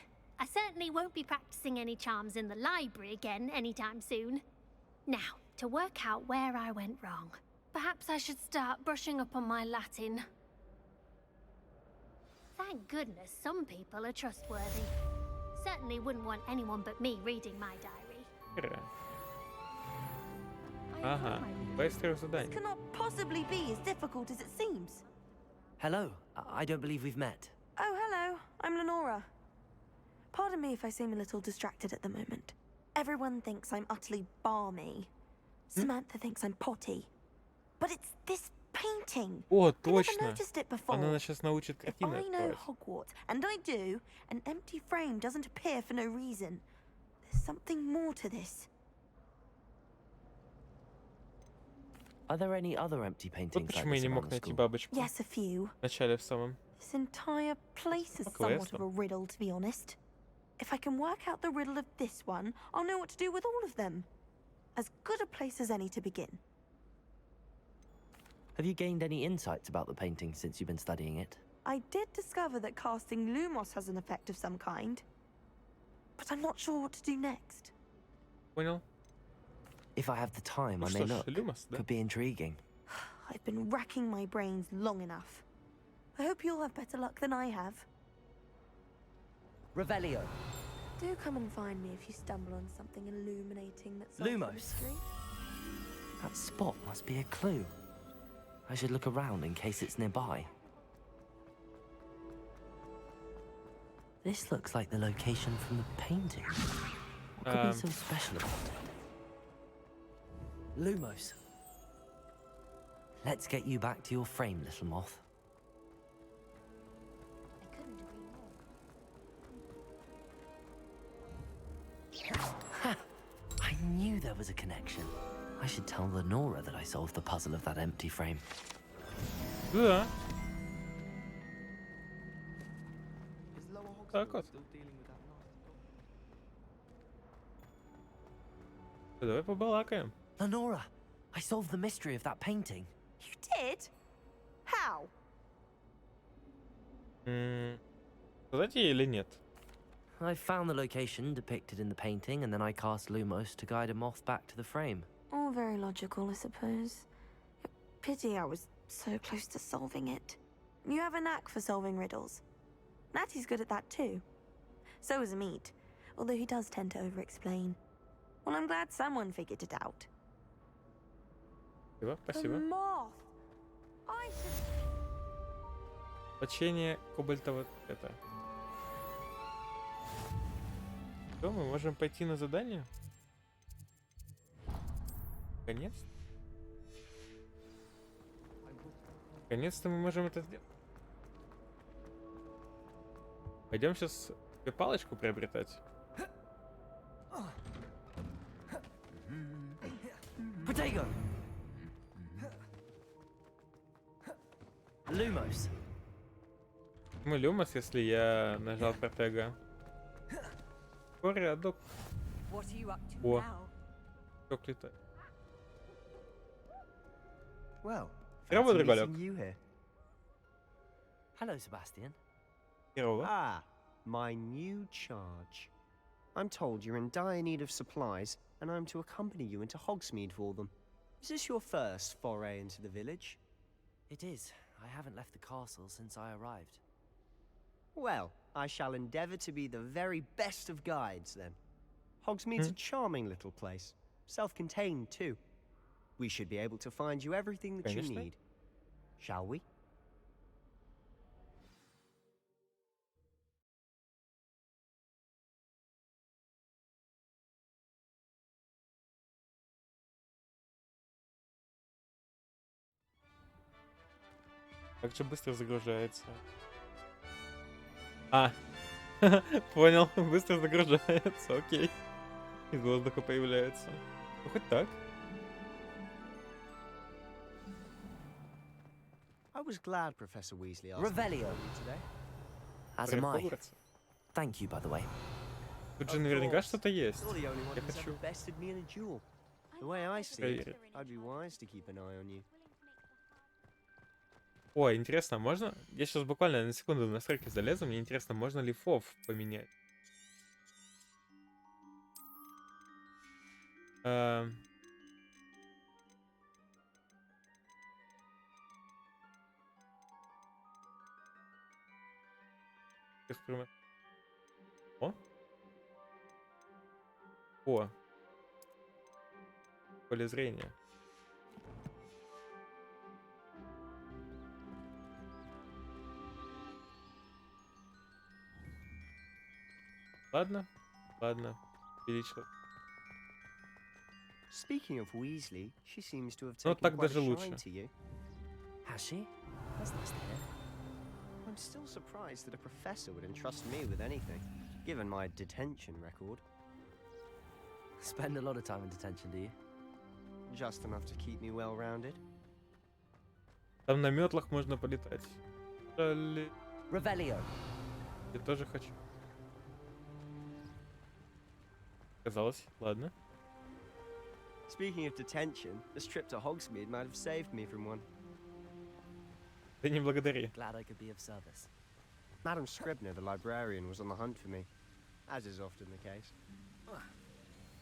I certainly won't be practicing any charms in the library again anytime soon. Now, to work out where I went wrong. Perhaps I should start brushing up on my Latin. Thank goodness some people are trustworthy. Certainly wouldn't want anyone but me reading my diary. Ага, быстрое This задание. cannot possibly be as difficult as it seems. Hello. I don't believe we've met. Oh, hello. I'm Lenora. Pardon me if I seem a little distracted at the moment. Everyone thinks I'm utterly balmy. Samantha thinks I'm potty. But it's this painting. О, I never точно. noticed it before. Она нас сейчас научит If картины I know открывать. Hogwarts, and I do, an empty frame doesn't appear for no reason. There's something more to this. Are there any other empty Вот paintings like почему я this не around мог the найти school? бабочку. Yes, a few. Вначале в самом. This entire place is Okay, somewhat so- of a riddle, to be honest. If I can work out the riddle of this one, I'll know what to do with all of them. As good a place as any to begin. Have you gained any insights about the painting since you've been studying it? I did discover that casting Lumos has an effect of some kind. But I'm not sure what to do next. Понял. If I have the time, Ну I may что ж, look. Люмос, да? Could be intriguing. I've been racking my brains long enough. I hope you'll have better luck than I have. Revelio. Do come and find me if you stumble on something illuminating that solves the Lumos. mystery. That spot must be a clue. I should look around in case it's nearby. This looks like the location from the painting. What could be so special about it? Lumos. Let's get you back to your frame, little moth. Ha! I knew there was a connection. I should tell Lenora that I solved the puzzle of that empty frame. Да. Так вот. Давай побалакаем. Lenora, I solved the mystery of that painting. You did? How? Сказать ей или нет? I found the location depicted in the painting, and then I cast Lumos to guide a moth back to the frame. All very logical, I suppose. Pity I was so close to solving it. You have a knack for solving riddles. Natty's good at that too. So is Amit, although he does tend to over-explain. Well, I'm glad someone figured it out. Спасибо, спасибо. Moth! I should... Точение кобальтового это. Что, мы можем пойти на задание? Конец? Наконец-то мы можем это сделать. Пойдем сейчас тебе палочку приобретать. Potato! Lumos. Мы Люмос, если я нажал Протега. Порядок. What are you up to О, now? как летает. Well, Здорово, fancy другалек. meeting you here. Hello, Sebastian. Здорово. Ah, my new charge. I'm told you're in dire need of supplies, and I'm to accompany you into Hogsmeade for them. Is this your first foray into the village? It is. I haven't left the castle since I arrived. Well, I shall endeavour to be the very best of guides, then. Hogsmeade's a charming little place. Self-contained, too. We should be able to find you everything that you Конечно. need. Shall we? Как же быстро загружается. А, понял, быстро загружается, окей. Из воздуха появляется. Ну, хоть так. I was glad Professor Weasley asked Revelio. me today. As Привет, am I. Хогвартса. Thank you, by the way. Тут же наверняка что-то есть. You're the only one Я who's хочу. ever bested me in a duel. The way I see it, I'd be wise to keep an eye on you. Ой, интересно, можно? Я сейчас буквально на секунду в настройки залезу. Мне интересно, можно ли фов поменять? О? О. Поле зрения. Ладно, ладно. Увеличил. Speaking of Weasley, she seems to have Ну, taken так quite даже a лучше. shine to you. Has she? That's nice to hear. I'm still surprised that a professor would entrust me with anything, given my detention record. Spend a lot of time in detention, do you? Just enough to keep me well-rounded. Там на метлах можно полетать. Revelio. Я тоже хочу. Казалось, ладно. Speaking of detention, this trip to Hogsmeade might have saved me from one. Ты не благодари. Glad I could be of service. Madam Scribner, the librarian, was on the hunt for me, as is often the case.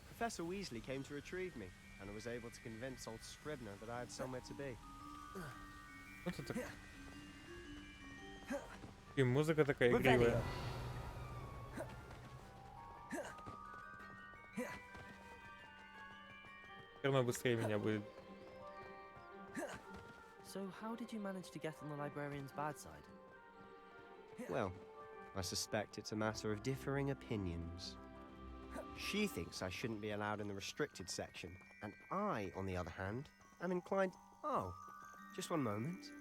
Professor Weasley came to retrieve me, and I was able to convince old Scribner that I had somewhere to be. Вот это. И музыка такая игривая. Все равно быстрее меня будет. So how did you manage to get on the librarian's bad side? Well, I suspect it's a matter of differing opinions. She thinks I shouldn't be allowed in the restricted section, and I, on the other hand, am inclined... Oh, just one moment.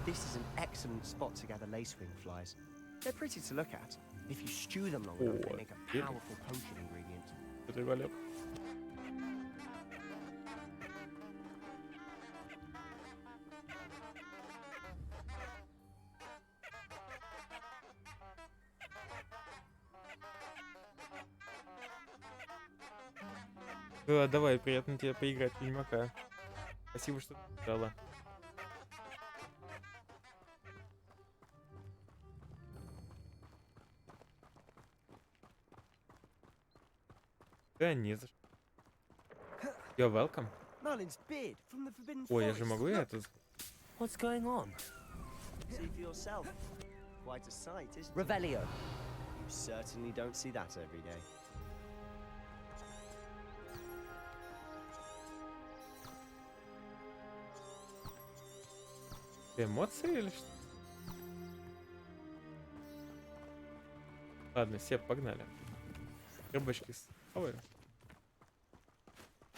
This is an excellent spot to gather lacewing flies. They're pretty to look at. If you stew them long enough, they make a powerful potion ingredient. Да, давай, приятно тебе поиграть в Ведьмака. Спасибо, что ты дала. Да, не за что. You're welcome. Ой, я же могу это... What's going on? See for yourself. Quite a sight, isn't it? Revelio. You certainly don't see that every day. Эмоции или что? Ладно, все, погнали. Рыбочки с хаваю.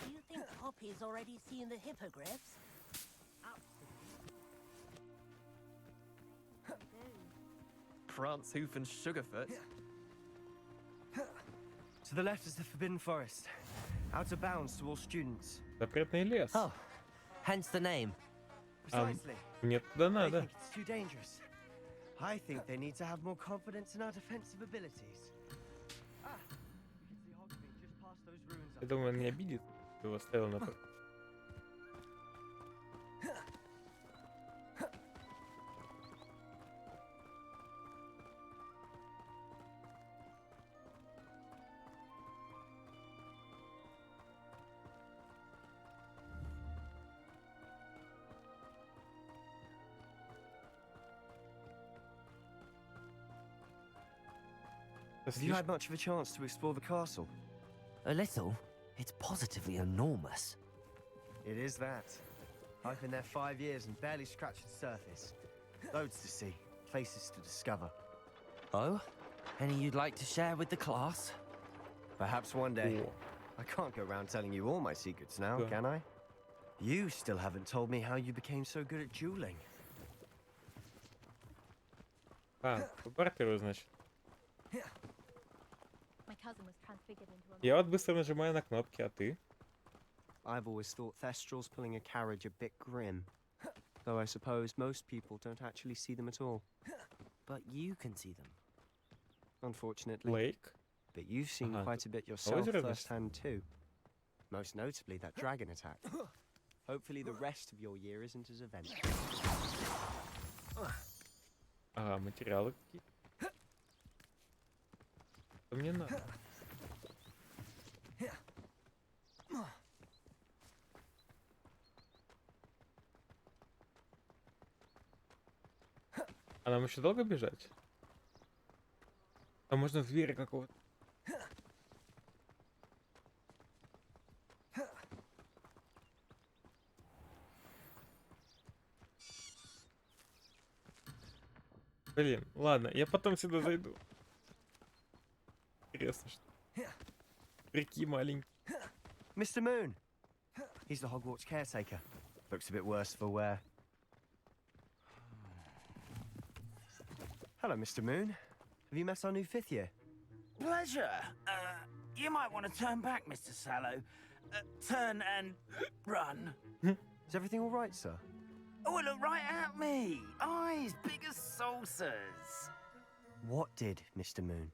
Do you think Poppy's already seen the hippogriffs? Prance, Hoof, and Sugarfoot. To the left is the Forbidden Forest. Out of bounds to all students. Запретный лес. Oh, hence the name. Precisely. Нет, туда They надо. think it's too dangerous. I think they need to have more confidence in our defensive abilities. Ah, you can see Hogsmeade just past those ruins. Я думаю, он не обидит, что его оставил на... Have you had much of a chance to explore the castle? A little. It's positively enormous. It is that. I've been there 5 years and barely scratched the surface. Loads to see, places to discover. Oh? Any you'd like to share with the class? Perhaps one day. I can't go around telling you all my secrets now, can I? You still haven't told me how you became so good at dueling. А, по бартеру, значит. My cousin was transfigured into a... Я вот быстро нажимаю на кнопки, а ты? I've always thought Thestrals pulling a carriage a bit grim. Though I suppose most people don't actually see them at all. But you can see them. Unfortunately. Blake? But you've seen quite a bit yourself firsthand too. Most notably that dragon attack. Hopefully the rest of your year isn't as eventful. Ага, материалы какие-то. Что мне надо? А нам еще долго бежать? А можно зверя какого-то. Блин, ладно, я потом сюда зайду. Интересно, что... Реки маленькие. Mr. Moon. He's the Hogwarts caretaker. Looks a bit worse for wear. Hello, Mr. Moon. Have you met our new fifth year? Pleasure. You might want to turn back, Mr. Sallow. Turn and run. Is everything all right, sir? Oh, look right at me. Eyes big as saucers. What did, Mr. Moon?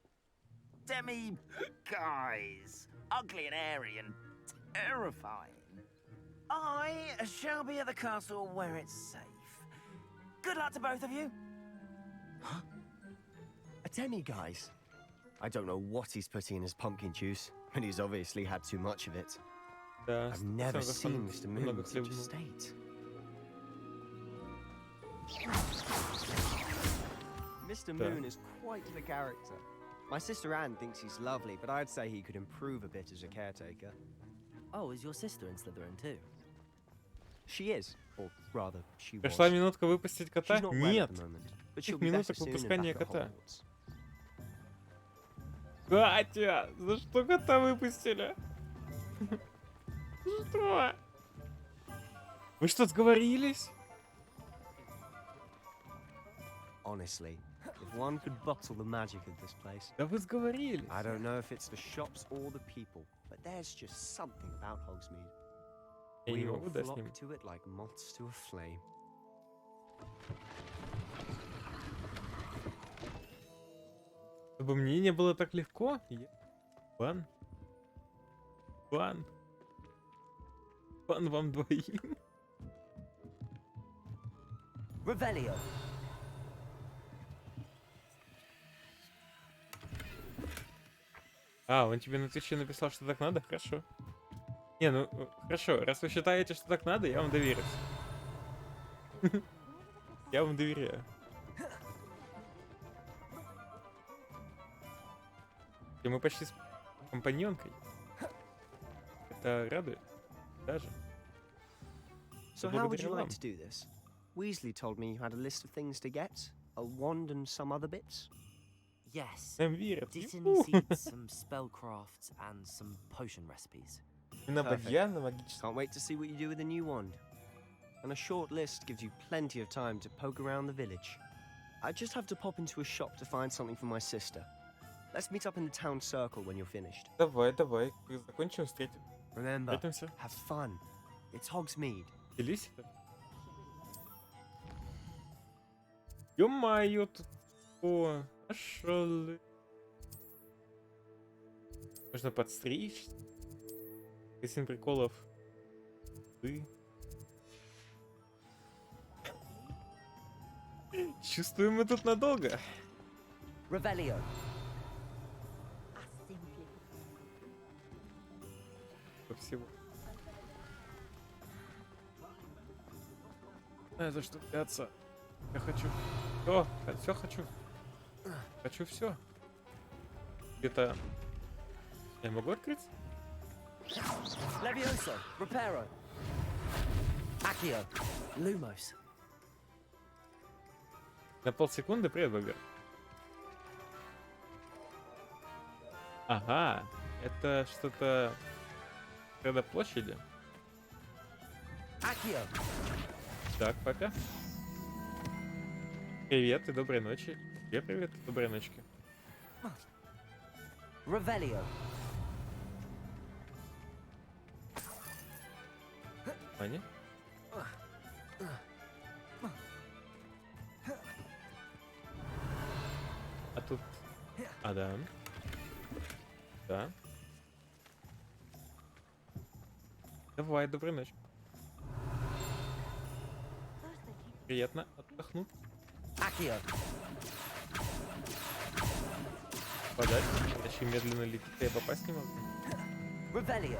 Demi-guys. Ugly and airy and terrifying. I shall be at the castle where it's safe. Good luck to both of you. Huh? A demi-guise? I don't know what he's putting in his pumpkin juice, but he's obviously had too much of it. I've never seen Mr. Moon in such a state. Mr. Moon is quite the character. My sister Anne thinks he's lovely, but I'd say he could improve a bit as a caretaker. Oh, is your sister in Slytherin too? She is, or rather, she was. Пришла минутка выпустить кота? She's not well Нет. at the moment, but Каких she'll be better минуток soon and выпускания back at кота? Hogwarts. Катя, за что кота выпустили? Что? Вы что, сговорились? Honestly, if one could bottle the magic of this place. Да вы сговорились. I don't know if it's the shops or the people, but there's just something about Hogsmeade. Я не We all могу, да, с ним? flock to it like moths to a flame. Чтобы мне не было так легко. Бан. Бан. Бан вам двоим. Revelio. А, он тебе на Твиче написал, что так надо? Хорошо. Не, ну, хорошо. Раз вы считаете, что так надо, я вам доверюсь. Я вам доверяю. И мы почти с компаньонкой. Это радует. Даже. So how would you like to do this? Weasley told me you had a list of things to get. A wand and some other bits. Yes. Всем верят. Dittany seeds, some spellcrafts, and some potion recipes. Perfect. Can't wait to see what you do with the new wand. And a short list gives you plenty of time to poke around the village. I just have to pop into a shop to find something for my sister. Let's meet up in the town circle when you're finished. Давай, давай. Закончим, встретим. Remember, Встретимся. have fun. It's Hogsmeade. Делись. Ё-моё, тут... О, пошёл. Можно подстричь. Из приколов. Ты. Чувствую, мы тут надолго. Revelio. По всего. Знаю, за что взяться. Я хочу. Все хочу. Хочу все. Где-то. Я могу открыть? Levioso. Reparo. Accio. Lumos. На полсекунды, привет, Бобер. Ага, это что-то... Когда площади. Accio. Так, пока. Привет и доброй ночи. Тебе привет и доброй ночки. Revelio. Аня? А тут... А, да. Да. Давай, доброй ночи. Приятно отдохнуть. Accio. Подать. Очень медленно летит, я попасть не могу. Revelio.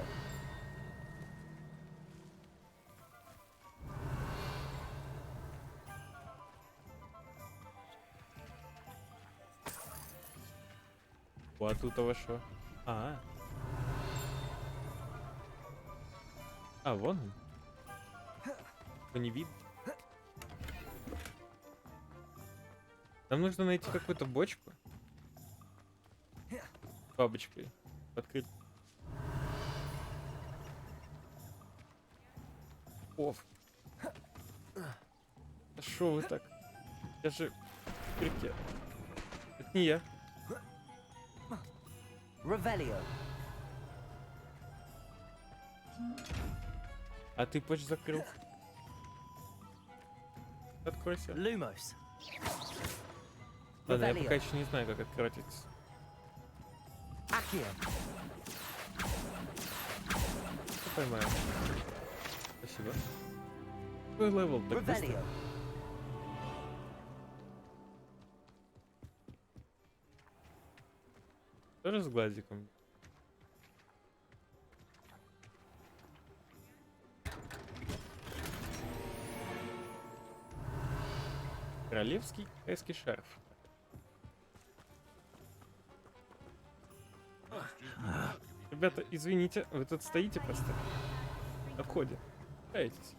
О, а тут во что? А, вон он. Его не видно. Нам нужно найти какую-то бочку. С бабочкой. Открыть. Оф. Да шо вы так? Я же в кирке. Это не я. Revelio. А ты почти закрыл. Откройся. Lumos. Ладно, я пока еще не знаю, как открыть эти. Accio. Поймаю. Спасибо. Какой левел? Так быстро? Revelio. Тоже с глазиком. Королевский китайский шарф. Ребята, извините, вы тут стоите просто на входе. Каетесь.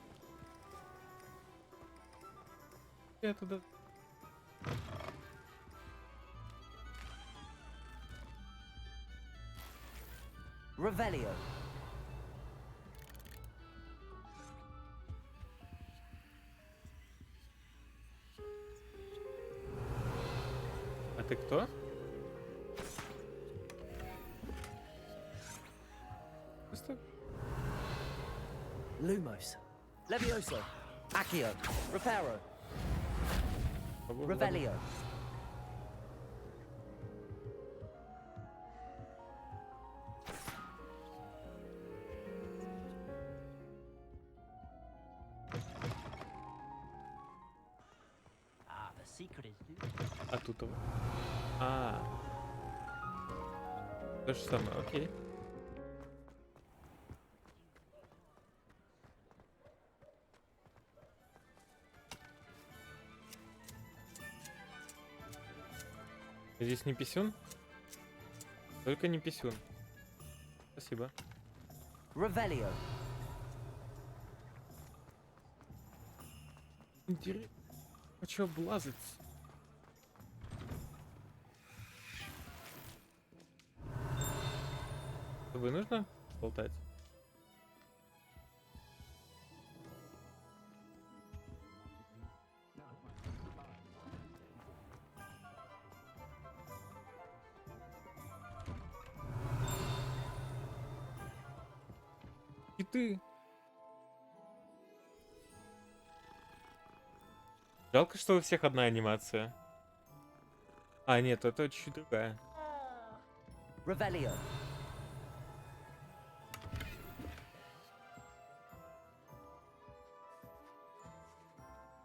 Я туда. Revelio. А ты кто? Просто... Lumos. Levioso. Accio. Reparo. Revelio. А тут его. То же самое, окей. Здесь не писюн? Только не писюн. Спасибо. Revelio. Интересно. Хочу облазать. С тобой нужно болтать? И ты. Жалко, что у всех одна анимация. А, нет, это чуть другая. Revelio.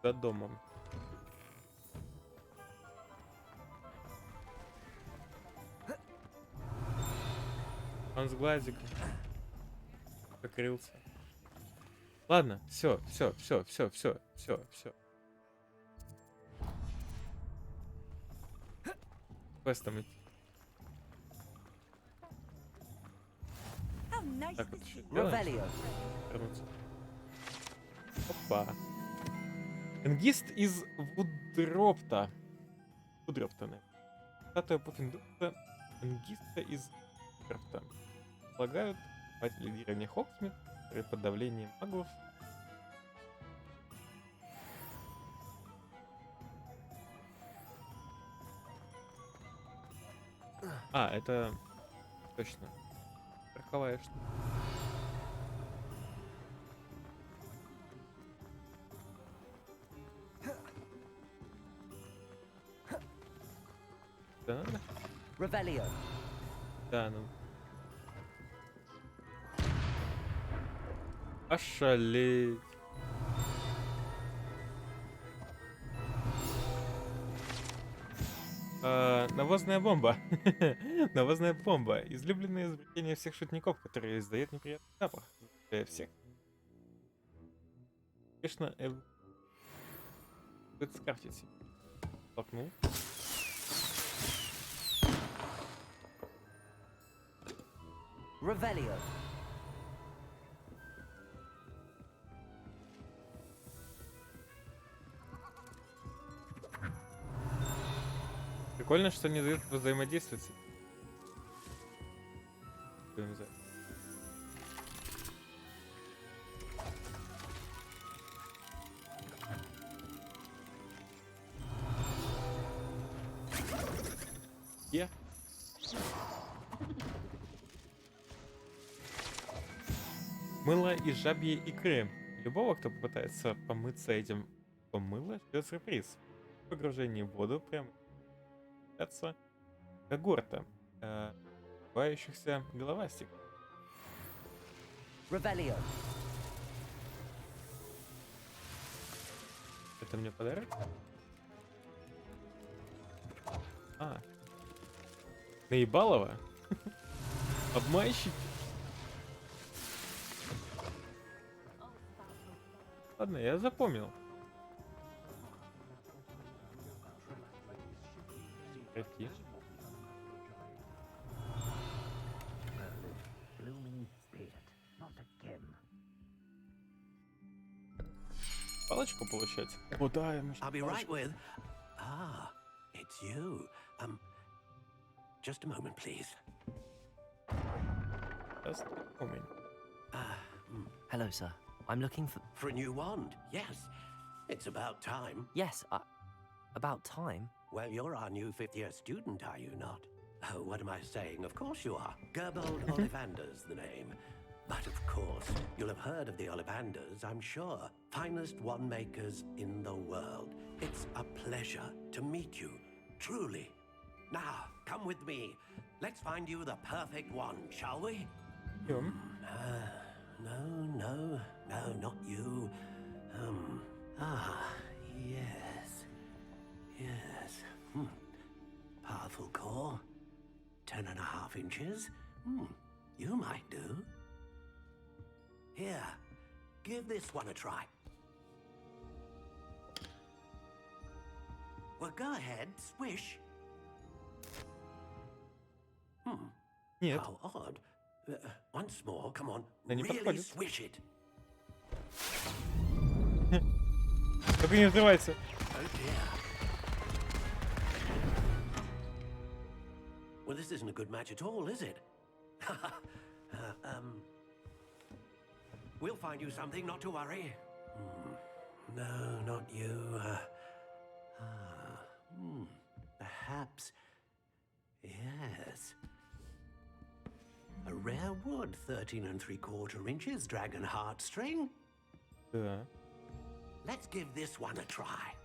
За домом. Он с глазиком. Покрылся. Ладно, все. Квестом идти. Так вот еще делаем. Вернуться. Опа. Энгист из Вудропта. Вудропта, наверное. Статуя Пуффиндуфта Энгиста из Вудропта. Полагают обитатели деревни Хогсмит, которые под давлением маглов это точно. Страховая штука. Да надо? Revelio. Да, ну. Ошалеть. Навозная бомба. Навозная бомба. Излюбленное изобретение всех шутников, которое издает неприятный запах. Для всех. Конечно, будет скрафтить себе. Толкнул. Revelio. Прикольно, что не дают взаимодействовать. Я. Мыло и жабьи икры. Любого, кто попытается помыться этим мыло, ждет сюрприз. Погружение в воду прям когорта бывающихся головастик. Revelio. Это мне подарок? А. Наебалово? Обманщик? Ладно, я запомнил. Какие? Палочку получать? О, да, я I'll be right with. Ah, it's you. Just a moment, please. Just a moment. Hello, sir. I'm looking for... For a new wand, yes. It's about time. Yes, about time? Well, you're our new fifth-year student, are you not? Oh, what am I saying? Of course you are. Gerbold Ollivander's the name. But of course, you'll have heard of the Ollivanders, I'm sure. Finest wand makers in the world. It's a pleasure to meet you, truly. Now, come with me. Let's find you the perfect wand, shall we? No, not you. Yes. Powerful core. 10.5 inches. You might do. Here, give this one a try. Well, go ahead, swish. Нет. How odd. Once more, come on. Да не Really подходит. swish it. Только не взрывайся. Oh dear. Well, this isn't a good match at all, is it? We'll find you something, not to worry. No, not you. Perhaps. Yes. A rare wood, 13 3/4 inches, dragon heartstring. Да. Let's give this one a try.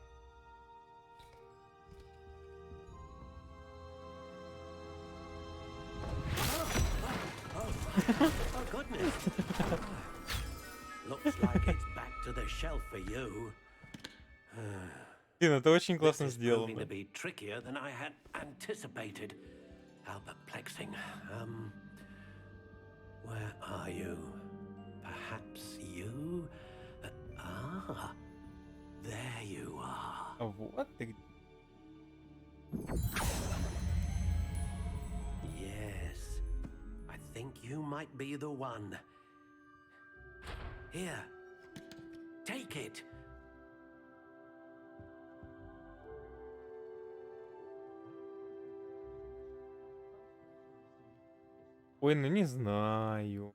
Oh goodness. Looks like it's back to the shelf for you. Блин, это очень классно This is proving сделано. to be trickier than I had anticipated. How perplexing. Where are you? Perhaps you? There you are. А вот ты. Yes. I think you might be the one. Here. Take it. Ой, ну не знаю.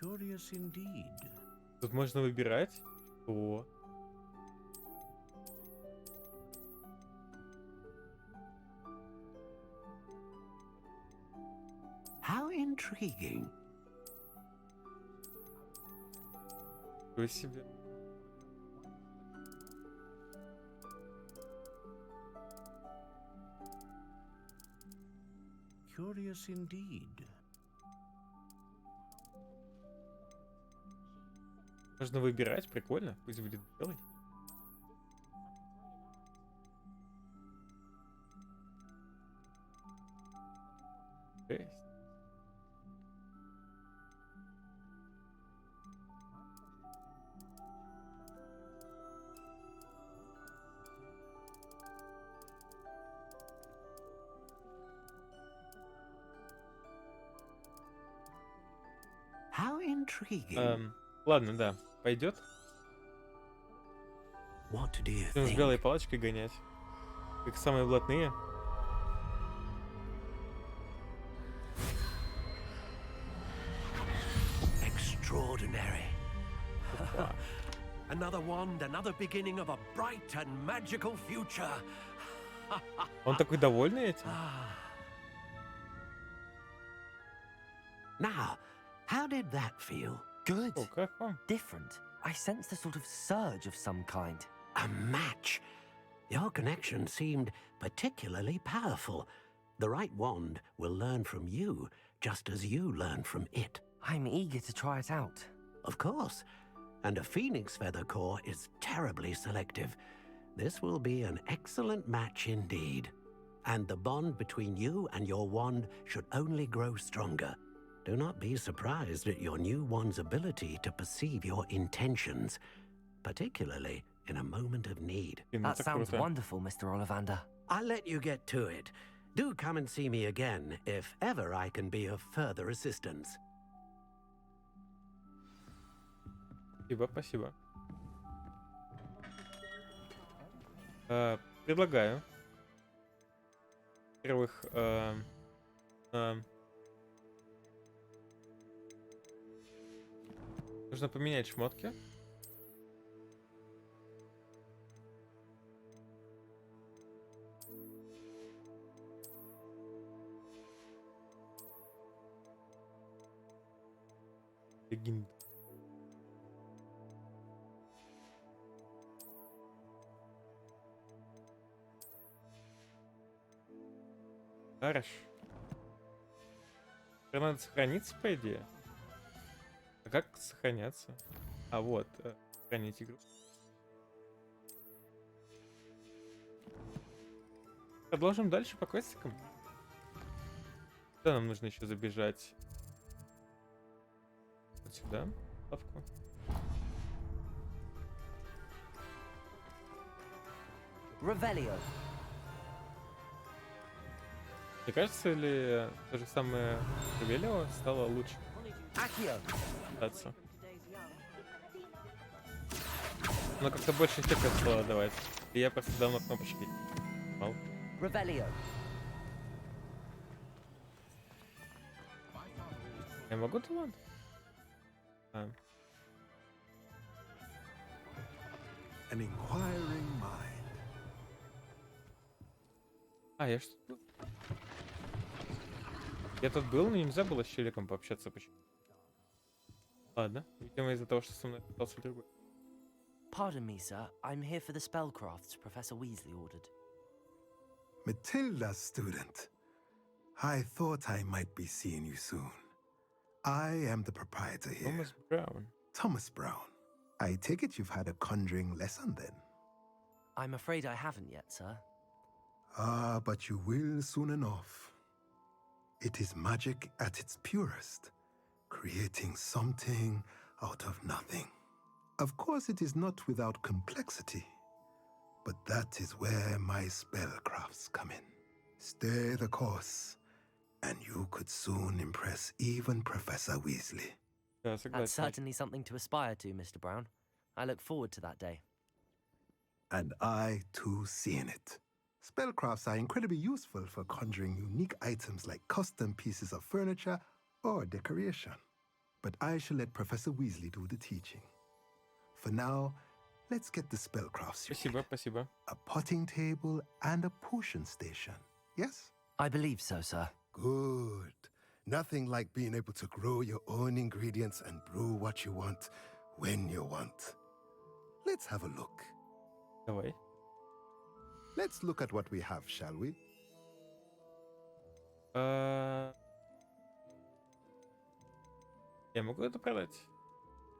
Curious indeed. Тут можно выбирать. О. How intriguing. Ничего себе. Curious indeed. Можно выбирать, прикольно. Пусть будет белый. Жесть. Intriguing. Ладно, да, пойдет. What do you Будем с think? белой палочкой гонять. Как самые блатные. Extraordinary. Another wand, another beginning of a bright and magical future. Он такой довольный этим. Now, how did that feel? Good. О, как вам? Different. I sensed a sort of surge of some kind. A match. Your connection seemed particularly powerful. The right wand will learn from you, just as you learn from it. I'm eager to try it out. Of course. And a phoenix feather core is terribly selective. This will be an excellent match indeed. And the bond between you and your wand should only grow stronger. Do not be surprised at your new wand's ability to perceive your intentions, particularly in a moment of need. That sounds wonderful, Mr. Ollivander. I'll let you get to it. Do come and see me again if ever I can be of further assistance. Спасибо. Предлагаю. Во-первых, нужно поменять шмотки. Легенда. Хорошо. Теперь надо сохраниться, по идее. А как сохраняться? А вот, сохранить игру. Продолжим дальше по квестикам. Куда нам нужно еще забежать? Вот сюда, лавку. Revelio. Мне кажется, ли то же самое Ревелио стало лучше? Пытаться. Но как-то больше эффектов стало давать. И я просто давно кнопочки нажимал. Revelio. Я могу талант? An inquiring mind. Я что-то... Я тут был, но нельзя было с челиком пообщаться почему. Ладно, видимо из-за того, что со мной пытался другой. Pardon me, sir. I'm here for the spellcrafts Professor Weasley ordered. Matilda, student. I thought I might be seeing you soon. I am the proprietor here. Thomas Brown. Thomas Brown. I take it you've had a conjuring lesson then? I'm afraid I haven't yet, sir. Ah, but you will soon enough. It is magic at its purest, creating something out of nothing. Of course, it is not without complexity, but that is where my spellcrafts come in. Stay the course, and you could soon impress even Professor Weasley. That's certainly something to aspire to, Mr. Brown. I look forward to that day. And I, too, see in it. Spellcrafts are incredibly useful for conjuring unique items like custom pieces of furniture or decoration. But I shall let Professor Weasley do the teaching. For now, let's get the spellcrafts you need. Спасибо. A potting table and a potion station, yes? I believe so, sir. Good. Nothing like being able to grow your own ingredients and brew what you want when you want. Let's have a look. Давай. Let's look at what we have, shall we? Я могу это продать?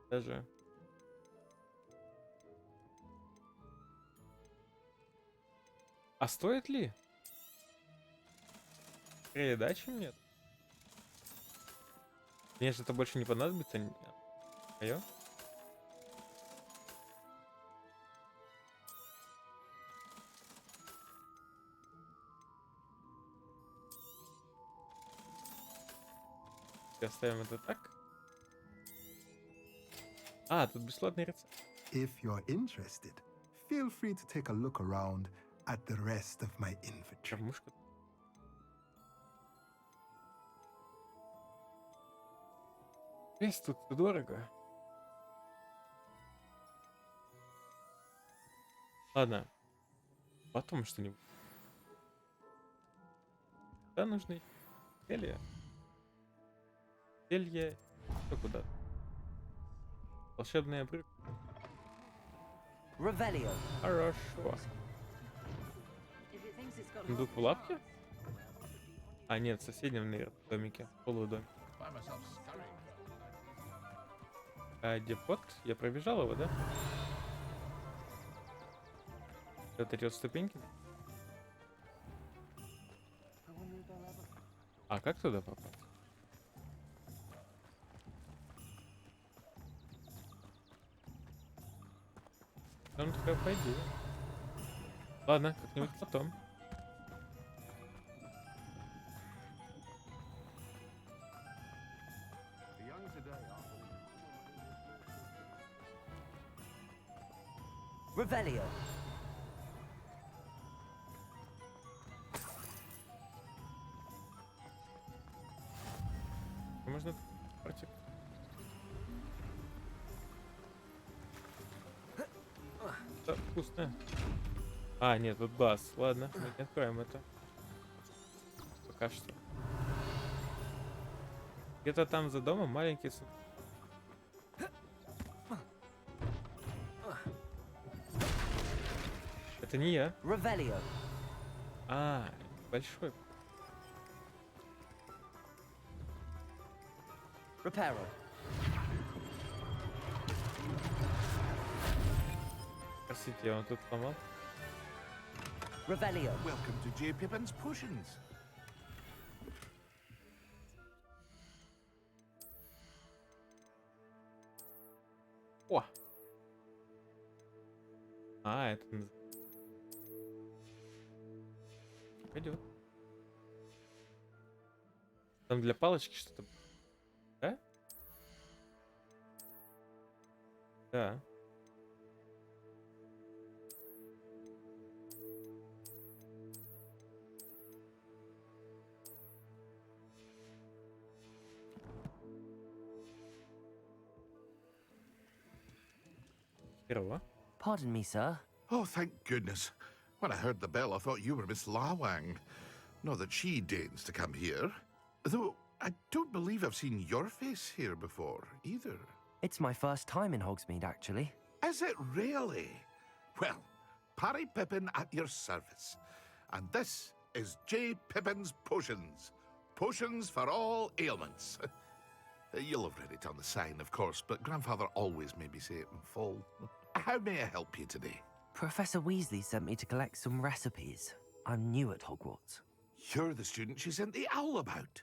Даже. А стоит ли? Да, чем нет? Мне же это больше не понадобится. Моё? Оставим это так. А, тут бесплатный рецепт. If you're interested, feel free to take a look around at the rest of my inventory. Кормушка. Весь тут дорого. Ладно. Потом что-нибудь. Да, нужны зелья. Зелье. Что куда? Волшебная брюк. Revelio. Хорошо. Сундук в лапке? А, нет, в соседнем, наверное, домике. В полудоме. А, депот? Я пробежал его, да? Вот эти вот ступеньки. А как туда попасть? Там такая пойди. Ладно, как-нибудь потом. Revelio. Можно против. Да, вкусно. А, нет, тут бас. Ладно, мы не откроем это. Пока что. Где-то там за домом маленький сундук. Это не я. Revelio. А, большой. Reparo. Простите, я вам тут сломал. Revelio. Welcome to J. Pippin's Potions. О! А, это... Пойдет. Там для палочки что-то... Да? Да. Херово. Pardon me, sir. Oh, thank goodness. When I heard the bell, I thought you were Miss Lawang. Not that she deigns to come here. Though, I don't believe I've seen your face here before, either. It's my first time in Hogsmeade, actually. Is it really? Well, Parry Pippin at your service. And this is J. Pippin's Potions. Potions for all ailments. You'll have read it on the sign, of course, but Grandfather always made me say it in full. How may I help you today? Professor Weasley sent me to collect some recipes. I'm new at Hogwarts. You're the student she sent the owl about.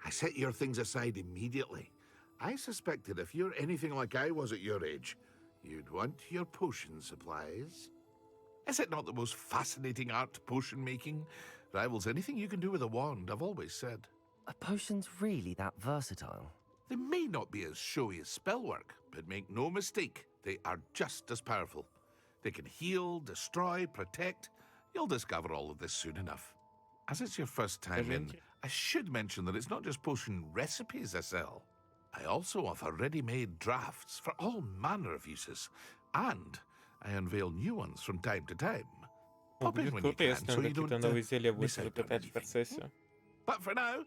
I set your things aside immediately. I suspected if you're anything like I was at your age, you'd want your potion supplies. Is it not the most fascinating art, potion making? Rivals anything you can do with a wand, I've always said. Are potions really that versatile? They may not be as showy as spellwork, but make no mistake, they are just as powerful. They can heal, destroy, protect. You'll discover all of this soon enough. As it's your first time in, I should mention that it's not just potion recipes I sell. I also offer ready-made drafts for all manner of uses, and I unveil new ones from time to time. Pop in Будет when you круто, can, если so он you какие-то don't новые зелья будет miss out on изобретать в anything. процессе. But for now,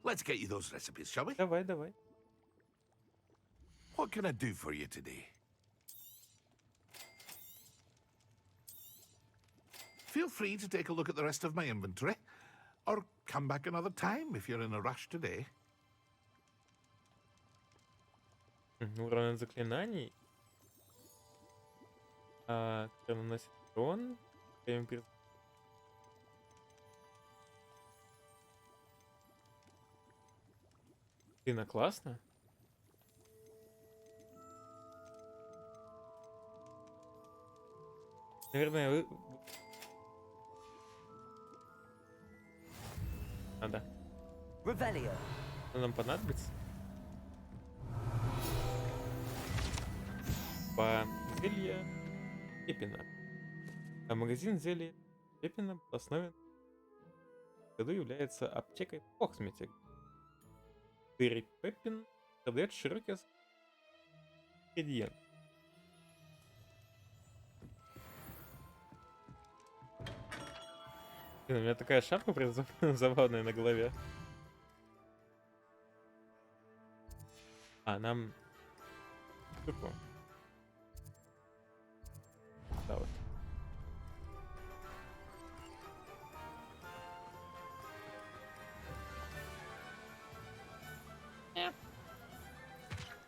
let's get you those recipes, shall we? Давай, давай. What can I do for you today? Feel free to take a look at the rest of my inventory, or come back another time if you're in a rush today. Урон заклинаний. Кто наносит урон. Блин, классно. Наверное, вы... Да. Revelio. Что нам понадобится? по зелья Пеппина. А магазин зелья Пеппина был основан в году, является аптекой в Хоксмите. Терри Пеппин продает широкий ингредиент. Блин, у меня такая шапка прям забавная на голове. А, нам... Штуку. Да, вот.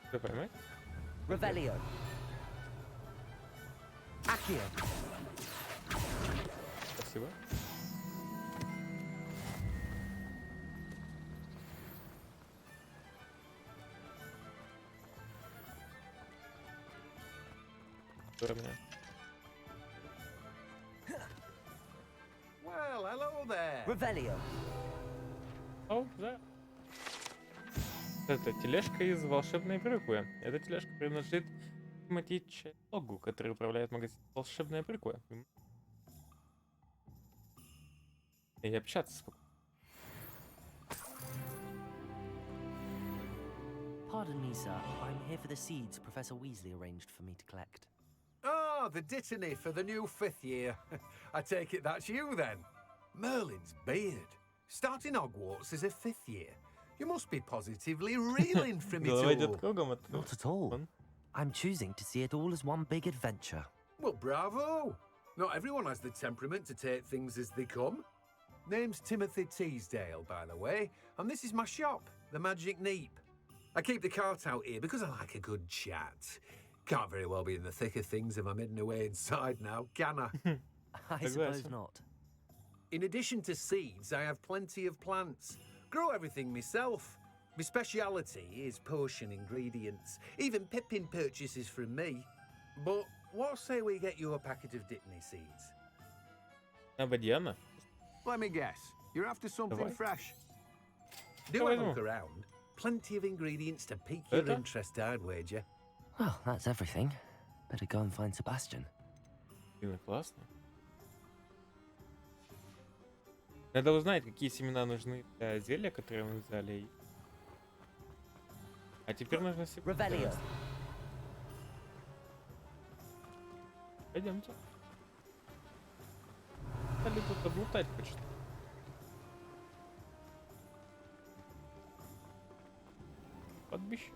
Что поймать? Revelio. Accio. Спасибо. Well, hello there. Revelio. О, да. Это тележка из волшебной брюквы. Эта тележка принадлежит Матиче Огу, который управляет магазин волшебная брюква. И общаться спокойно. Pardon me, sir. I'm here for the seeds Professor Weasley arranged for me to collect. Ah, the dittany for the new 5th year. I take it that's you then. Merlin's beard. Starting Hogwarts as a 5th year. You must be positively reeling from it all. Not at all. I'm choosing to see it all as one big adventure. Well, bravo. Not everyone has the temperament to take things as they come. Name's Timothy Teasdale, by the way, and this is my shop, the Magic Neep. I keep the cart out here because I like a good chat. Can't very well be in the thick of things if I'm hidden away inside now, can I? I suppose not. In addition to seeds, I have plenty of plants. Grow everything myself. My speciality is potion ingredients. Even Pippin purchases from me. But what say we get you a packet of Dittany seeds? Ободьяна? Let me guess. You're after something Давай. fresh. Do have a look around. Plenty of ingredients to pique your interest, I'd wager. Well, that's everything. Better go and find Sebastian. Классно. Надо узнать, какие семена нужны для зелья, которые мы взяли. А теперь нужно себе... Пойдемте. Стали тут облутать хоть что. Подбище.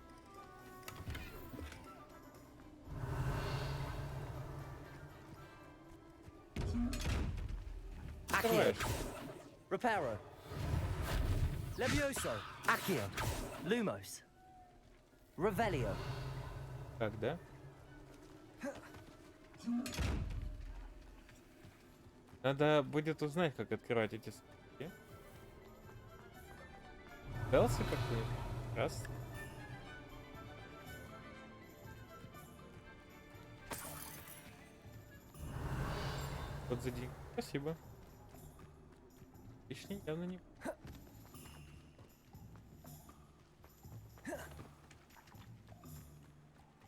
Accio. Reparo. Levioso. Accio. Lumos. Revelio. Так, да? Надо будет узнать, как открывать эти сундуки. Дался как-то? Раз. Вот за деньги. Спасибо. Лишний явно не...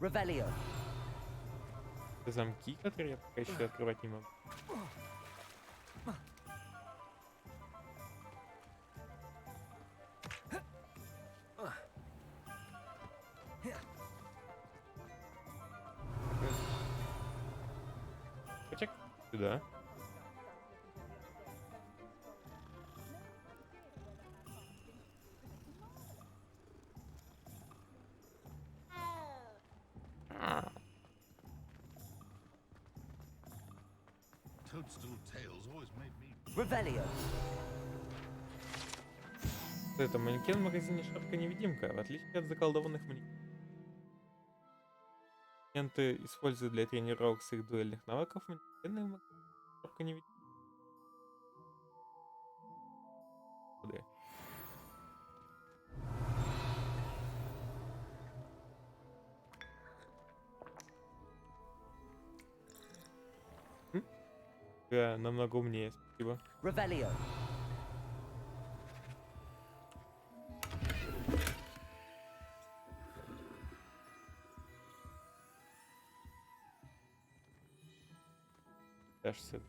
Revelio. Замки, которые я пока еще открывать не могу. Чек. Сюда. Toadstool tails always made me... Revelio. Это манекен в магазине шапка-невидимка, в отличие от заколдованных манекенты используют для тренировок своих дуэльных навыков, манекены в магазине шапка-невидимка. Да, намного умнее, спасибо. Revelio. кажется.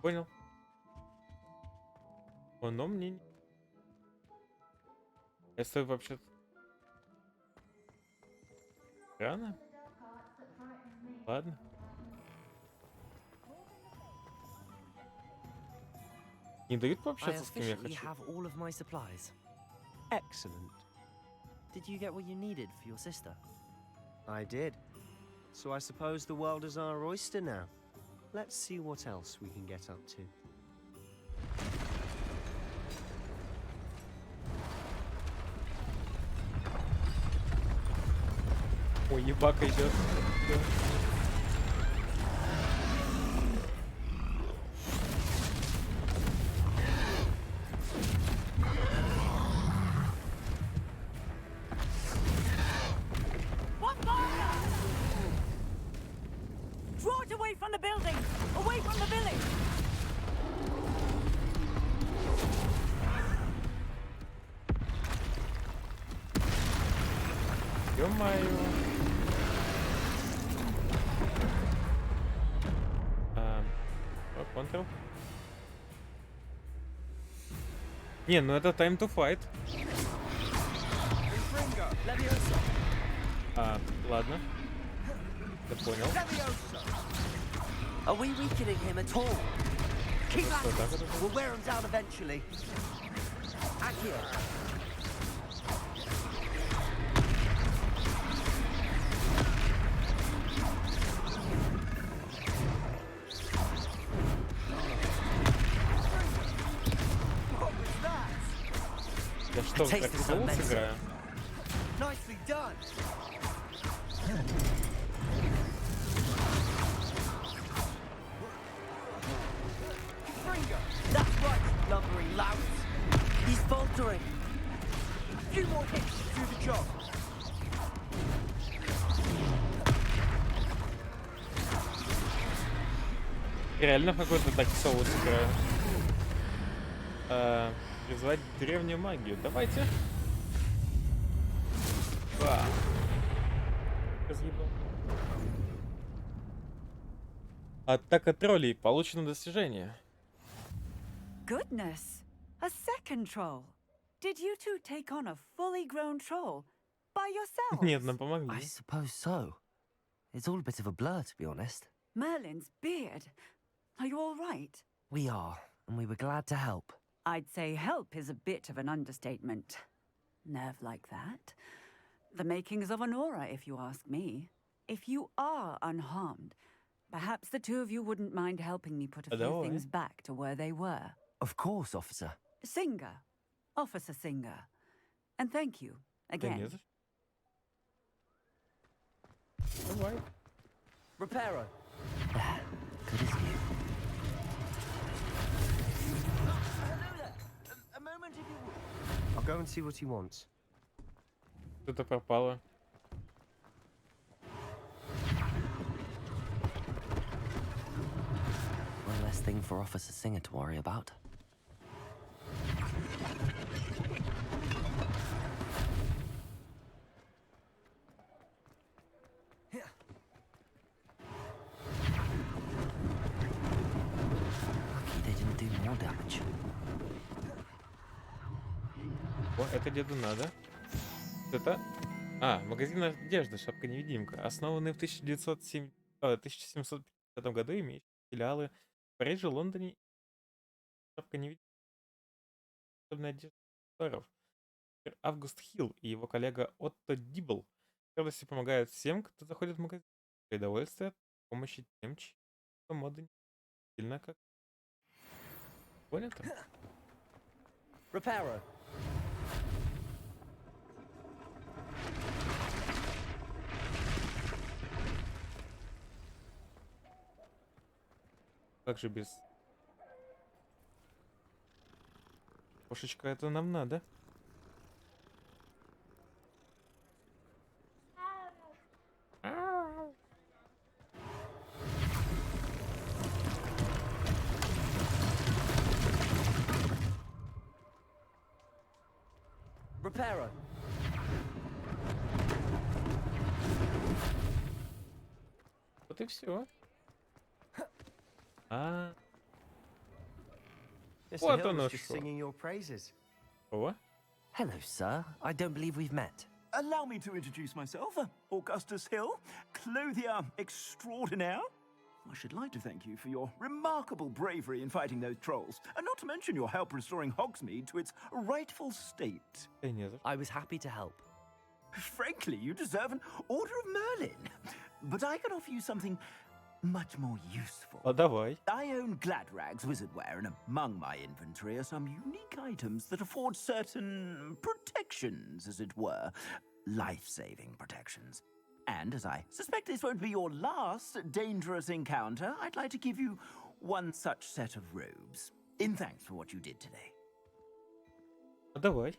Понял. Оно мне... Я стою вообще... Рано? Ладно. Не дают I пообщаться с кем я officially хочу. have all of my supplies. Excellent. Did you get what you needed for your sister? I did. So I suppose the world is our oyster now. Let's see what else we can get up to. Ой, ебака идет. One fire! Draw it away from the building! Away from the village! Ё-моё. Контрол. Не, ну это time to fight. Ладно. Я понял. Are we weakening him at all? Keep at it. We'll wear him down eventually. Accio. Я что, как Соул сыграю? Nicely done. That's right, lumbering louts. He's faltering. Few more hits to do the job. Реально в какой-то так Соул сыграю. Призвать древнюю магию. Давайте. Разъебал. Атака троллей. Получено достижение. Goodness! A second troll! Did you two take on a fully grown troll by yourselves? Нет, нам помогли. I suppose so. It's all a bit of a blur, to be honest. Merlin's beard. Are you all right? We are, and we were glad to help. I'd say help is a bit of an understatement. Nerve like that. The makings of an aura, if you ask me. If you are unharmed, perhaps the two of you wouldn't mind helping me put a few things back to where they were. Of course, officer. Singer. Officer Singer. And thank you, again. Давай. Reparo. Good as new. A moment if you would. I'll go and see what he wants. Что-то пропало. One less thing for Officer Singer to worry about. Lucky they didn't do more damage. О, это деду надо. Это... магазин одежды, шапка-невидимка. Основанный в 1750 году, имеющий филиалы в Париже, Лондоне. Шапка-невидимка. Одежда актеров. Август Хилл и его коллега Отто Дибл с радостью помогают всем, кто заходит в магазин. И удовольствие от помощи тем, чьи моды сильно как... Понято? Reparo. Как же без... Кошечка, это нам надо. Reparo. Вот и все. А. Mr. Вот Hill оно was just что. singing your praises. О. Hello, sir. I don't believe we've met. Allow me to introduce myself, Augustus Hill, clothier extraordinaire. I should like to thank you for your remarkable bravery in fighting those trolls, and not to mention your help restoring Hogsmeade to its rightful state. I was happy to help. Frankly, you deserve an Order of Merlin. But I can offer you something much more useful. А давай. I own Gladrag's wizardware, and among my inventory are some unique items that afford certain protections, as it were. Life-saving protections. And as I suspect this won't be your last dangerous encounter, I'd like to give you one such set of robes, in thanks for what you did today. А давай.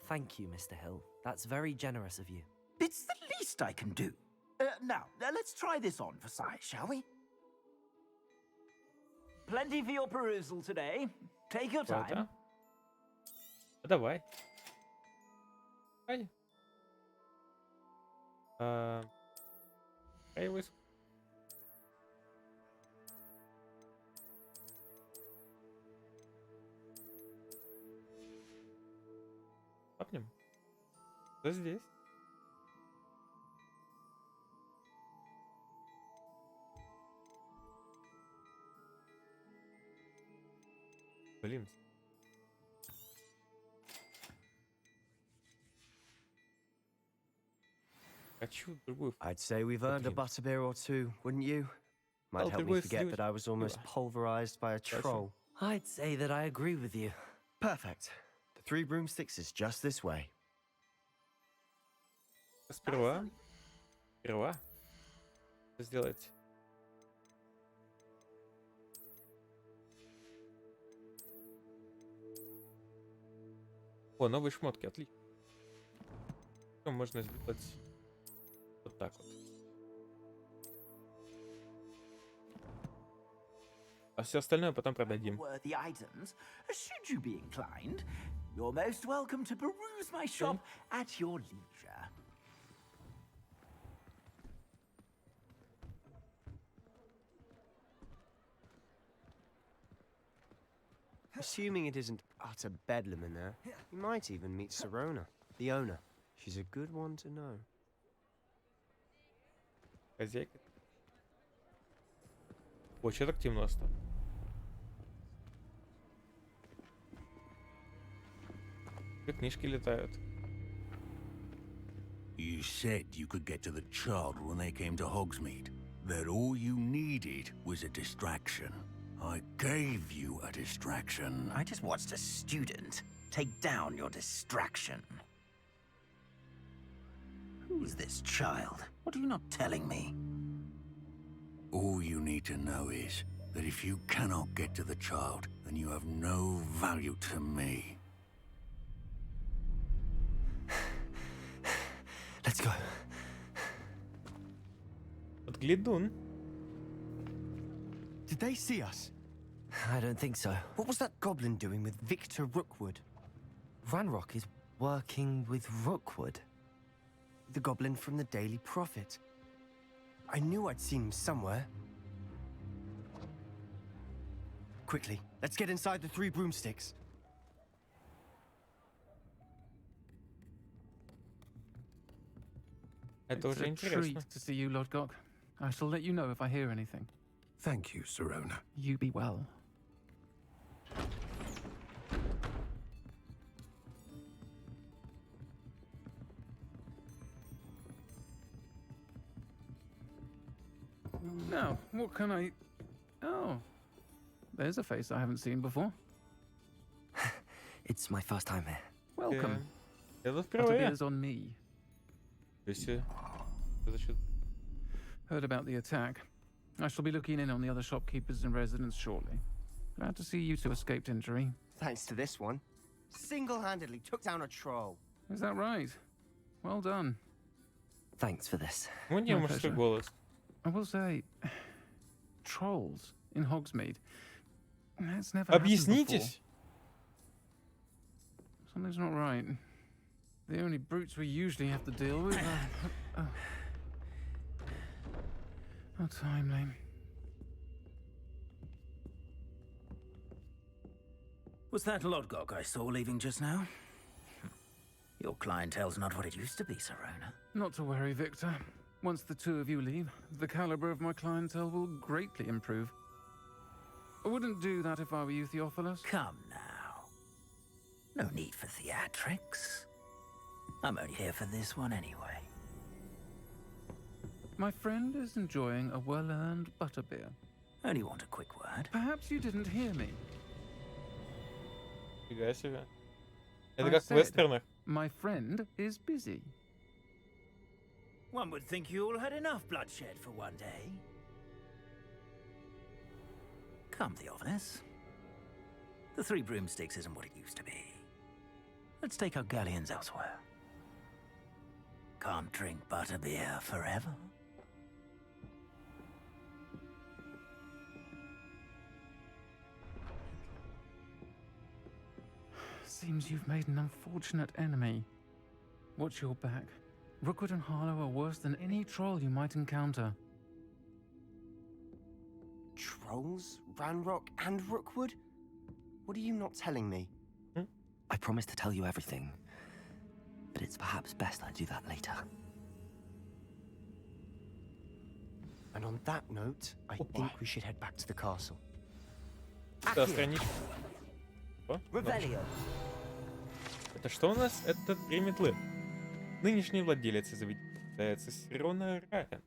Thank you, Mr. Hill. That's very generous of you. It's the least I can do. Now, let's try this on for size, shall we? Plenty for your perusal today. Take your time. Ладно. А давай. Давай. Его Апнем. Кто здесь? Блин. Хочу другую. I'd say we've earned a butterbeer or two, wouldn't you? Might help me forget that I was almost pulverized by a troll. I'd say that I agree with you. Perfect. The Three Broomsticks is just this way. Сперва. Что сделать? О, новые шмотки, отлично. Что можно сделать вот так вот. А все остальное потом продадим. Worthy items, should you be inclined, you're most welcome to peruse my shop at your leisure. Assuming it isn't utter bedlam in there, you might even meet Sirona, the owner. She's a good one to know. Хозяйка. О, что так темно стало? Книжки летают. You said you could get to the child when they came to Hogsmeade. That all you needed was a distraction. I gave you a distraction. I just watched a student take down your distraction. Who is this child? What are you not telling me? All you need to know is that if you cannot get to the child, then you have no value to me. Let's go. Вот глядун. Did they see us? I don't think so. What was that goblin doing with Victor Rookwood? Ranrock is working with Rookwood. The goblin from the Daily Prophet. I knew I'd seen him somewhere. Quickly, let's get inside the Three Broomsticks. Это It's уже a интересно. treat to see you, Lodgok. I shall let you know if I hear anything. Thank you, Sirona. You be well. Now, what can I... Oh, there's a face I haven't seen before. It's my first time here. Welcome. Это впервые. Butterbeer's on me. Если... Зачем? Heard about the attack. I shall be looking in on the other shopkeepers and residents shortly. Glad to see you two escaped injury. Thanks to this one. Single-handedly took down a troll. Is that right? Well done. Thanks for this. У нее My мужской pleasure. голос. I will say, trolls in Hogsmeade. That's never happened before. Объяснитесь. Something's not right. The only brutes we usually have to deal with are... How timely. Was that Lodgok I saw leaving just now? Your clientele's not what it used to be, Serona. Not to worry, Victor. Once the two of you leave, the caliber of my clientele will greatly improve. I wouldn't do that if I were you, Theophilus. Come now. No need for theatrics. I'm only here for this one anyway. My friend is enjoying a well-earned butterbeer. Only want a quick word. Perhaps you didn't hear me. Фига себе. Это I как в said, вестернах. my friend is busy. One would think you all had enough bloodshed for one day. Come, Theophilus. The Three Broomsticks isn't what it used to be. Let's take our galleons elsewhere. Can't drink butterbeer forever. Seems you've made an unfortunate enemy. Watch your back. Rookwood and Harlow are worse than any troll you might encounter. Trolls? Ranrock and Rookwood? What are you not telling me? I promised to tell you everything, but it's perhaps best I do that later. And on that note, I think we should head back to the castle. Да, страничка. О, Revelio. Это что у нас? Это три метлы. Нынешний владелец заведения является Серона Раен.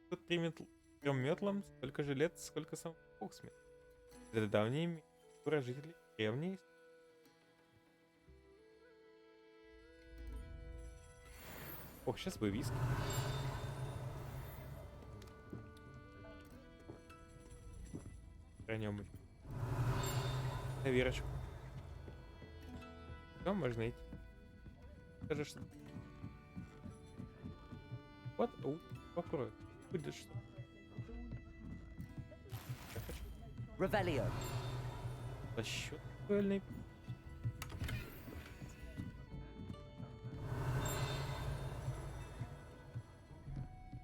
Тут трем метлам столько же лет, сколько сам Хогсмит. Это давние жители древней. Ох, сейчас бы виски. Хранем их. Наверочку. Все, можно идти. Скажи, что... Вот, попробуй. Будет что. Я хочу. Revelio. За счет дуэльной.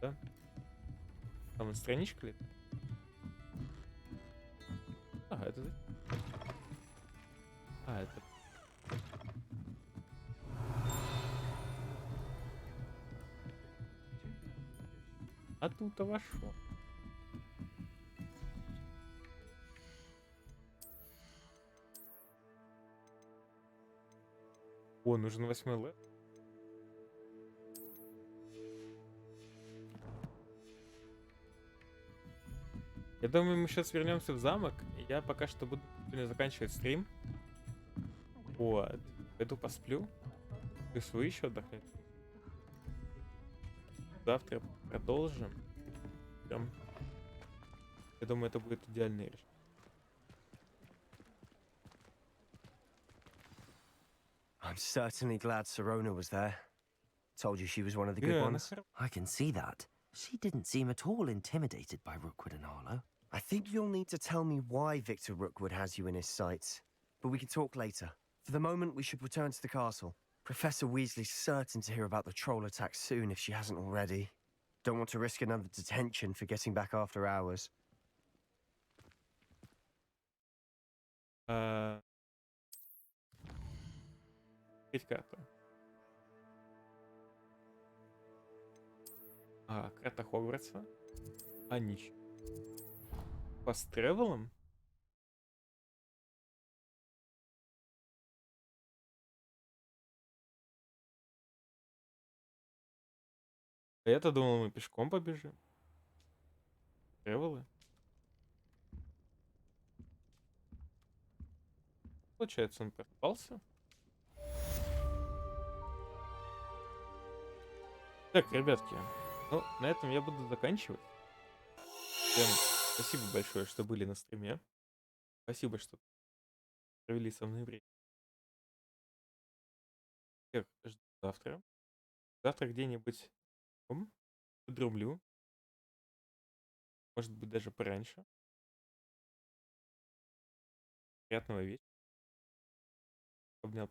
Да? Там страничка ли? А, это... А, это... А тут-то вошло. О, нужен 8 лет. Я думаю, мы сейчас вернемся в замок. И я пока что буду заканчивать стрим. Вот. Пойду посплю. То есть вы еще отдохнете. Завтра продолжим. Прям. Я думаю, это будет идеальное решение. I'm certainly glad Serona was there. Told you she was one of the good ones. I can see that. She didn't seem at all intimidated by Rookwood and Harlow. I think you'll need to tell me why Victor Rookwood has you in his sights. But we can talk later. For the moment, we should return to the castle. Professor Weasley's certain to hear about the troll attack soon if she hasn't already. Don't want to risk another detention for getting back after hours. Карта. Карта Хогвартса. А ничего. С тревелом? Я-то думал, мы пешком побежим. Тревелы? Получается, он проспался. Так, ребятки, ну, на этом я буду заканчивать. Всем спасибо большое, что были на стриме. Спасибо, что провели со мной время. Всех жду завтра. Завтра где-нибудь подрублю. Может быть, даже пораньше. Приятного вечера. Обнял.